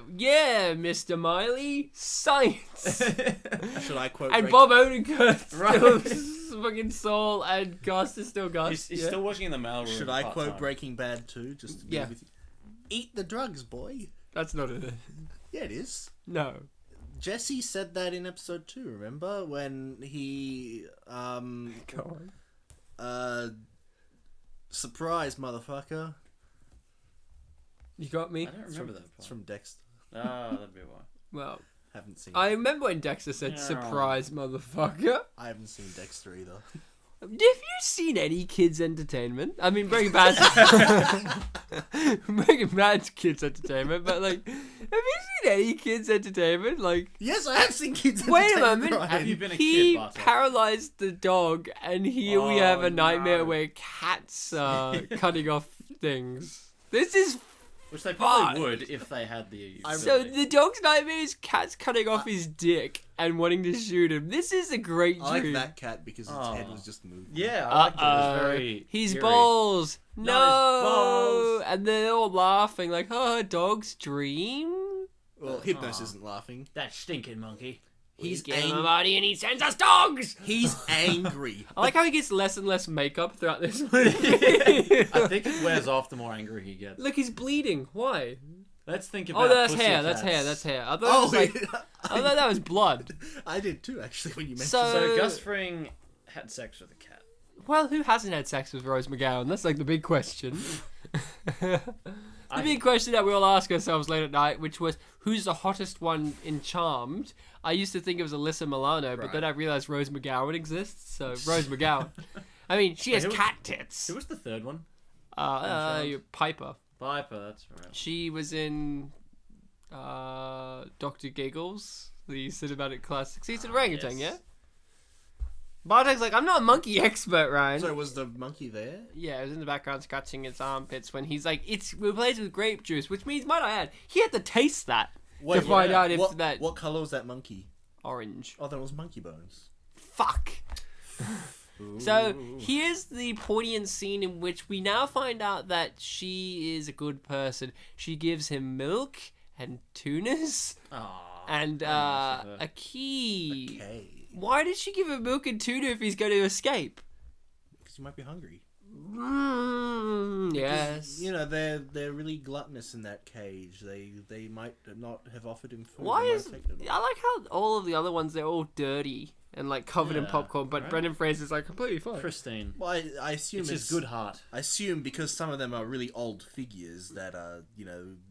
Speaker 1: Mr. Miley, science.
Speaker 2: Should I quote?
Speaker 1: And
Speaker 2: Break-
Speaker 1: Bob Odenkirk
Speaker 3: Right.
Speaker 1: still fucking Saul, and Gus is still Gus.
Speaker 3: He's
Speaker 1: yeah.
Speaker 3: still working in the mail room.
Speaker 2: Should I
Speaker 3: part-time.
Speaker 2: quote Breaking Bad too? Just to be
Speaker 1: Yeah.
Speaker 2: with you. Eat the drugs, boy.
Speaker 1: That's not it.
Speaker 2: Yeah, it is.
Speaker 1: No.
Speaker 2: Jesse said that in episode 2. Remember when he
Speaker 1: Go on.
Speaker 2: surprise motherfucker.
Speaker 1: You got me?
Speaker 3: I don't remember that
Speaker 2: It's
Speaker 3: part.
Speaker 2: from Dexter.
Speaker 3: That'd be why.
Speaker 1: Well,
Speaker 2: Haven't seen.
Speaker 1: I remember when Dexter said,
Speaker 3: Yeah.
Speaker 1: surprise, motherfucker.
Speaker 2: I haven't seen Dexter either.
Speaker 1: Have you seen any kids' entertainment? I mean, Breaking Bad's kids' entertainment, but like, have you seen any kids' entertainment? Like,
Speaker 2: Yes, I have seen kids.
Speaker 1: wait a
Speaker 2: Entertainment,
Speaker 1: moment.
Speaker 2: Ryan.
Speaker 3: Have you been a
Speaker 1: He
Speaker 3: kid, Bartek?
Speaker 1: paralyzed the dog, and here we
Speaker 3: Oh,
Speaker 1: have a nightmare
Speaker 3: no.
Speaker 1: where cats are cutting off things. This is
Speaker 3: Which they probably
Speaker 1: Fuck.
Speaker 3: would if they had the.
Speaker 1: so
Speaker 3: ability.
Speaker 1: the dog's nightmare is cats cutting off his dick and wanting to shoot him. This is a great
Speaker 2: I like
Speaker 1: dream.
Speaker 2: that cat because its head
Speaker 3: Oh.
Speaker 2: was just moving.
Speaker 3: Yeah, I liked it. It was very.
Speaker 1: His
Speaker 3: eerie.
Speaker 1: balls. No.
Speaker 3: No, his balls.
Speaker 1: And they're all laughing like, oh, dog's dream.
Speaker 2: Well, Hypnos
Speaker 3: Aw.
Speaker 2: isn't laughing.
Speaker 3: That stinking monkey.
Speaker 2: He's
Speaker 1: getting
Speaker 2: ang-
Speaker 1: a body and he sends us dogs.
Speaker 2: He's angry.
Speaker 1: I like how he gets less and less makeup throughout this movie.
Speaker 3: I think it wears off the more angry he gets.
Speaker 1: Look, he's bleeding. Why?
Speaker 3: Let's think about.
Speaker 1: Oh, that's
Speaker 3: pussy
Speaker 1: hair. That's
Speaker 3: cats.
Speaker 1: hair. That's hair. I thought,
Speaker 2: Oh,
Speaker 1: it was like, I thought that was blood.
Speaker 2: I did too, actually, when you mentioned
Speaker 1: So-
Speaker 3: So Gus Fring had sex with a cat.
Speaker 1: Well, who hasn't had sex with Rose McGowan? That's like the big question. The big question that we all ask ourselves late at night, which was, who's the hottest one in Charmed? I used to think it was Alyssa Milano, but
Speaker 2: Right.
Speaker 1: then I realized Rose McGowan exists, so Rose McGowan. I mean, she has
Speaker 3: Who-
Speaker 1: cat tits.
Speaker 3: Who was the third one?
Speaker 1: Piper.
Speaker 3: Piper. That's right.
Speaker 1: She was in Dr. Giggles, the cinematic classic. He's an orangutan,
Speaker 3: yes.
Speaker 1: yeah? Bartek's like, I'm not a monkey expert, Ryan.
Speaker 2: So was the monkey there?
Speaker 1: Yeah, it was in the background scratching its armpits when he's like, it's replaced with grape juice, which means, might I add, he had to taste that to find out if that
Speaker 2: What color was that monkey?
Speaker 1: orange.
Speaker 2: Oh, that was monkey bones.
Speaker 1: Fuck. So here's the poignant scene in which we now find out that she is a good person. She gives him milk and tunas
Speaker 3: Aw,
Speaker 1: and
Speaker 3: very nice of her.
Speaker 1: a key.
Speaker 2: Okay.
Speaker 1: Why did she give him milk and tuna if he's going to escape?
Speaker 2: Because you might be hungry.
Speaker 1: Yes.
Speaker 2: You know, they're really gluttonous in that cage. They might not have offered him food.
Speaker 1: Why
Speaker 2: They might
Speaker 1: is
Speaker 2: have taken him.
Speaker 1: I like how all of the other ones they're all dirty and like covered in
Speaker 3: Yeah,
Speaker 1: popcorn, but
Speaker 3: right.
Speaker 1: Brendan Fraser's like completely fine.
Speaker 3: Pristine.
Speaker 2: Well, I assume
Speaker 3: It's his good heart.
Speaker 2: I assume because some of them are really old figures that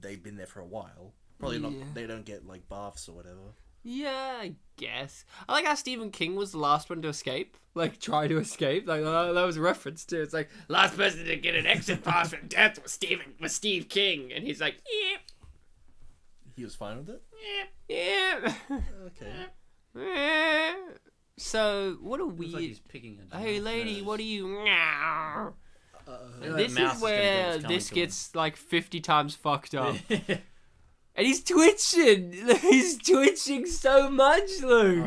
Speaker 2: they've been there for a while. Probably not.
Speaker 1: Yeah.
Speaker 2: They don't get like baths or whatever.
Speaker 1: Yeah, I guess. I like how Stephen King was the last one to escape. Like, try to escape. Like, that was a reference too. It's like, last person to get an exit pass from death was Steve King. And he's like,
Speaker 2: He was fine with it.
Speaker 1: yeah.
Speaker 2: Okay.
Speaker 1: So, what a
Speaker 3: Looks like
Speaker 1: weird...
Speaker 3: he's picking a
Speaker 1: Hey,
Speaker 3: nice
Speaker 1: lady,
Speaker 3: nose.
Speaker 1: what are you...
Speaker 3: Maybe that
Speaker 1: This
Speaker 3: mouse
Speaker 1: is
Speaker 3: gonna get
Speaker 1: where
Speaker 3: what's coming
Speaker 1: this
Speaker 3: to
Speaker 1: gets like 50 times fucked up.
Speaker 3: him.
Speaker 1: And he's twitching. He's twitching so much, Luke.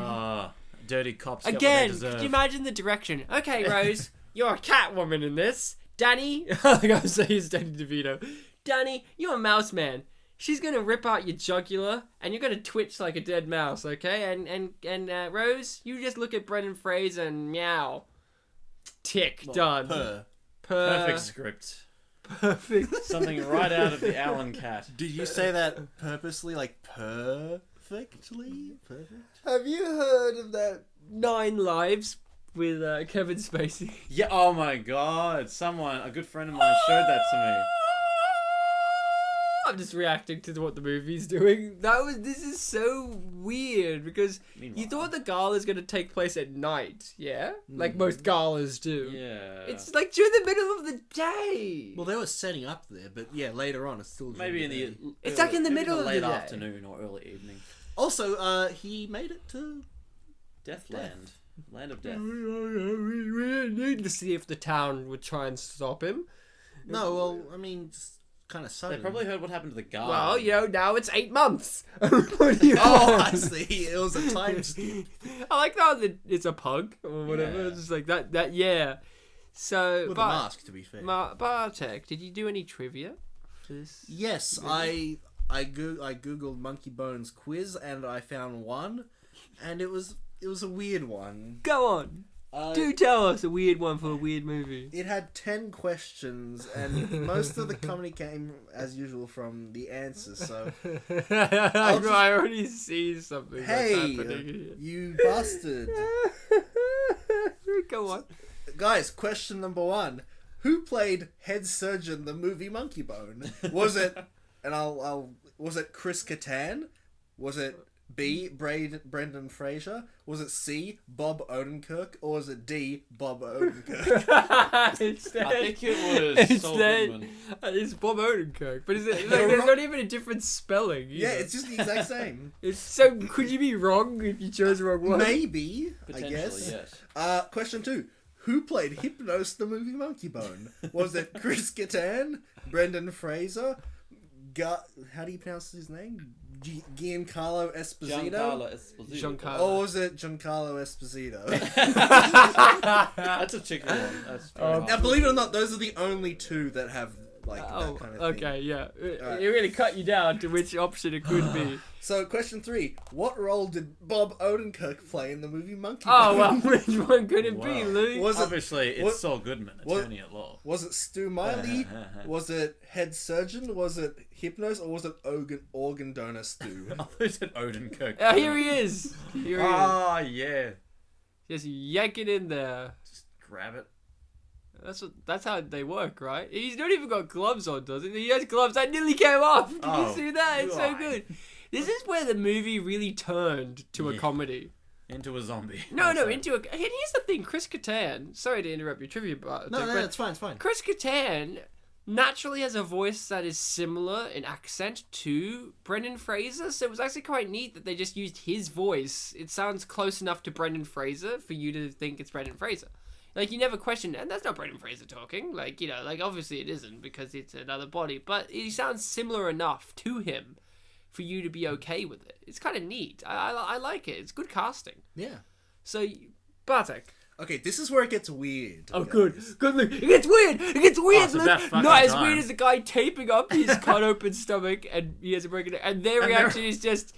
Speaker 3: Dirty cops get what
Speaker 1: Again,
Speaker 3: they deserve.
Speaker 1: could you imagine the direction? Okay, Rose, you're a cat woman in this. Danny, like I was saying, Danny DeVito. Danny, you're a mouse man. she's gonna rip out your jugular, and you're gonna twitch like a dead mouse, okay? And Rose, you just look at Brendan Fraser and meow. Tick, done.
Speaker 2: Purr.
Speaker 3: Perfect script.
Speaker 1: Perfect.
Speaker 3: Something right out of the Allen Cat.
Speaker 2: Did you say that purposely, like perfectly? Perfect?
Speaker 1: Have you heard of that 9 Lives with Kevin Spacey?
Speaker 3: Yeah. Oh my God! A good friend of mine, showed that to me.
Speaker 1: I'm just reacting to what the movie's doing. This is so weird because you
Speaker 3: Meanwhile.
Speaker 1: thought the gala's gonna take place at night, yeah? Like most galas do.
Speaker 3: Yeah.
Speaker 1: It's like during the middle of the day.
Speaker 2: Well, they were setting up there, but yeah, later on it's still
Speaker 3: maybe in the.
Speaker 2: day.
Speaker 1: It's like in the
Speaker 3: maybe
Speaker 1: middle of the
Speaker 3: late
Speaker 1: day.
Speaker 3: afternoon or early evening.
Speaker 2: Also, he made it to
Speaker 3: Deathland, land of death.
Speaker 1: We need to see if the town would try and stop him.
Speaker 2: No, well, I mean, just kind of
Speaker 3: They
Speaker 2: sudden.
Speaker 3: probably heard what happened to the guy.
Speaker 1: Well, now it's 8 months. What do you
Speaker 2: Oh,
Speaker 1: want?
Speaker 2: I see. It was a time skip.
Speaker 1: I like that it's a pug or whatever.
Speaker 3: Yeah.
Speaker 1: It's just like that. Yeah. So,
Speaker 2: With a mask, to be fair.
Speaker 1: Bartek, did you do any trivia for this?
Speaker 2: Yes, I googled Monkeybone's quiz and I found one, and it was a weird one.
Speaker 1: Go on. Do tell us a weird one for a weird movie.
Speaker 2: It had 10 questions, and most of the comedy came, as usual, from the answers. So,
Speaker 1: I already see something
Speaker 2: hey,
Speaker 1: that's happening
Speaker 2: you bastard!
Speaker 1: here. Go on.
Speaker 2: Guys, question number 1: who played head surgeon the movie Monkeybone? Was it, was it Chris Kattan? Was it B, Brendan Fraser? Was it C, Bob Odenkirk? Or was it D, Bob Odenkirk?
Speaker 1: Instead,
Speaker 3: I think it was Saul Goodman.
Speaker 1: It's Bob Odenkirk, but is it like there's not even a different spelling?
Speaker 2: Yeah,
Speaker 1: either.
Speaker 2: it's just the exact same.
Speaker 1: It's so. Could you be wrong if you chose the wrong one?
Speaker 2: Maybe, I
Speaker 3: Potentially,
Speaker 2: guess.
Speaker 3: yes.
Speaker 2: Question 2. Who played Hypnos the movie Monkeybone? Was it Chris Kattan, Brendan Fraser, how do you pronounce his name? Giancarlo Esposito?
Speaker 3: Giancarlo Esposito.
Speaker 1: Giancarlo.
Speaker 2: Or was it Giancarlo Esposito?
Speaker 3: That's a chicken one. That's very
Speaker 1: Oh,
Speaker 3: hard.
Speaker 2: Now, believe it or not, those are the only two that have like that kind of thing.
Speaker 1: okay, yeah.
Speaker 2: Alright.
Speaker 1: It really cut you down to which option it could be.
Speaker 2: So, question 3. What role did Bob Odenkirk play in the movie Monkeybone?
Speaker 1: Oh, well, which one could it be,
Speaker 3: Wow.
Speaker 1: Lou?
Speaker 2: Was it-
Speaker 3: Obviously, it's
Speaker 2: what-
Speaker 3: Saul Goodman, attorney at law.
Speaker 2: Was it Stu Miley? Was it head surgeon? Was it Hypnos? Or was it organ donor Stu?
Speaker 3: I thought you said Odenkirk.
Speaker 1: Oh, here he is. Here he is.
Speaker 3: Ah, yeah.
Speaker 1: Just yank it in there.
Speaker 3: Just grab it.
Speaker 1: That's how they work, right? He's not even got gloves on, does he? He has gloves that nearly came off. Can you
Speaker 3: Oh,
Speaker 1: see that? It's so
Speaker 3: God.
Speaker 1: good. This is where the movie really turned to a
Speaker 3: Yeah.
Speaker 1: comedy.
Speaker 3: Into a zombie.
Speaker 1: No,
Speaker 3: Also.
Speaker 1: into a. And here's the thing, Chris Kattan. Sorry to interrupt your trivia, but
Speaker 2: No, it's fine, it's fine.
Speaker 1: Chris Kattan naturally has a voice that is similar in accent to Brendan Fraser, so it was actually quite neat that they just used his voice. It sounds close enough to Brendan Fraser for you to think it's Brendan Fraser. Like, you never question, and that's not Brendan Fraser talking. Like, obviously it isn't because it's another body, but he sounds similar enough to him for you to be okay with it. It's kind of neat. I like it. It's good casting.
Speaker 2: Yeah.
Speaker 1: So, Bartek.
Speaker 2: Okay, this is where it gets weird.
Speaker 1: Oh,
Speaker 2: guys.
Speaker 1: good look. It gets weird. It gets weird.
Speaker 3: it's
Speaker 1: Luke.
Speaker 3: about fucking
Speaker 1: Not as
Speaker 3: time.
Speaker 1: weird as the guy taping up his cut open stomach and he has a broken. And their reaction is just,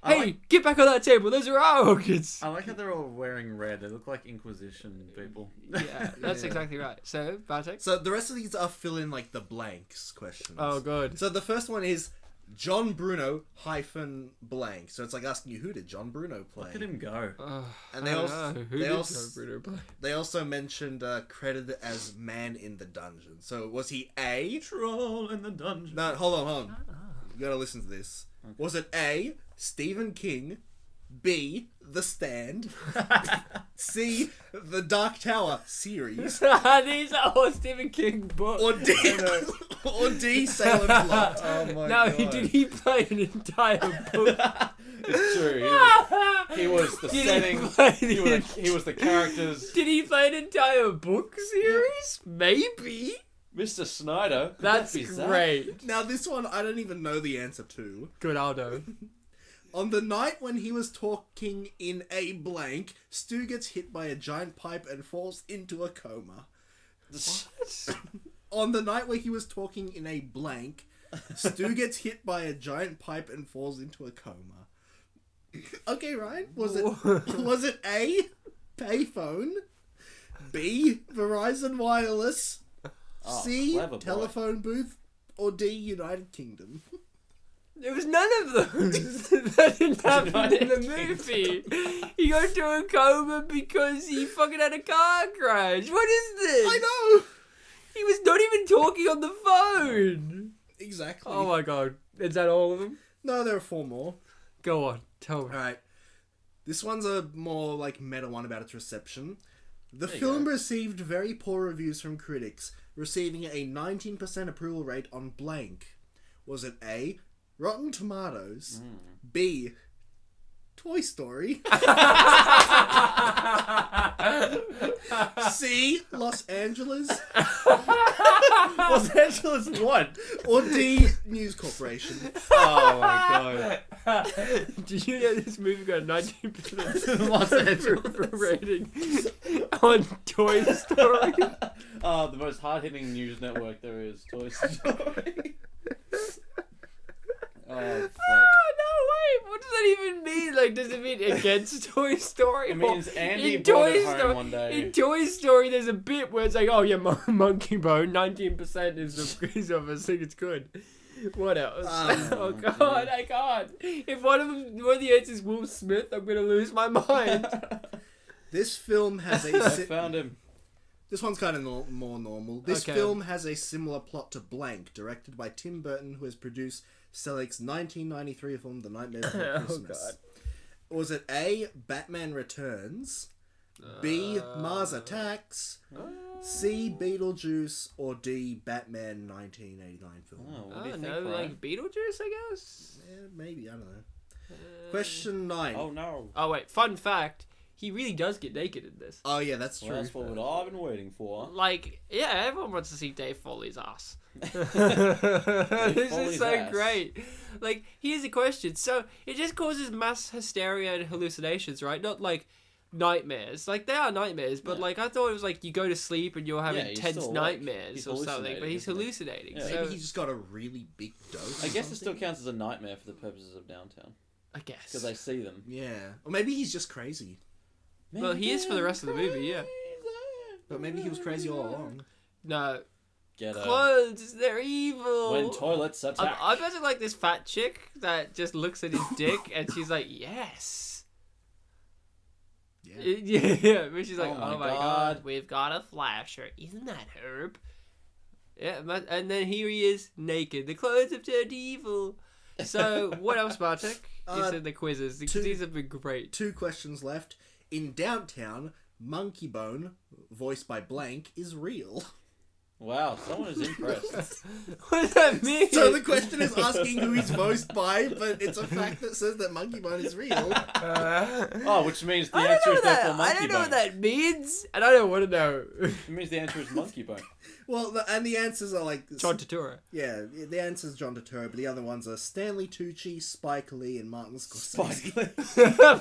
Speaker 1: hey, get back on that table. Those are our organs.
Speaker 3: I like how they're all wearing red. They look like Inquisition people.
Speaker 1: Yeah, that's exactly right. So, Bartek.
Speaker 2: So the rest of these are fill in like the blanks questions.
Speaker 1: Oh, good.
Speaker 2: So the first one is John Bruno hyphen blank. So it's like asking you, who did John Bruno play?
Speaker 3: Look at him go.
Speaker 2: And they
Speaker 1: they
Speaker 2: also mentioned credited as man in the dungeon. So was he A?
Speaker 3: Troll in the dungeon.
Speaker 2: No, hold on. You gotta listen to this. Okay. Was it A, Stephen King, B, The Stand, C, The Dark Tower series,
Speaker 1: These are all Stephen King books.
Speaker 2: or D, Salem's Lot? Oh my god.
Speaker 1: Did he play an entire book?
Speaker 3: It's true. He was the
Speaker 1: Did
Speaker 3: setting. He was the characters.
Speaker 1: Did he play an entire book series? Maybe.
Speaker 3: Mr. Snyder.
Speaker 1: That's
Speaker 3: Could that be
Speaker 1: great.
Speaker 2: Now this one I don't even know the answer to.
Speaker 1: Good, Aldo.
Speaker 2: On the night when he was talking in a blank, Stu gets hit by a giant pipe and falls into a coma.
Speaker 3: Zach?
Speaker 2: On the night where he was talking in a blank, Stu gets hit by a giant pipe and falls into a coma. Okay, Ryan. Was it A, payphone, B, Verizon Wireless, C,
Speaker 3: clever boy.
Speaker 2: telephone booth, or D, United Kingdom?
Speaker 1: There was none of those. That didn't happen in the movie. He got into a coma because he fucking had a car crash. What is this?
Speaker 2: I know.
Speaker 1: He was not even talking on the phone.
Speaker 2: Exactly.
Speaker 1: Oh my god. Is that all of them?
Speaker 2: No, there are 4 more.
Speaker 1: Go on. Tell me.
Speaker 2: Alright. This one's a more like meta one about its reception. The
Speaker 3: There you
Speaker 2: film
Speaker 3: go.
Speaker 2: received very poor reviews from critics, receiving a 19% approval rate on blank. Was it A, Rotten Tomatoes, B, Toy Story, C, Los Angeles,
Speaker 3: Los Angeles what?
Speaker 2: or D, News Corporation?
Speaker 3: Oh my god.
Speaker 1: Did you know this movie got a 19%
Speaker 3: Los Angeles.
Speaker 1: rating on Toy Story?
Speaker 3: The most hard-hitting news network there is, Toy Story. Oh, fuck.
Speaker 1: Oh, no, wait. What does that even mean? Like, does it mean against Toy Story?
Speaker 3: It means Andy
Speaker 1: in
Speaker 3: brought
Speaker 1: Toy
Speaker 3: it home
Speaker 1: Story,
Speaker 3: one day.
Speaker 1: In Toy Story, there's a bit where it's like, oh, yeah, Monkeybone, 19% is the squeeze of us. I think it's good. What else? Oh, God, I can't. If one of the answers is Will Smith, I'm going to lose my mind.
Speaker 2: This film has
Speaker 3: I
Speaker 2: a...
Speaker 3: found him.
Speaker 2: This one's kind of more normal. This
Speaker 1: Okay.
Speaker 2: film has a similar plot to Blank, directed by Tim Burton, who has produced Selick's 1993 film The Nightmare Before Christmas.
Speaker 1: God.
Speaker 2: Was it A, Batman Returns, B, Mars Attacks, C, Beetlejuice, or D, Batman 1989 film?
Speaker 3: Oh, what do
Speaker 1: I
Speaker 3: you
Speaker 1: don't
Speaker 3: think,
Speaker 1: know,
Speaker 3: Ryan?
Speaker 1: like Beetlejuice, I guess?
Speaker 2: Yeah, maybe, I don't know. Question 9.
Speaker 3: Oh no.
Speaker 1: Oh, wait, fun fact. He really does get naked in this.
Speaker 2: Oh yeah, that's
Speaker 3: Well,
Speaker 2: true.
Speaker 3: that's what I've been waiting for.
Speaker 1: Like, yeah, everyone wants to see Dave Foley's ass. this
Speaker 3: Foley's
Speaker 1: is so
Speaker 3: ass.
Speaker 1: great. Like, here's a question. So, it just causes mass hysteria and hallucinations, right? Not like nightmares. Like, they are nightmares, but
Speaker 3: Yeah.
Speaker 1: like, I thought it was like you go to sleep and you're having
Speaker 3: Yeah, he's
Speaker 1: tense
Speaker 3: still awake.
Speaker 1: nightmares
Speaker 3: He's
Speaker 1: or something, but
Speaker 3: hallucinating,
Speaker 1: he's
Speaker 3: isn't he?
Speaker 1: hallucinating.
Speaker 3: Yeah.
Speaker 1: So,
Speaker 2: Maybe he just got a really big dose.
Speaker 3: I
Speaker 2: or
Speaker 3: guess it still
Speaker 2: something?
Speaker 3: counts as a nightmare for the purposes of downtown.
Speaker 1: I guess.
Speaker 3: Because they see them.
Speaker 2: Yeah, or maybe he's just crazy.
Speaker 1: Well, he is for the rest of the movie, yeah.
Speaker 2: But maybe he was crazy all along.
Speaker 1: No.
Speaker 3: Get her.
Speaker 1: Clothes, they're evil.
Speaker 3: When toilets attack.
Speaker 1: I bet like this fat chick that just looks at his dick and she's like, yes.
Speaker 2: Yeah.
Speaker 1: Yeah, but she's like,
Speaker 3: Oh
Speaker 1: oh
Speaker 3: my
Speaker 1: my god,
Speaker 3: God.
Speaker 1: we've got a flasher. Isn't that Herb? Yeah, and then here he is, naked. The clothes have turned evil. So, what else, Bartek? You said the quizzes. The these have been great.
Speaker 2: 2 questions left. In Downtown, Monkeybone, voiced by Blank, is real.
Speaker 3: Wow, someone is impressed.
Speaker 1: What does that mean?
Speaker 2: So the question is asking who he's voiced by, but it's a fact that says that Monkeybone is real.
Speaker 3: Oh, which means the
Speaker 1: I
Speaker 3: answer
Speaker 1: don't
Speaker 3: is
Speaker 1: know
Speaker 3: therefore
Speaker 1: that.
Speaker 3: monkey
Speaker 1: I don't know
Speaker 3: bone.
Speaker 1: what that means, and I don't want to know.
Speaker 3: It means the answer is monkey bone.
Speaker 2: Well, and the answers are like...
Speaker 1: John Turturro.
Speaker 2: Yeah, the answer's John Turturro, but the other ones are Stanley Tucci, Spike Lee, and Martin Scorsese.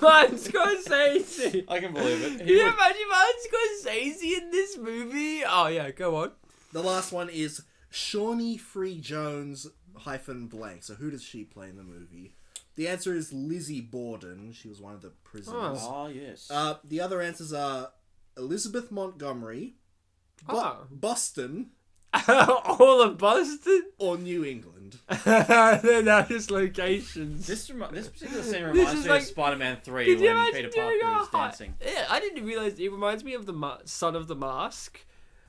Speaker 1: Martin Scorsese.
Speaker 3: I can believe it.
Speaker 1: Can
Speaker 3: He
Speaker 1: you
Speaker 3: would,
Speaker 1: imagine Martin Scorsese in this movie? Oh yeah, go on.
Speaker 2: The last one is Shawnee Free Jones -blank. So who does she play in the movie? The answer is Lizzie Borden. She was one of the prisoners.
Speaker 3: oh, yes.
Speaker 2: The other answers are Elizabeth Montgomery,
Speaker 1: Oh.
Speaker 2: Boston,
Speaker 1: All of Boston?
Speaker 2: or New England.
Speaker 1: They're not just locations.
Speaker 3: this particular scene
Speaker 1: This
Speaker 3: reminds
Speaker 1: is
Speaker 3: me
Speaker 1: like-
Speaker 3: of Spider-Man 3
Speaker 1: Could you
Speaker 3: when
Speaker 1: imagine
Speaker 3: Peter
Speaker 1: doing
Speaker 3: Parker is
Speaker 1: a
Speaker 3: dancing.
Speaker 1: Yeah, I didn't realize it reminds me of the Son of the Mask,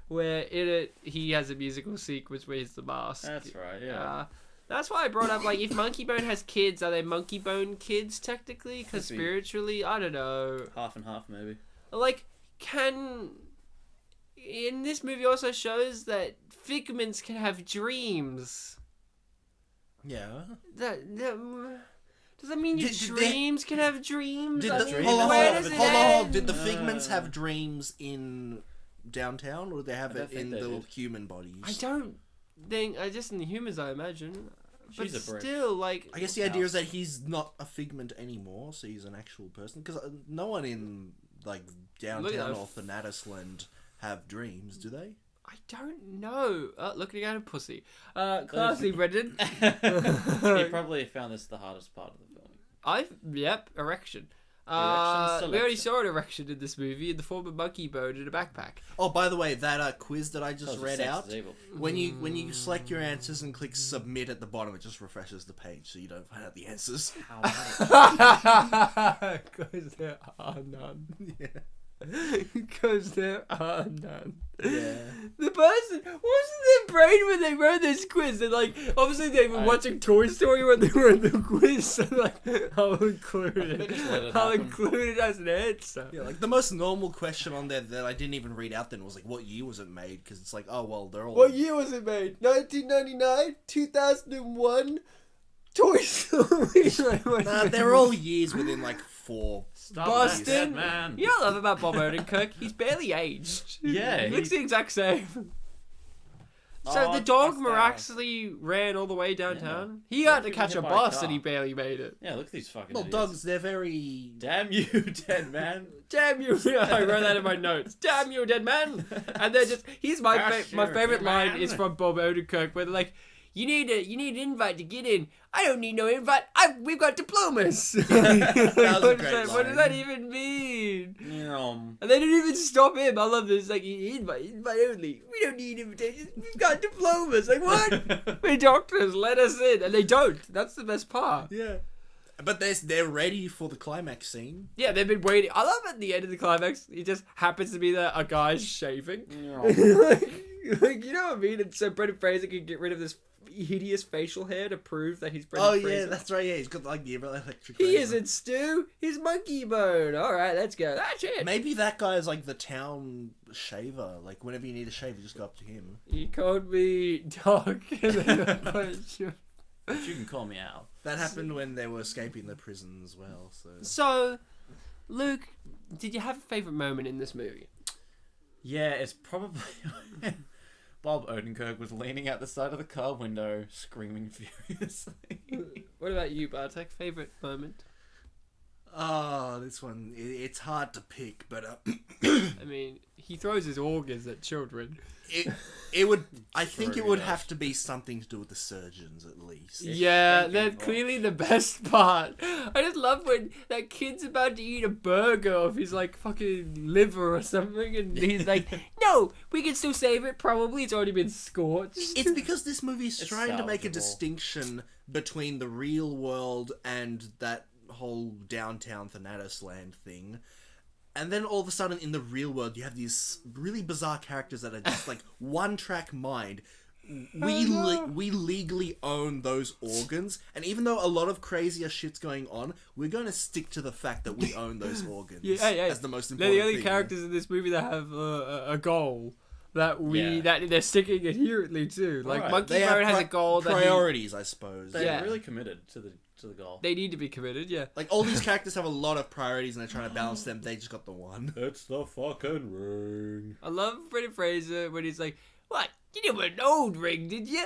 Speaker 1: where in it he has a musical sequence where he's the mask.
Speaker 3: That's right, yeah.
Speaker 1: That's why I brought up like if Monkeybone has kids, are they Monkeybone kids technically? Because
Speaker 3: Could be.
Speaker 1: spiritually, I don't know.
Speaker 3: Half and half, maybe.
Speaker 1: Like, in this movie also shows that figments can have dreams.
Speaker 2: Yeah.
Speaker 1: Does that mean your
Speaker 2: Did they-
Speaker 1: dreams can have dreams? I mean,
Speaker 2: Hold on,
Speaker 1: where
Speaker 2: hold
Speaker 1: does
Speaker 2: on,
Speaker 1: it
Speaker 2: hold on.
Speaker 1: end?
Speaker 2: Did the Figments have dreams in Downtown, or did they have
Speaker 3: I don't
Speaker 2: it
Speaker 3: think
Speaker 2: in
Speaker 3: they
Speaker 2: the
Speaker 3: did.
Speaker 2: human bodies?
Speaker 1: I don't think. Just in the humans, I imagine. But
Speaker 3: She's a brick.
Speaker 1: still, like,
Speaker 2: I guess the idea is that he's not a figment anymore, so he's an actual person. Because no one in like
Speaker 1: Look at
Speaker 2: Downtown
Speaker 1: that
Speaker 2: or Thanatisland have dreams, do they?
Speaker 1: I don't know. Looking at a pussy. Classy, Brendan.
Speaker 3: You probably found this the hardest part of the film.
Speaker 1: Yep, erection.
Speaker 3: Erection
Speaker 1: We already
Speaker 3: selection.
Speaker 1: saw an erection in this movie in the form of Monkeybone in a backpack.
Speaker 2: Oh, by the way, that quiz that I just
Speaker 3: Because
Speaker 2: read
Speaker 3: sex
Speaker 2: out,
Speaker 3: is evil.
Speaker 2: when you select your answers and click submit at the bottom, it just refreshes the page so you don't find out the answers.
Speaker 1: Because there are none.
Speaker 2: Yeah.
Speaker 1: Because there are none.
Speaker 2: Yeah.
Speaker 1: The person, what was in their brain when they wrote this quiz? And like, obviously they were watching Toy Story when they wrote the quiz. So like, I'll include
Speaker 3: They just let
Speaker 1: it.
Speaker 3: it
Speaker 1: I'll
Speaker 3: happen.
Speaker 1: include it as an answer.
Speaker 2: Yeah, like the most normal question on there that I didn't even read out then was like, what year was it made? Because it's like, oh, well, they're all...
Speaker 1: What year was it made? 1999, 2001, Toy Story. Like, what-
Speaker 2: Nah, they're all years within like 4.
Speaker 3: Stop
Speaker 1: Boston.
Speaker 3: that, man.
Speaker 1: You know what I love about Bob Odenkirk? He's barely aged.
Speaker 3: Yeah,
Speaker 1: He looks the exact same. So
Speaker 3: Oh,
Speaker 1: the dog
Speaker 3: that's
Speaker 1: miraculously ran all the way downtown. He
Speaker 3: What
Speaker 1: had to
Speaker 3: if he
Speaker 1: catch
Speaker 3: was
Speaker 1: a
Speaker 3: hit by a
Speaker 1: bus
Speaker 3: car?
Speaker 1: and he barely made it.
Speaker 3: Yeah, look at these fucking
Speaker 2: Well,
Speaker 3: idiots.
Speaker 2: dogs, they're very...
Speaker 3: Damn you, dead man.
Speaker 1: Damn you! I wrote that in my notes. Damn you, dead man! And then just here's my my favorite line
Speaker 3: man.
Speaker 1: is from Bob Odenkirk, where they're like, you need an invite to get in. I don't need no invite. We've got diplomas.
Speaker 2: was a
Speaker 1: What
Speaker 2: great
Speaker 1: does
Speaker 2: line.
Speaker 1: that even mean?
Speaker 3: Yeah.
Speaker 1: And they didn't even stop him. I love this. Like, invite only. We don't need invitations. We've got diplomas. Like, what? We're doctors. Let us in. And they don't. That's the best part.
Speaker 2: Yeah. But they're ready for the climax scene.
Speaker 1: Yeah, they've been waiting. I love at the end of the climax, he just happens to be there, a guy's shaving.
Speaker 3: Yeah.
Speaker 1: like, you know what I mean? And so Brendan Fraser can get rid of this hideous facial hair to prove that he's Brendan Fraser.
Speaker 2: Yeah, that's right. Yeah, he's got like the electric.
Speaker 1: He
Speaker 2: razor.
Speaker 1: isn't Stu. He's Monkeybone. All right, let's go. That's it.
Speaker 2: Maybe that guy is like the town shaver. Like whenever you need a shave, you just go up to him.
Speaker 1: He called me dog. And then
Speaker 3: But you can call me Al.
Speaker 2: That happened when they were escaping the prison as well.
Speaker 1: So, Luke, did you have a favorite moment in this movie?
Speaker 3: Yeah, it's probably when Bob Odenkirk was leaning out the side of the car window, screaming furiously.
Speaker 1: What about you, Bartek? Favorite moment?
Speaker 2: Oh, this one, it's hard to pick, but
Speaker 1: I mean, he throws his organs at children.
Speaker 2: it would. I think it
Speaker 3: Very
Speaker 2: would
Speaker 3: nice.
Speaker 2: have to be something to do with the surgeons at least.
Speaker 1: Yeah,
Speaker 3: Thinking
Speaker 1: they're
Speaker 3: of-
Speaker 1: clearly the best part. I just love when that kid's about to eat a burger of his like fucking liver or something, and he's like, "No, we can still save it. Probably it's already been scorched."
Speaker 2: It's because this movie is
Speaker 3: It's
Speaker 2: trying to make a
Speaker 3: salvageable.
Speaker 2: distinction between the real world and that whole downtown Thanatos land thing. And then all of a sudden in the real world you have these really bizarre characters that are just like one track mind. We legally own those organs, and even though a lot of crazier shit's going on, we're going to stick to the fact that we own those organs as the most
Speaker 1: They're
Speaker 2: important
Speaker 1: the only
Speaker 2: thing.
Speaker 1: characters in this movie that have a goal that
Speaker 3: Yeah.
Speaker 1: that they're sticking adherently to. Like
Speaker 3: Right.
Speaker 2: They have
Speaker 1: Monkeybone has a goal that he-
Speaker 2: priorities, I suppose.
Speaker 3: They're
Speaker 1: Yeah.
Speaker 3: really committed to the goal.
Speaker 1: they need to be committed. Yeah.
Speaker 2: Like, all these characters have a lot of priorities and they're trying to balance them. They just got the one.
Speaker 3: It's the fucking ring.
Speaker 1: I love Brendan Fraser when he's like, "What? You didn't want an old ring, did you?"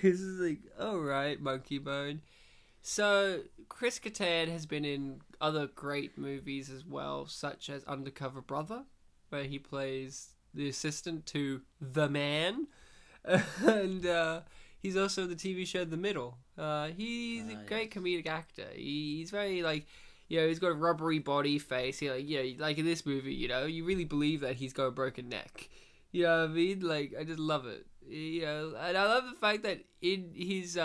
Speaker 1: He's just like, "All right, Monkeybone." So Chris Kattan has been in other great movies as well, such as Undercover Brother, where he plays the assistant to the man, and he's also in the TV show The Middle. He's a great comedic actor. He's very like. You know, he's got a rubbery body face. Like in this movie, you know, you really believe that he's got a broken neck. You know what I mean? Like, I just love it. You know, and I love the fact that in his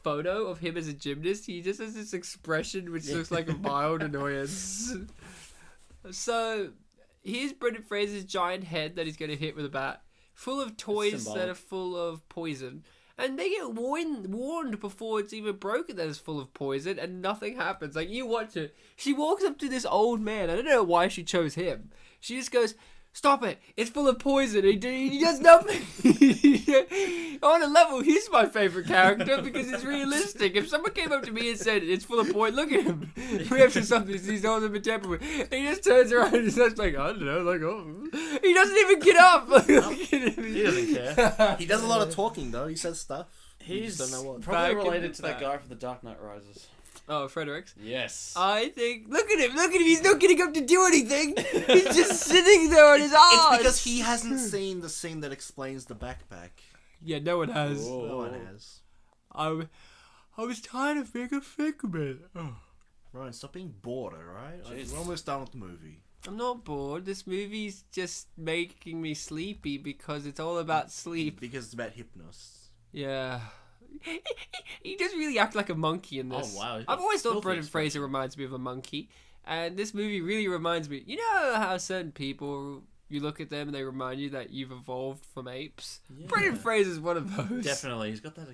Speaker 1: photo of him as a gymnast, he just has this expression which looks like a mild annoyance. So, here's Brendan Fraser's giant head that he's going to hit with a bat, full of toys that are full of poison. And they get warned before it's even broken that it's full of poison, and nothing happens. Like, you watch it. She walks up to this old man. I don't know why she chose him. She just goes, "Stop it. It's full of poison." He does nothing. On a level, he's my favorite character because it's realistic. If someone came up to me and said, "It's full of poison," look at him. We have something he's not been tampered with. And he just turns around and starts like, I don't know, like, oh. He doesn't even get up. Look at him.
Speaker 3: He doesn't care.
Speaker 2: He does a lot of talking, though. He says stuff. We
Speaker 3: He's
Speaker 2: just don't know what.
Speaker 3: probably
Speaker 1: Back in
Speaker 3: related
Speaker 1: the
Speaker 3: to that
Speaker 1: back.
Speaker 3: guy from The Dark Knight Rises.
Speaker 1: Oh, Fredericks.
Speaker 3: Yes.
Speaker 1: I think. Look at him! He's not getting up to do anything! He's just sitting there on his ass!
Speaker 2: It's because he hasn't seen the scene that explains the backpack.
Speaker 1: Yeah, no one has.
Speaker 3: Whoa.
Speaker 2: No one has.
Speaker 1: I was trying to make a figment. Oh.
Speaker 2: Ryan, stop being bored, alright?
Speaker 3: Jeez.
Speaker 2: We're almost done with the movie.
Speaker 1: I'm not bored. This movie's just making me sleepy because it's all about sleep.
Speaker 2: Because it's about hypnos.
Speaker 1: Yeah. He does really act like a monkey in this.
Speaker 3: Oh, wow.
Speaker 1: I've always thought
Speaker 3: Filthy
Speaker 1: Brendan
Speaker 3: expression.
Speaker 1: Fraser reminds me of a monkey. And this movie really reminds me. You know how certain people, you look at them and they remind you that you've evolved from apes?
Speaker 3: Yeah.
Speaker 1: Brendan Fraser's one of those.
Speaker 3: Definitely. He's got that...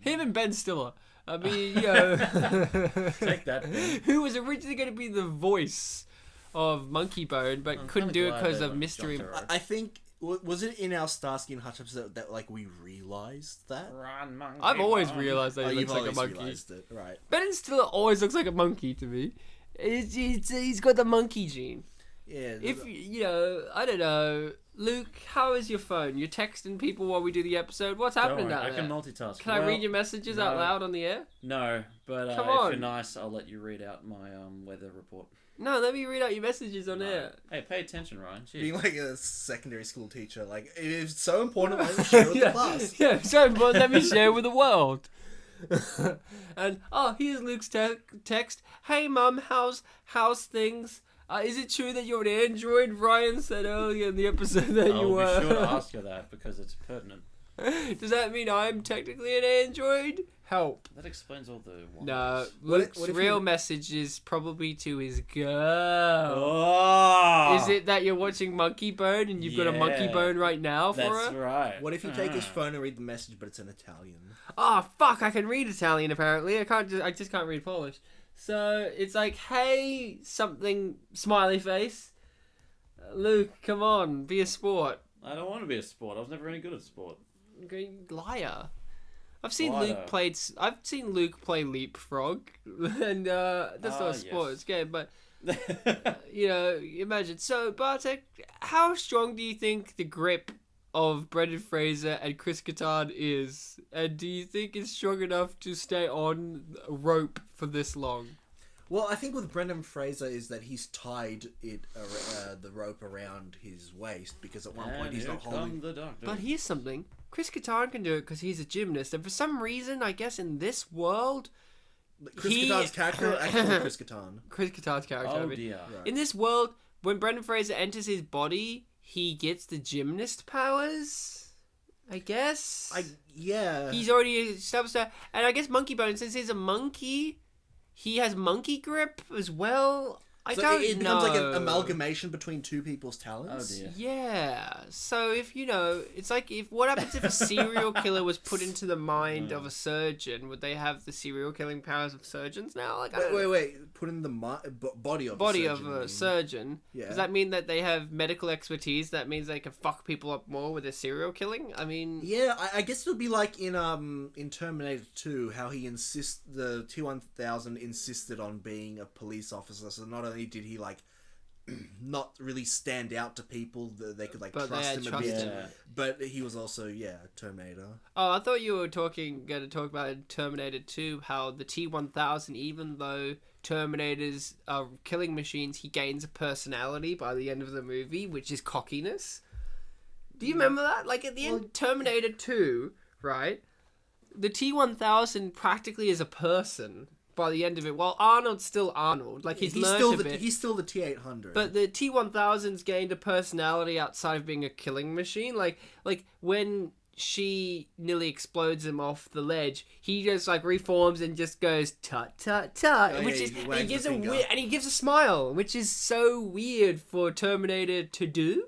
Speaker 1: Him and Ben Stiller. I mean, you know.
Speaker 3: Take that, Ben.
Speaker 1: Who was originally going to be the voice of Monkeybone, but
Speaker 3: I'm
Speaker 1: couldn't
Speaker 3: kinda
Speaker 1: do it
Speaker 3: glad
Speaker 1: because
Speaker 3: they
Speaker 1: of
Speaker 3: went
Speaker 1: mystery.
Speaker 3: Turturro.
Speaker 2: I think... Was it in our Starsky and Hutch episode that like, we realized that?
Speaker 3: Run, monkey,
Speaker 1: I've always
Speaker 3: run.
Speaker 1: realized that he
Speaker 2: You've
Speaker 1: looks like a
Speaker 2: always
Speaker 1: monkey.
Speaker 2: realized it. Right.
Speaker 1: Ben Stiller always looks like a monkey to me. He's got the monkey gene.
Speaker 2: Yeah.
Speaker 1: If you know, I don't know, Luke, how is your phone? You're texting people while we do the episode. What's
Speaker 3: Don't
Speaker 1: happening
Speaker 3: worry,
Speaker 1: out
Speaker 3: I
Speaker 1: there?
Speaker 3: can multitask.
Speaker 1: Can I
Speaker 3: Well,
Speaker 1: read your messages out
Speaker 3: no.
Speaker 1: loud on the air?
Speaker 3: No, but
Speaker 1: Come
Speaker 3: if
Speaker 1: on.
Speaker 3: you're nice, I'll let you read out my weather report.
Speaker 1: No, let me read out your messages on
Speaker 3: No.
Speaker 1: air.
Speaker 3: Hey, pay attention, Ryan. Jeez.
Speaker 2: being like a secondary school teacher, like, it is so important why you share with the class.
Speaker 1: Yeah, so important. Let me share with the world. And here's Luke's text. Hey, Mum, how's things? Is it true that you're an android? Ryan said earlier in the episode that you
Speaker 3: I'll
Speaker 1: were.
Speaker 3: be sure to ask her that because it's pertinent.
Speaker 1: Does that mean I'm technically an android? Help.
Speaker 3: That explains all the...
Speaker 1: No,
Speaker 2: What
Speaker 1: Luke's
Speaker 2: if
Speaker 1: real
Speaker 2: you-
Speaker 1: message is probably to his girl.
Speaker 3: Oh!
Speaker 1: Is it that you're watching Monkeybone and you've got a
Speaker 3: Yeah.
Speaker 1: Monkeybone right now for
Speaker 3: That's
Speaker 1: her?
Speaker 3: right.
Speaker 2: What if you take his phone and read the message, but it's in Italian?
Speaker 1: Oh fuck! I can read Italian apparently. I just can't read Polish. So it's like, hey, something smiley face. Luke, come on, be a sport.
Speaker 3: I don't want to be a sport. I was never any good at sport.
Speaker 1: Okay, liar. I've seen
Speaker 3: Liar.
Speaker 1: Luke played. I've seen Luke play leapfrog, and that's not a sports game, but you know, imagine. So Bartek, how strong do you think the grip of Brendan Fraser and Chris Kattan is, and do you think it's strong enough to stay on a rope for this long?
Speaker 2: Well, I think with Brendan Fraser is that he's tied the rope around his waist because at one point he's not holding.
Speaker 3: The doctor.
Speaker 1: But here's something: Chris Kattan can do it because he's a gymnast, and for some reason, I guess in this world,
Speaker 2: Chris Kattan's character, actually Chris Kattan.
Speaker 1: Chris Kattan's character. I
Speaker 3: Oh
Speaker 1: mean,
Speaker 3: dear.
Speaker 2: Right.
Speaker 1: in this world, when Brendan Fraser enters his body, he gets the gymnast powers, I guess.
Speaker 2: Yeah.
Speaker 1: He's already established that. And I guess Monkeybone, since he's a monkey, he has monkey grip as well. I
Speaker 2: so
Speaker 1: don't
Speaker 2: it
Speaker 1: know.
Speaker 2: becomes like an amalgamation between two people's
Speaker 3: Oh
Speaker 2: talents.
Speaker 3: dear.
Speaker 1: Yeah. So if you know, it's like what happens if a serial killer was put into the mind
Speaker 3: Oh.
Speaker 1: of a surgeon? Would they have the serial killing powers of surgeons now? Like I don't know.
Speaker 2: Wait. Put in the body of
Speaker 1: Body
Speaker 2: a
Speaker 1: of
Speaker 2: surgeon, you
Speaker 1: a
Speaker 2: mean?
Speaker 1: surgeon.
Speaker 2: Yeah.
Speaker 1: Does that mean that they have medical expertise? That means they can fuck people up more with their serial killing? I mean,
Speaker 2: Yeah, I guess it'll be like in Terminator 2, how the T-1000 insisted on being a police officer. So not only did he like not really stand out to people, they could like
Speaker 1: But they
Speaker 2: trust
Speaker 1: had
Speaker 2: him a
Speaker 1: trust
Speaker 2: bit.
Speaker 1: him.
Speaker 3: Yeah.
Speaker 2: But he was also Terminator.
Speaker 1: oh, I thought you were going to talk about in Terminator 2 how the T-1000, even though Terminators are killing machines, he gains a personality by the end of the movie, which is cockiness. Do you remember that? Like at the end, Terminator 2, right? The T-1000 practically is a person by the end of it, while Arnold's still Arnold. Like he's learned
Speaker 2: still
Speaker 1: a bit.
Speaker 2: he's still the T-800.
Speaker 1: But the T-1000's gained a personality outside of being a killing machine. Like when she nearly explodes him off the ledge, he just like reforms and just goes tut tut tut,
Speaker 2: Oh,
Speaker 1: which
Speaker 2: yeah,
Speaker 1: is
Speaker 2: he
Speaker 1: and
Speaker 2: wags
Speaker 1: he gives
Speaker 2: the
Speaker 1: a
Speaker 2: finger.
Speaker 1: weird, and he gives a smile, which is so weird for Terminator to do.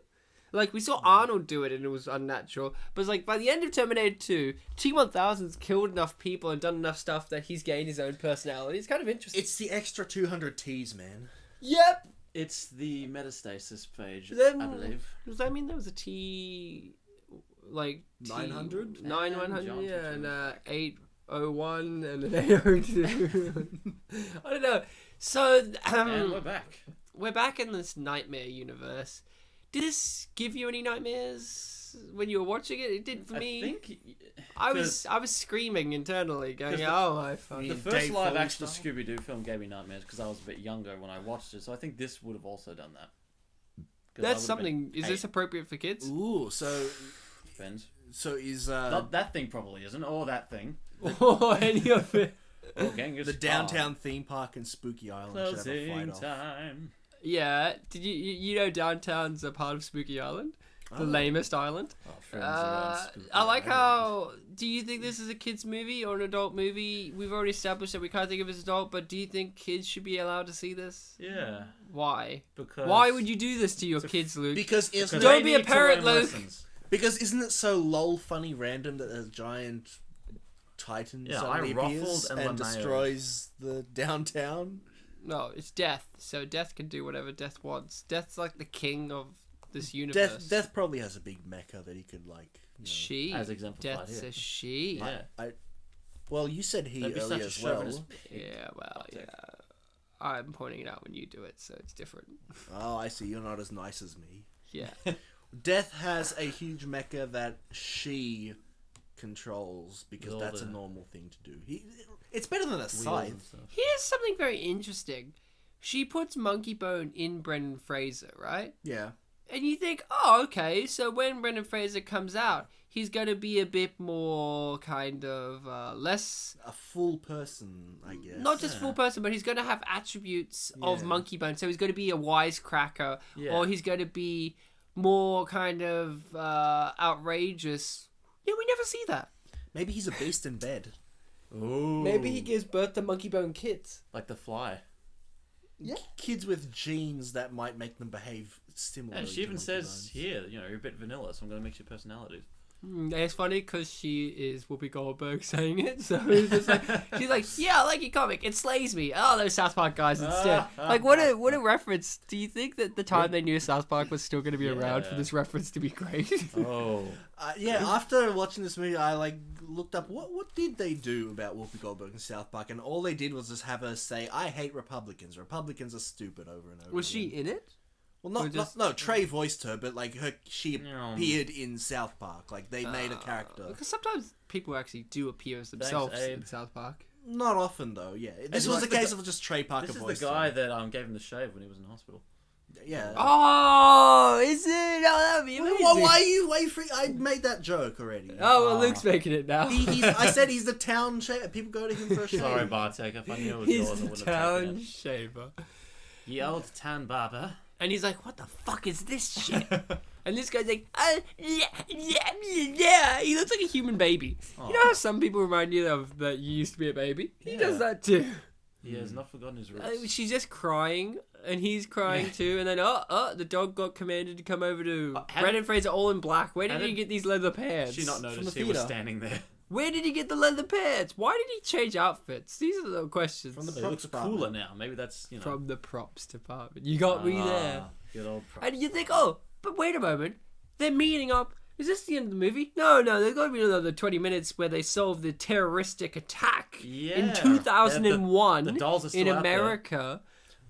Speaker 1: Like, we saw Arnold do it and it was unnatural. But it's like, by the end of Terminator 2, T-1000's killed enough people and done enough stuff that he's gained his own personality. It's kind of interesting.
Speaker 2: it's the extra 200 T's, man.
Speaker 1: Yep!
Speaker 3: It's the metastasis page,
Speaker 1: Then-
Speaker 3: I believe.
Speaker 1: Does that mean there was a T... like...
Speaker 2: 900?
Speaker 1: 9100,
Speaker 3: John
Speaker 1: yeah, and
Speaker 3: Turturro.
Speaker 1: 801 and an 802. I don't know. So,
Speaker 3: And we're back.
Speaker 1: we're back in this nightmare universe. Did this give you any nightmares? this when you were watching it? It did for me.
Speaker 3: I think
Speaker 1: I was screaming internally, going, "Oh my fuck!"
Speaker 3: the first live action Scooby-Doo film gave me nightmares because I was a bit younger when I watched it. So I think this would have also done that.
Speaker 1: That's something. Is this appropriate for kids?
Speaker 2: Ooh, so
Speaker 3: Depends.
Speaker 2: so is
Speaker 3: Not that thing probably isn't, or that thing.
Speaker 1: Or any of it?
Speaker 3: Or Genghis
Speaker 2: the
Speaker 3: Khan.
Speaker 2: downtown theme park and Spooky Island should have a
Speaker 3: Closing
Speaker 2: fight off.
Speaker 3: time.
Speaker 1: Yeah. Did you know downtown's a part of Spooky Island, the lamest island?
Speaker 3: Oh, friends around Spooky
Speaker 1: I like
Speaker 3: Island.
Speaker 1: how. Do you think this is a kids movie or an adult movie? We've already established that we can't think of it as adult, but do you think kids should be allowed to see this?
Speaker 3: Yeah.
Speaker 1: Why?
Speaker 3: Because
Speaker 1: Why would you do this to your kids, Luke?
Speaker 2: Because
Speaker 3: Because
Speaker 1: Don't
Speaker 3: they
Speaker 1: be a
Speaker 3: need to
Speaker 1: parent,
Speaker 3: learn
Speaker 1: Luke.
Speaker 3: lessons.
Speaker 2: Because isn't it so lol funny random that a giant titan
Speaker 3: Yeah, I
Speaker 2: suddenly appears
Speaker 3: ruffled and
Speaker 2: and
Speaker 3: LMAO'd.
Speaker 2: destroys the downtown?
Speaker 1: No, it's Death. So Death can do whatever Death wants. Death's like the king of this universe.
Speaker 2: Death probably has a big mecha that he could like. You know.
Speaker 1: She.
Speaker 3: As exemplified
Speaker 1: Death's
Speaker 3: here.
Speaker 1: a she.
Speaker 3: Yeah.
Speaker 2: Well, you said he
Speaker 3: That'd be such
Speaker 2: earlier
Speaker 3: a
Speaker 2: as well.
Speaker 3: chauvinist pig.
Speaker 1: Yeah, well,
Speaker 3: Bartek.
Speaker 1: yeah. I'm pointing it out when you do it, so it's different.
Speaker 2: Oh, I see. You're not as nice as me.
Speaker 1: Yeah.
Speaker 2: Death has a huge mecha that she controls because
Speaker 3: With all
Speaker 2: that's a
Speaker 3: the
Speaker 2: normal thing to do. It's better than a
Speaker 3: Wheels and
Speaker 2: scythe.
Speaker 3: stuff.
Speaker 1: Here's something very interesting. She puts Monkeybone in Brendan Fraser, right?
Speaker 2: Yeah.
Speaker 1: And you think, oh, okay, so when Brendan Fraser comes out, he's going to be a bit more kind of less,
Speaker 2: A full person, I guess.
Speaker 1: not just
Speaker 3: Yeah.
Speaker 1: full person, but he's going to have attributes of
Speaker 2: Yeah.
Speaker 1: Monkeybone. So he's going to be a wisecracker,
Speaker 3: Yeah.
Speaker 1: or he's going to be more kind of outrageous. Yeah, we never see that.
Speaker 2: Maybe he's a beast in bed.
Speaker 3: Ooh.
Speaker 1: Maybe he gives birth to Monkeybone kids.
Speaker 3: Like the fly.
Speaker 1: Yeah.
Speaker 2: Kids with genes that might make them behave similarly.
Speaker 3: And she even
Speaker 2: to
Speaker 3: says
Speaker 2: Monkeybone.
Speaker 3: here, you know, you're a bit vanilla, so I'm going to mix your personalities.
Speaker 1: It's funny because she is Whoopi Goldberg saying it, so it's just like, she's like, "Yeah, I like your comic. It slays me." Oh, those South Park guys instead. Like, what a reference! Do you think that the time they knew South Park was still going to be around for
Speaker 3: Yeah.
Speaker 1: this reference to be great?
Speaker 3: Oh.
Speaker 2: Yeah, after watching this movie, I like looked up what did they do about Whoopi Goldberg in South Park, and all they did was just have her say, "I hate Republicans. Republicans are stupid," over and over.
Speaker 1: Was she
Speaker 2: again.
Speaker 1: in it?
Speaker 2: Well,
Speaker 1: or just-
Speaker 2: no. Trey voiced her, but like she
Speaker 3: No.
Speaker 2: appeared in South Park. Like they made a character.
Speaker 1: Because sometimes people actually do appear as themselves
Speaker 3: Abe.
Speaker 1: in South Park.
Speaker 2: Not often though. Yeah, this
Speaker 3: And
Speaker 2: was
Speaker 3: like
Speaker 2: a case of just Trey Parker
Speaker 3: This is
Speaker 2: voiced
Speaker 3: the guy
Speaker 2: her.
Speaker 3: that gave him the shave when he was in hospital.
Speaker 2: Yeah.
Speaker 1: Oh, is it? Oh, that'd be amazing.
Speaker 2: Why are you free? I made that joke already.
Speaker 1: Oh, well, Luke's making it now.
Speaker 2: I said he's the town shave. People go to him for a shave.
Speaker 3: Sorry, Bartek. If I knew it was
Speaker 1: He's
Speaker 3: yours, I
Speaker 1: the
Speaker 3: wouldn't have taken
Speaker 1: town
Speaker 3: it.
Speaker 1: shaver.
Speaker 3: Ye old town barber.
Speaker 1: And he's like, "What the fuck is this shit?" And this guy's like, yeah. He looks like a human baby. You know how some people remind you of that you used to be a baby? He does that too.
Speaker 3: He has not forgotten his roots.
Speaker 1: She's just crying, and he's crying too. And then, the dog got commanded to come over to
Speaker 3: how
Speaker 1: Brendan Fraser all in black. Where
Speaker 3: how
Speaker 1: did he
Speaker 3: did
Speaker 1: get these leather pants?
Speaker 3: She not
Speaker 2: the
Speaker 3: noticed he was
Speaker 2: theater.
Speaker 3: standing there.
Speaker 1: Where did he get the leather pants? Why did he change outfits? These are the questions.
Speaker 2: From the
Speaker 3: He
Speaker 2: props
Speaker 3: looks
Speaker 2: department.
Speaker 3: cooler now. Maybe that's, you know.
Speaker 1: From the props department. You got me there.
Speaker 3: Good old props.
Speaker 1: And you think, oh, but wait a moment. They're meeting up. Is this the end of the movie? No, there's got to be another 20 minutes where they solve the terroristic attack in
Speaker 3: Yeah.
Speaker 1: 2001
Speaker 3: The dolls are still
Speaker 1: in
Speaker 3: out there.
Speaker 1: America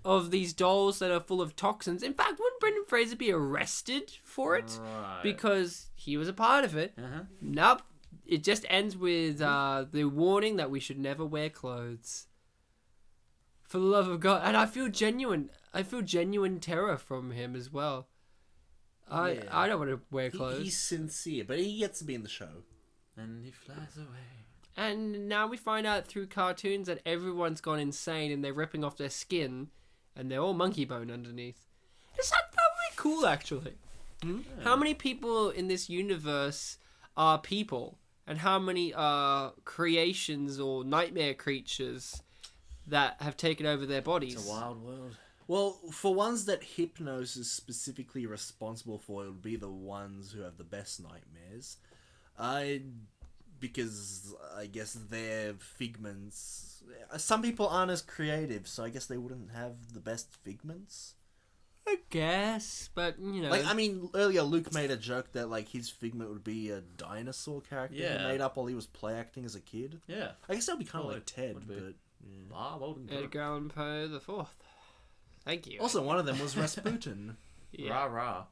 Speaker 1: of these dolls that are full of toxins. In fact, wouldn't Brendan Fraser be arrested for it?
Speaker 3: Right.
Speaker 1: Because he was a part of it.
Speaker 3: Uh-huh.
Speaker 1: Nope. It just ends with the warning that we should never wear clothes. For the love of God. And I feel genuine terror from him as well. I don't want to wear clothes.
Speaker 2: He's sincere, but he gets to be in the show.
Speaker 3: And he flies away.
Speaker 1: And now we find out through cartoons that everyone's gone insane and they're ripping off their skin and they're all monkey bone underneath. It's not that really cool, actually. How many people in this universe are people? And how many are creations or nightmare creatures that have taken over their bodies?
Speaker 3: It's a wild world.
Speaker 2: Well, for ones that Hypnos is specifically responsible for, it would be the ones who have the best nightmares. Because I guess their figments... Some people aren't as creative, so I guess they wouldn't have the best figments.
Speaker 1: I guess, but you know.
Speaker 2: Like, I mean, earlier Luke made a joke that like his figment would be a dinosaur character he
Speaker 3: Yeah.
Speaker 2: made up while he was play acting as a kid.
Speaker 3: Yeah.
Speaker 2: I guess that would be kind of
Speaker 3: Well,
Speaker 2: like Ted,
Speaker 3: would be.
Speaker 2: but...
Speaker 3: Bob Odenkirk.
Speaker 1: Edgar Allan Poe the Fourth. Thank you.
Speaker 2: Also, one of them was Rasputin.
Speaker 1: Yeah.
Speaker 3: Rah rah.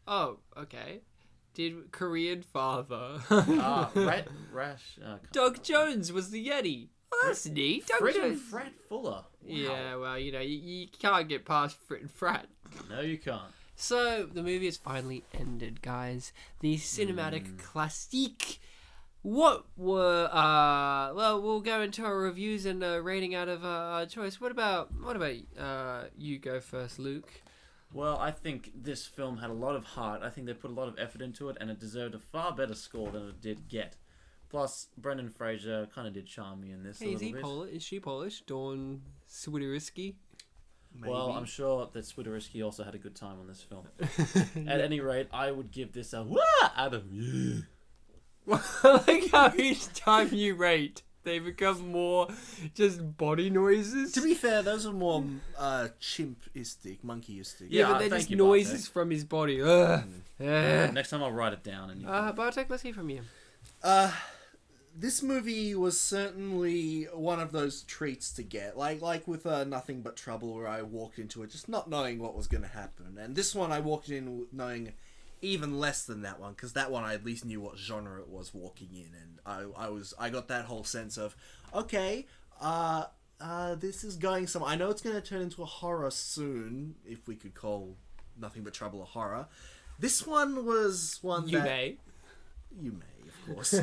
Speaker 1: Oh, okay. did Korean father.
Speaker 3: Rash.
Speaker 1: Doug Jones was the Yeti. Oh, that's neat. Doug
Speaker 3: Fred and
Speaker 1: Jones.
Speaker 3: Frat Fuller. Wow.
Speaker 1: Yeah, well, you can't get past Frit and Frat.
Speaker 3: No, you can't.
Speaker 1: So, the movie has finally ended, guys. The cinematic classique. What were, well, we'll go into our reviews and rating out of our choice. What about you go first, Luke?
Speaker 3: Well, I think this film had a lot of heart. I think they put a lot of effort into it, and it deserved a far better score than it did get. Plus, Brendan Fraser kind of did charm me in this a
Speaker 1: Hey,
Speaker 3: little bit.
Speaker 1: Polish? Is she Polish? Dawn Swiderski?
Speaker 3: Well, I'm sure that Swiderski also had a good time on this film. At any rate, I would give this a wah out of yeah.
Speaker 1: I like how each time you rate, they become more just body noises.
Speaker 2: To be fair, those are more chimpistic, monkeyistic.
Speaker 1: Yeah, but
Speaker 3: Yeah,
Speaker 1: they're
Speaker 3: thank
Speaker 1: just
Speaker 3: you,
Speaker 1: noises from his body.
Speaker 3: Next time I'll write it down. And you can...
Speaker 1: Bartek, let's hear from you.
Speaker 2: This movie was certainly one of those treats to get. Like with Nothing But Trouble, where I walked into it just not knowing what was going to happen. And this one I walked in knowing even less than that one, because that one I at least knew what genre it was walking in. And I got that whole sense of, okay, this is going somewhere. I know it's going to turn into a horror soon, if we could call Nothing But Trouble a horror. This one was one
Speaker 1: You
Speaker 2: that...
Speaker 1: may.
Speaker 2: You may. Of course.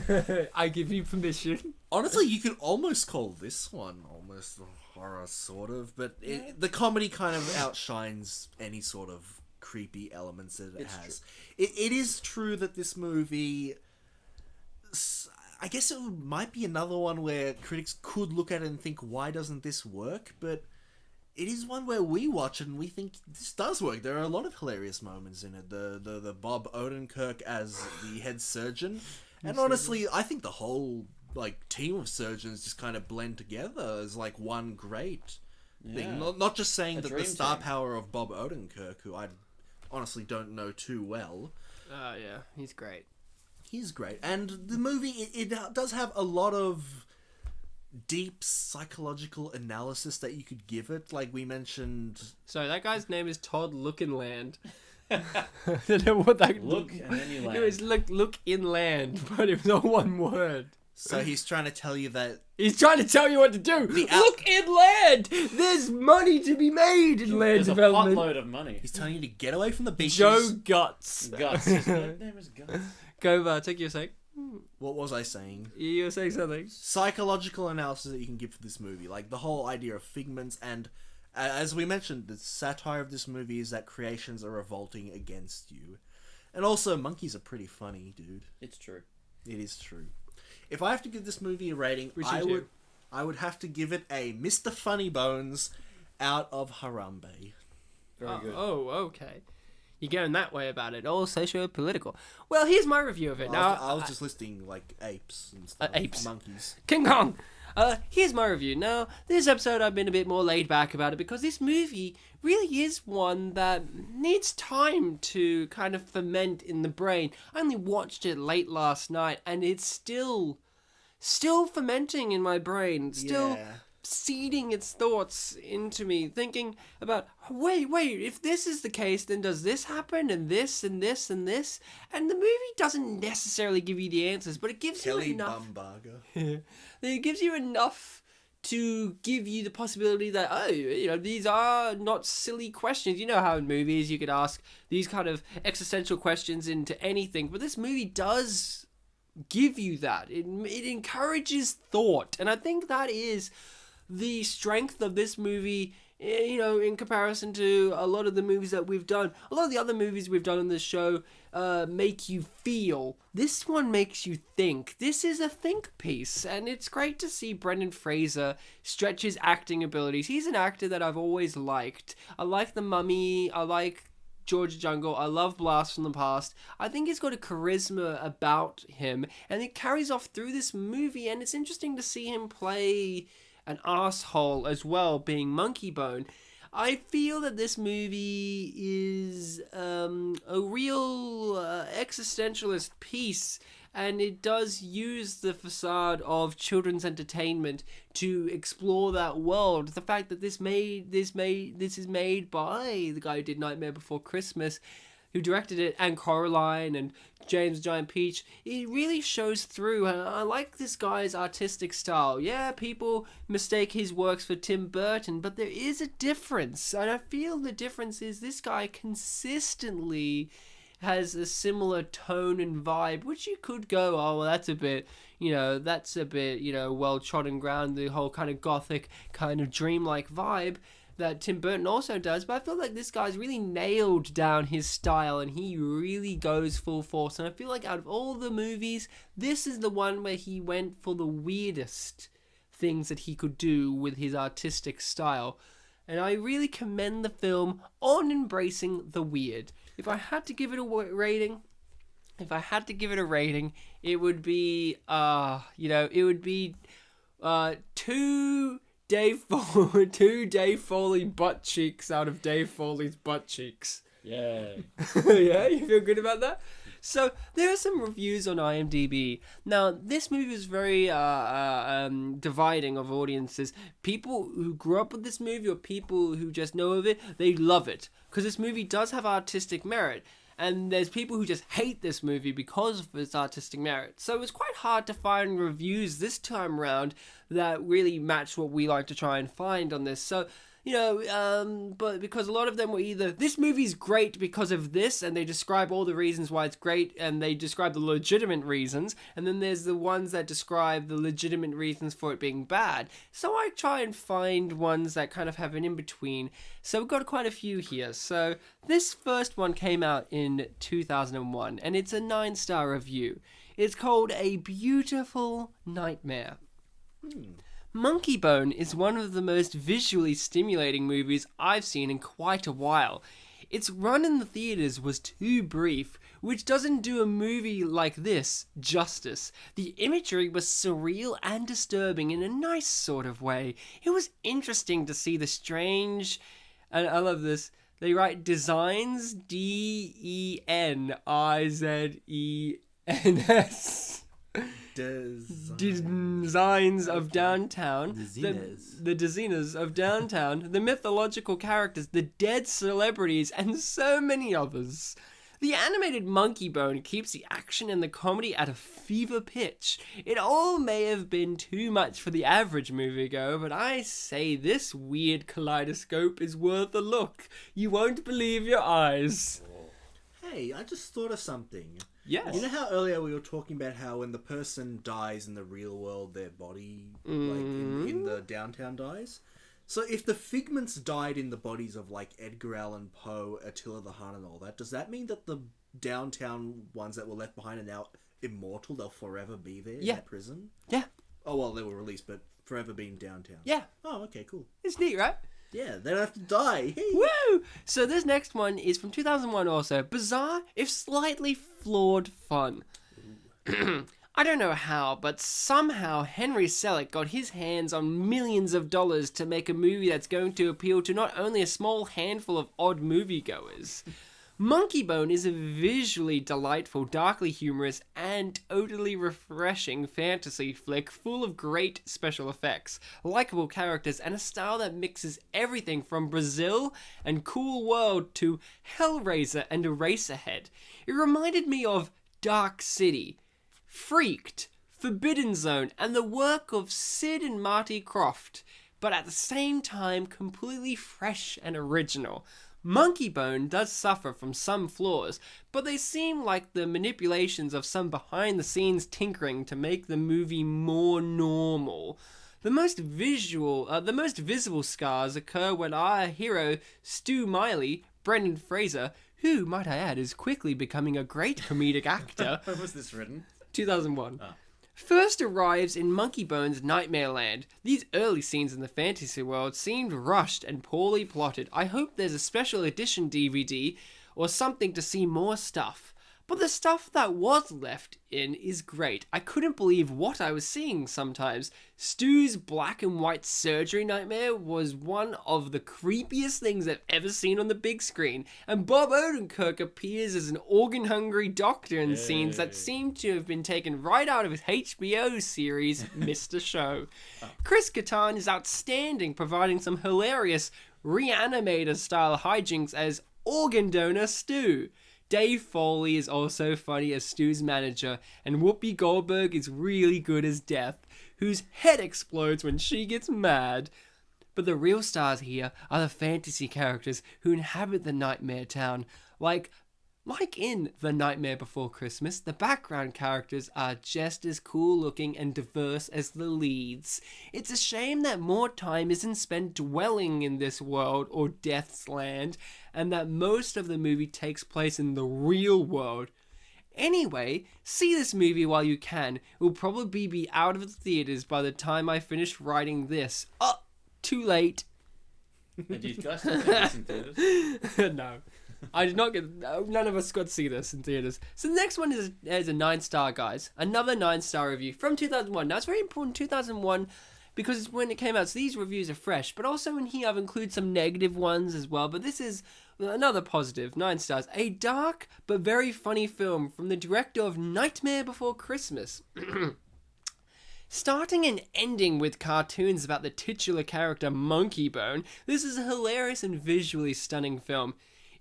Speaker 1: I give you permission.
Speaker 2: Honestly, you could almost call this one almost a horror, sort of, but the comedy kind of outshines any sort of creepy elements that it has. It is true that this movie, I guess it might be another one where critics could look at it and think, why doesn't this work? But it is one where we watch it and we think this does work. There are a lot of hilarious moments in it. The Bob Odenkirk as the head surgeon. And honestly, I think the whole team of surgeons just kind of blend together as one great thing. Not just saying that the star power of Bob Odenkirk, who I honestly don't know too well.
Speaker 1: Yeah, he's great.
Speaker 2: He's great. And the movie, it does have a lot of deep psychological analysis that you could give it. Like we mentioned...
Speaker 1: So that guy's name is Todd Lookinland. I don't know what that...
Speaker 3: Look and then you land.
Speaker 1: It was look inland, but it was all one word.
Speaker 2: So he's trying to tell you that...
Speaker 1: He's trying to tell you what to do. Look inland! There's money to be made in land
Speaker 3: There's
Speaker 1: development.
Speaker 3: a potload of money.
Speaker 2: He's telling you to get away from the beaches.
Speaker 1: Joe Guts.
Speaker 3: Guts. His name is Guts.
Speaker 1: Go, take your sake.
Speaker 2: What was I saying?
Speaker 1: You were saying something.
Speaker 2: Psychological analysis that you can give for this movie. Like the whole idea of figments and... as we mentioned, the satire of this movie is that creations are revolting against you. And also, monkeys are pretty funny, dude.
Speaker 3: It's true.
Speaker 2: It is true. If I have to give this movie a rating, I would have to give it a Mr. Funny Bones out of Harambe.
Speaker 3: Very good.
Speaker 1: Oh, okay. You're going that way about it. All socio-political. Well, here's my review of it.
Speaker 2: I was just listing, apes and stuff.
Speaker 1: Apes.
Speaker 2: Monkeys.
Speaker 1: King Kong! Here's my review. Now, this episode I've been a bit more laid back about it because this movie really is one that needs time to kind of ferment in the brain. I only watched it late last night and it's still fermenting in my brain. Still seeding its thoughts into me, thinking about, wait, if this is the case, then does this happen, and this, and this, and this? And the movie doesn't necessarily give you the answers, but it gives you enough... It gives you enough to give you the possibility that, these are not silly questions. You know how in movies you could ask these kind of existential questions into anything, but this movie does give you that. It encourages thought, and I think that is the strength of this movie, in comparison to a lot of the movies that we've done. A lot of the other movies we've done on this show make you feel. This one makes you think. This is a think piece, and it's great to see Brendan Fraser stretch his acting abilities. He's an actor that I've always liked. I like The Mummy. I like Georgia Jungle. I love Blast from the Past. I think he's got a charisma about him, and it carries off through this movie, and it's interesting to see him play an asshole as well, being Monkeybone. I feel that this movie is a real existentialist piece, and it does use the facade of children's entertainment to explore that world. The fact that this is made by the guy who did Nightmare Before Christmas who directed it, and Coraline and James Giant Peach, it really shows through. And I like this guy's artistic style. Yeah, people mistake his works for Tim Burton, but there is a difference. And I feel the difference is this guy consistently has a similar tone and vibe, which you could go, oh, well, that's a bit, well trodden ground, the whole kind of gothic, kind of dreamlike vibe that Tim Burton also does. But I feel like this guy's really nailed down his style, and he really goes full force. And I feel like out of all the movies, this is the one where he went for the weirdest things that he could do with his artistic style. And I really commend the film on embracing the weird. If I had to give it a rating, it would be, two Dave Foley butt cheeks out of Dave Foley's butt cheeks.
Speaker 3: Yeah.
Speaker 1: Yeah, you feel good about that? So there are some reviews on IMDb. Now, this movie is very dividing of audiences. People who grew up with this movie or people who just know of it, they love it. Because this movie does have artistic merit. And there's people who just hate this movie because of its artistic merit. So it's quite hard to find reviews this time around that really match what we like to try and find on this. So, but because a lot of them were either, this movie's great because of this, and they describe all the reasons why it's great, and they describe the legitimate reasons, and then there's the ones that describe the legitimate reasons for it being bad. So I try and find ones that kind of have an in-between. So we've got quite a few here. So this first one came out in 2001, and it's a 9-star review. It's called A Beautiful Nightmare. Monkeybone is one of the most visually stimulating movies I've seen in quite a while. Its run in the theaters was too brief, which doesn't do a movie like this justice. The imagery was surreal and disturbing in a nice sort of way. It was interesting to see the strange, and I love this, they write designs, Denizeens. Designs of downtown, the designers of downtown, the mythological characters, the dead celebrities, and so many others. The animated Monkeybone keeps the action and the comedy at a fever pitch. It all may have been too much for the average moviegoer, but I say this weird kaleidoscope is worth a look. You won't believe your eyes.
Speaker 2: Hey, I just thought of something.
Speaker 1: Yes.
Speaker 2: You know how earlier we were talking about how when the person dies in the real world, their body, in the downtown dies? So if the Figments died in the bodies of, like, Edgar Allan Poe, Attila the Hun and all that, does that mean that the downtown ones that were left behind are now immortal? They'll forever be there in that prison?
Speaker 1: Yeah.
Speaker 2: Oh, well, they were released, but forever being downtown.
Speaker 1: Yeah.
Speaker 2: Oh, okay, cool.
Speaker 1: It's neat, right?
Speaker 2: Yeah, they don't have to die. Hey.
Speaker 1: Woo! So this next one is from 2001 also. Bizarre, if slightly flawed fun. I don't know how, but somehow Henry Selick got his hands on millions of dollars to make a movie that's going to appeal to not only a small handful of odd moviegoers. Monkeybone is a visually delightful, darkly humorous, and totally refreshing fantasy flick full of great special effects, likable characters, and a style that mixes everything from Brazil and Cool World to Hellraiser and Eraserhead. It reminded me of Dark City, Freaked, Forbidden Zone, and the work of Sid and Marty Krofft, but at the same time completely fresh and original. Monkeybone does suffer from some flaws, but they seem like the manipulations of some behind-the-scenes tinkering to make the movie more normal. The most visible scars occur when our hero, Stu Miley, Brendan Fraser, who, might I add, is quickly becoming a great comedic actor.
Speaker 3: When was this written?
Speaker 1: 2001.
Speaker 3: Oh.
Speaker 1: First arrives in Monkeybone's Nightmare Land. These early scenes in the fantasy world seemed rushed and poorly plotted. I hope there's a special edition DVD or something to see more stuff. But the stuff that was left in is great. I couldn't believe what I was seeing sometimes. Stu's black and white surgery nightmare was one of the creepiest things I've ever seen on the big screen. And Bob Odenkirk appears as an organ-hungry doctor in scenes that seem to have been taken right out of his HBO series, Mr. Show. Chris Kattan is outstanding, providing some hilarious Reanimator-style hijinks as organ donor Stu. Dave Foley is also funny as Stu's manager, and Whoopi Goldberg is really good as Death, whose head explodes when she gets mad. But the real stars here are the fantasy characters who inhabit the Nightmare Town. Like in The Nightmare Before Christmas, the background characters are just as cool looking and diverse as the leads. It's a shame that more time isn't spent dwelling in this world or Death's land, and that most of the movie takes place in the real world. Anyway, see this movie while you can. It will probably be out of the theaters by the time I finish writing this. Oh, too late.
Speaker 3: And you guys still see this in theaters?
Speaker 1: No. I did not get. None of us got to see this in theaters. So the next one is a 9-star, guys. Another 9-star review from 2001. Now it's very important, 2001, because it's when it came out. So these reviews are fresh, but also in here I've included some negative ones as well. But this is another positive, 9 stars. A dark but very funny film from the director of Nightmare Before Christmas. Starting and ending with cartoons about the titular character Monkeybone, this is a hilarious and visually stunning film.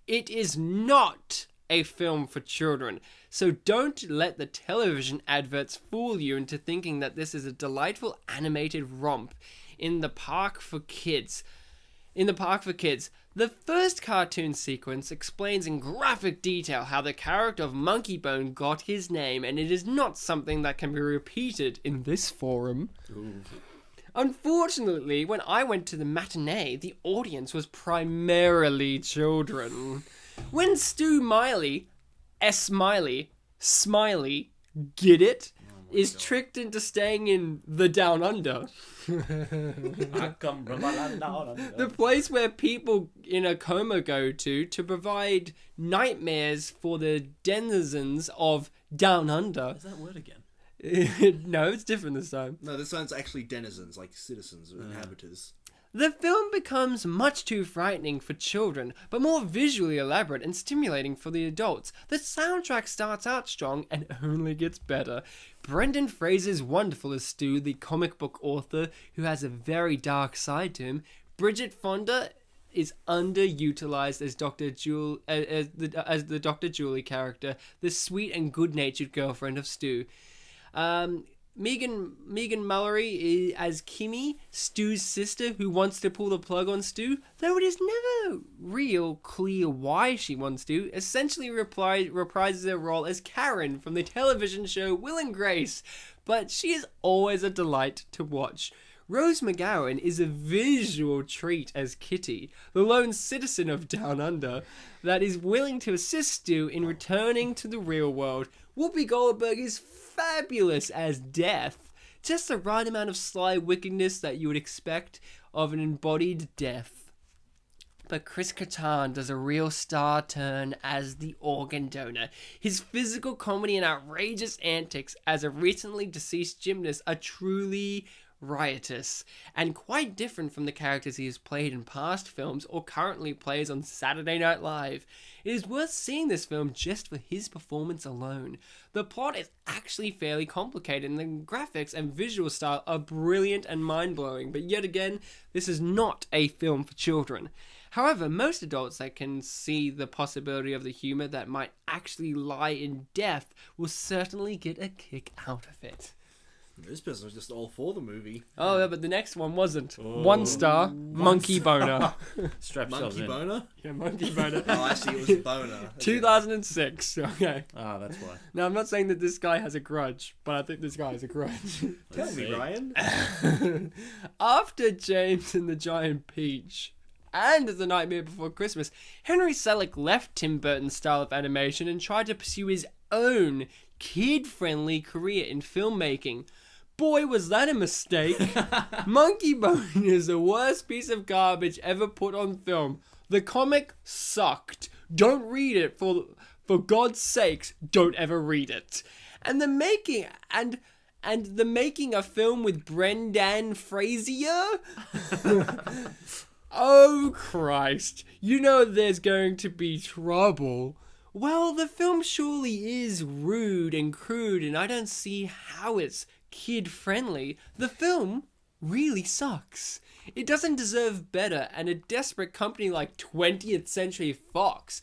Speaker 1: It is not a film for children, so don't let the television adverts fool you into thinking that this is a delightful animated romp in the park for kids. The first cartoon sequence explains in graphic detail how the character of Monkeybone got his name, and it is not something that can be repeated in this forum.
Speaker 3: Ooh.
Speaker 1: Unfortunately, when I went to the matinee, the audience was primarily children. When Stu Miley, Smiley, get it, is tricked into staying in the Down Under,
Speaker 3: I come from
Speaker 1: the place where people in a coma go to provide nightmares for the denizens of Down Under.
Speaker 3: Is that word again?
Speaker 1: No, it's different this time.
Speaker 2: No, this one's actually denizens, like citizens or inhabitants.
Speaker 1: The film becomes much too frightening for children, but more visually elaborate and stimulating for the adults. The soundtrack starts out strong and only gets better. Brendan Fraser is wonderful as Stu, the comic book author who has a very dark side to him. Bridget Fonda is underutilized as as the Dr. Julie character, the sweet and good-natured girlfriend of Stu. Megan Mullally as Kimmy, Stu's sister, who wants to pull the plug on Stu, though it is never real clear why she wants to, essentially reprises her role as Karen from the television show Will and Grace, but she is always a delight to watch. Rose McGowan is a visual treat as Kitty, the lone citizen of Down Under, that is willing to assist Stu in returning to the real world. Whoopi Goldberg is fabulous as Death, just the right amount of sly wickedness that you would expect of an embodied Death. But Chris Kattan does a real star turn as the organ donor. His physical comedy and outrageous antics as a recently deceased gymnast are truly riotous, and quite different from the characters he has played in past films or currently plays on Saturday Night Live. It is worth seeing this film just for his performance alone. The plot is actually fairly complicated, and the graphics and visual style are brilliant and mind-blowing, but yet again, this is not a film for children. However, most adults that can see the possibility of the humor that might actually lie in Death will certainly get a kick out of it.
Speaker 2: This person was just all for the movie.
Speaker 1: Oh, yeah, but the next one wasn't. 1 star, Monkey Boner.
Speaker 3: Strap yourselves
Speaker 2: Monkey
Speaker 3: in.
Speaker 2: Boner?
Speaker 1: Yeah, Monkey Boner.
Speaker 2: Oh, I see, it was Boner.
Speaker 1: 2006, okay.
Speaker 3: Ah, that's why.
Speaker 1: Now, I'm not saying that this guy has a grudge, but I think this guy has a grudge.
Speaker 2: Tell me, Ryan.
Speaker 1: After James and the Giant Peach and The Nightmare Before Christmas, Henry Selick left Tim Burton's style of animation and tried to pursue his own kid-friendly career in filmmaking. Boy, was that a mistake. Monkeybone is the worst piece of garbage ever put on film. The comic sucked. Don't read it. For God's sakes, don't ever read it. And the making a film with Brendan Fraser? Oh, Christ. You know there's going to be trouble. Well, the film surely is rude and crude, and I don't see how it's kid-friendly. The film really sucks. It doesn't deserve better, and a desperate company like 20th Century Fox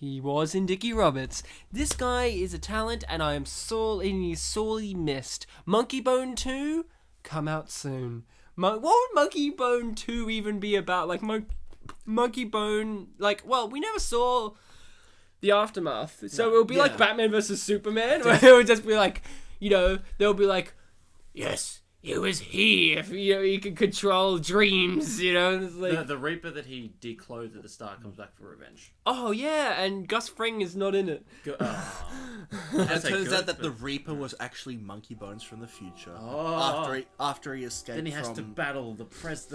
Speaker 1: He was in Dickie Roberts. This guy is a talent, and he's sorely missed. Monkeybone 2, come out soon. What would Monkeybone 2 even be about? Like, Monkeybone, like, well, we never saw the aftermath, so it'll be like Batman versus Superman, where it would just be like, they'll be like, yes, it was he, if he could control dreams, It's like,
Speaker 3: the Reaper that he declothed at the start comes back for revenge.
Speaker 1: Oh yeah, and Gus Fring is not in it.
Speaker 2: And it turns out that the Reaper was actually Monkeybones from the future. After he escaped.
Speaker 3: Then he has to battle the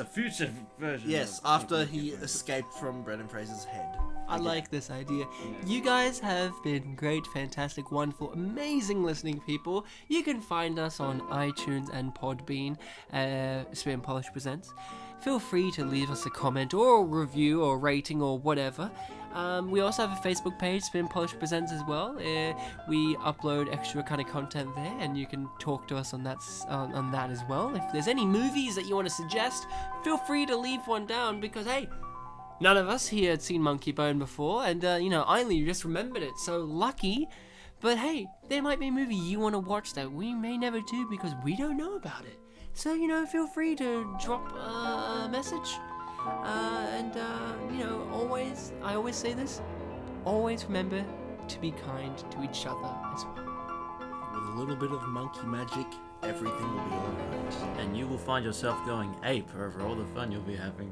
Speaker 3: future version.
Speaker 2: Yes, after he escaped from Brendan Fraser's head.
Speaker 1: I like this idea. You guys have been great, fantastic, wonderful, amazing listening people. You can find us on iTunes and Podbean, Spin Polish Presents. Feel free to leave us a comment or a review or rating or whatever. We also have a Facebook page, Spin Polish Presents, as well. We upload extra kind of content there, and you can talk to us on that as well. If there's any movies that you want to suggest, feel free to leave one down, because hey, none of us here had seen Monkeybone before, and I only just remembered it, so lucky. But hey, there might be a movie you want to watch that we may never do because we don't know about it. So feel free to drop a message. Always, I always say this, always remember to be kind to each other as well.
Speaker 2: With a little bit of monkey magic, everything will be alright.
Speaker 3: And you will find yourself going ape over all the fun you'll be having.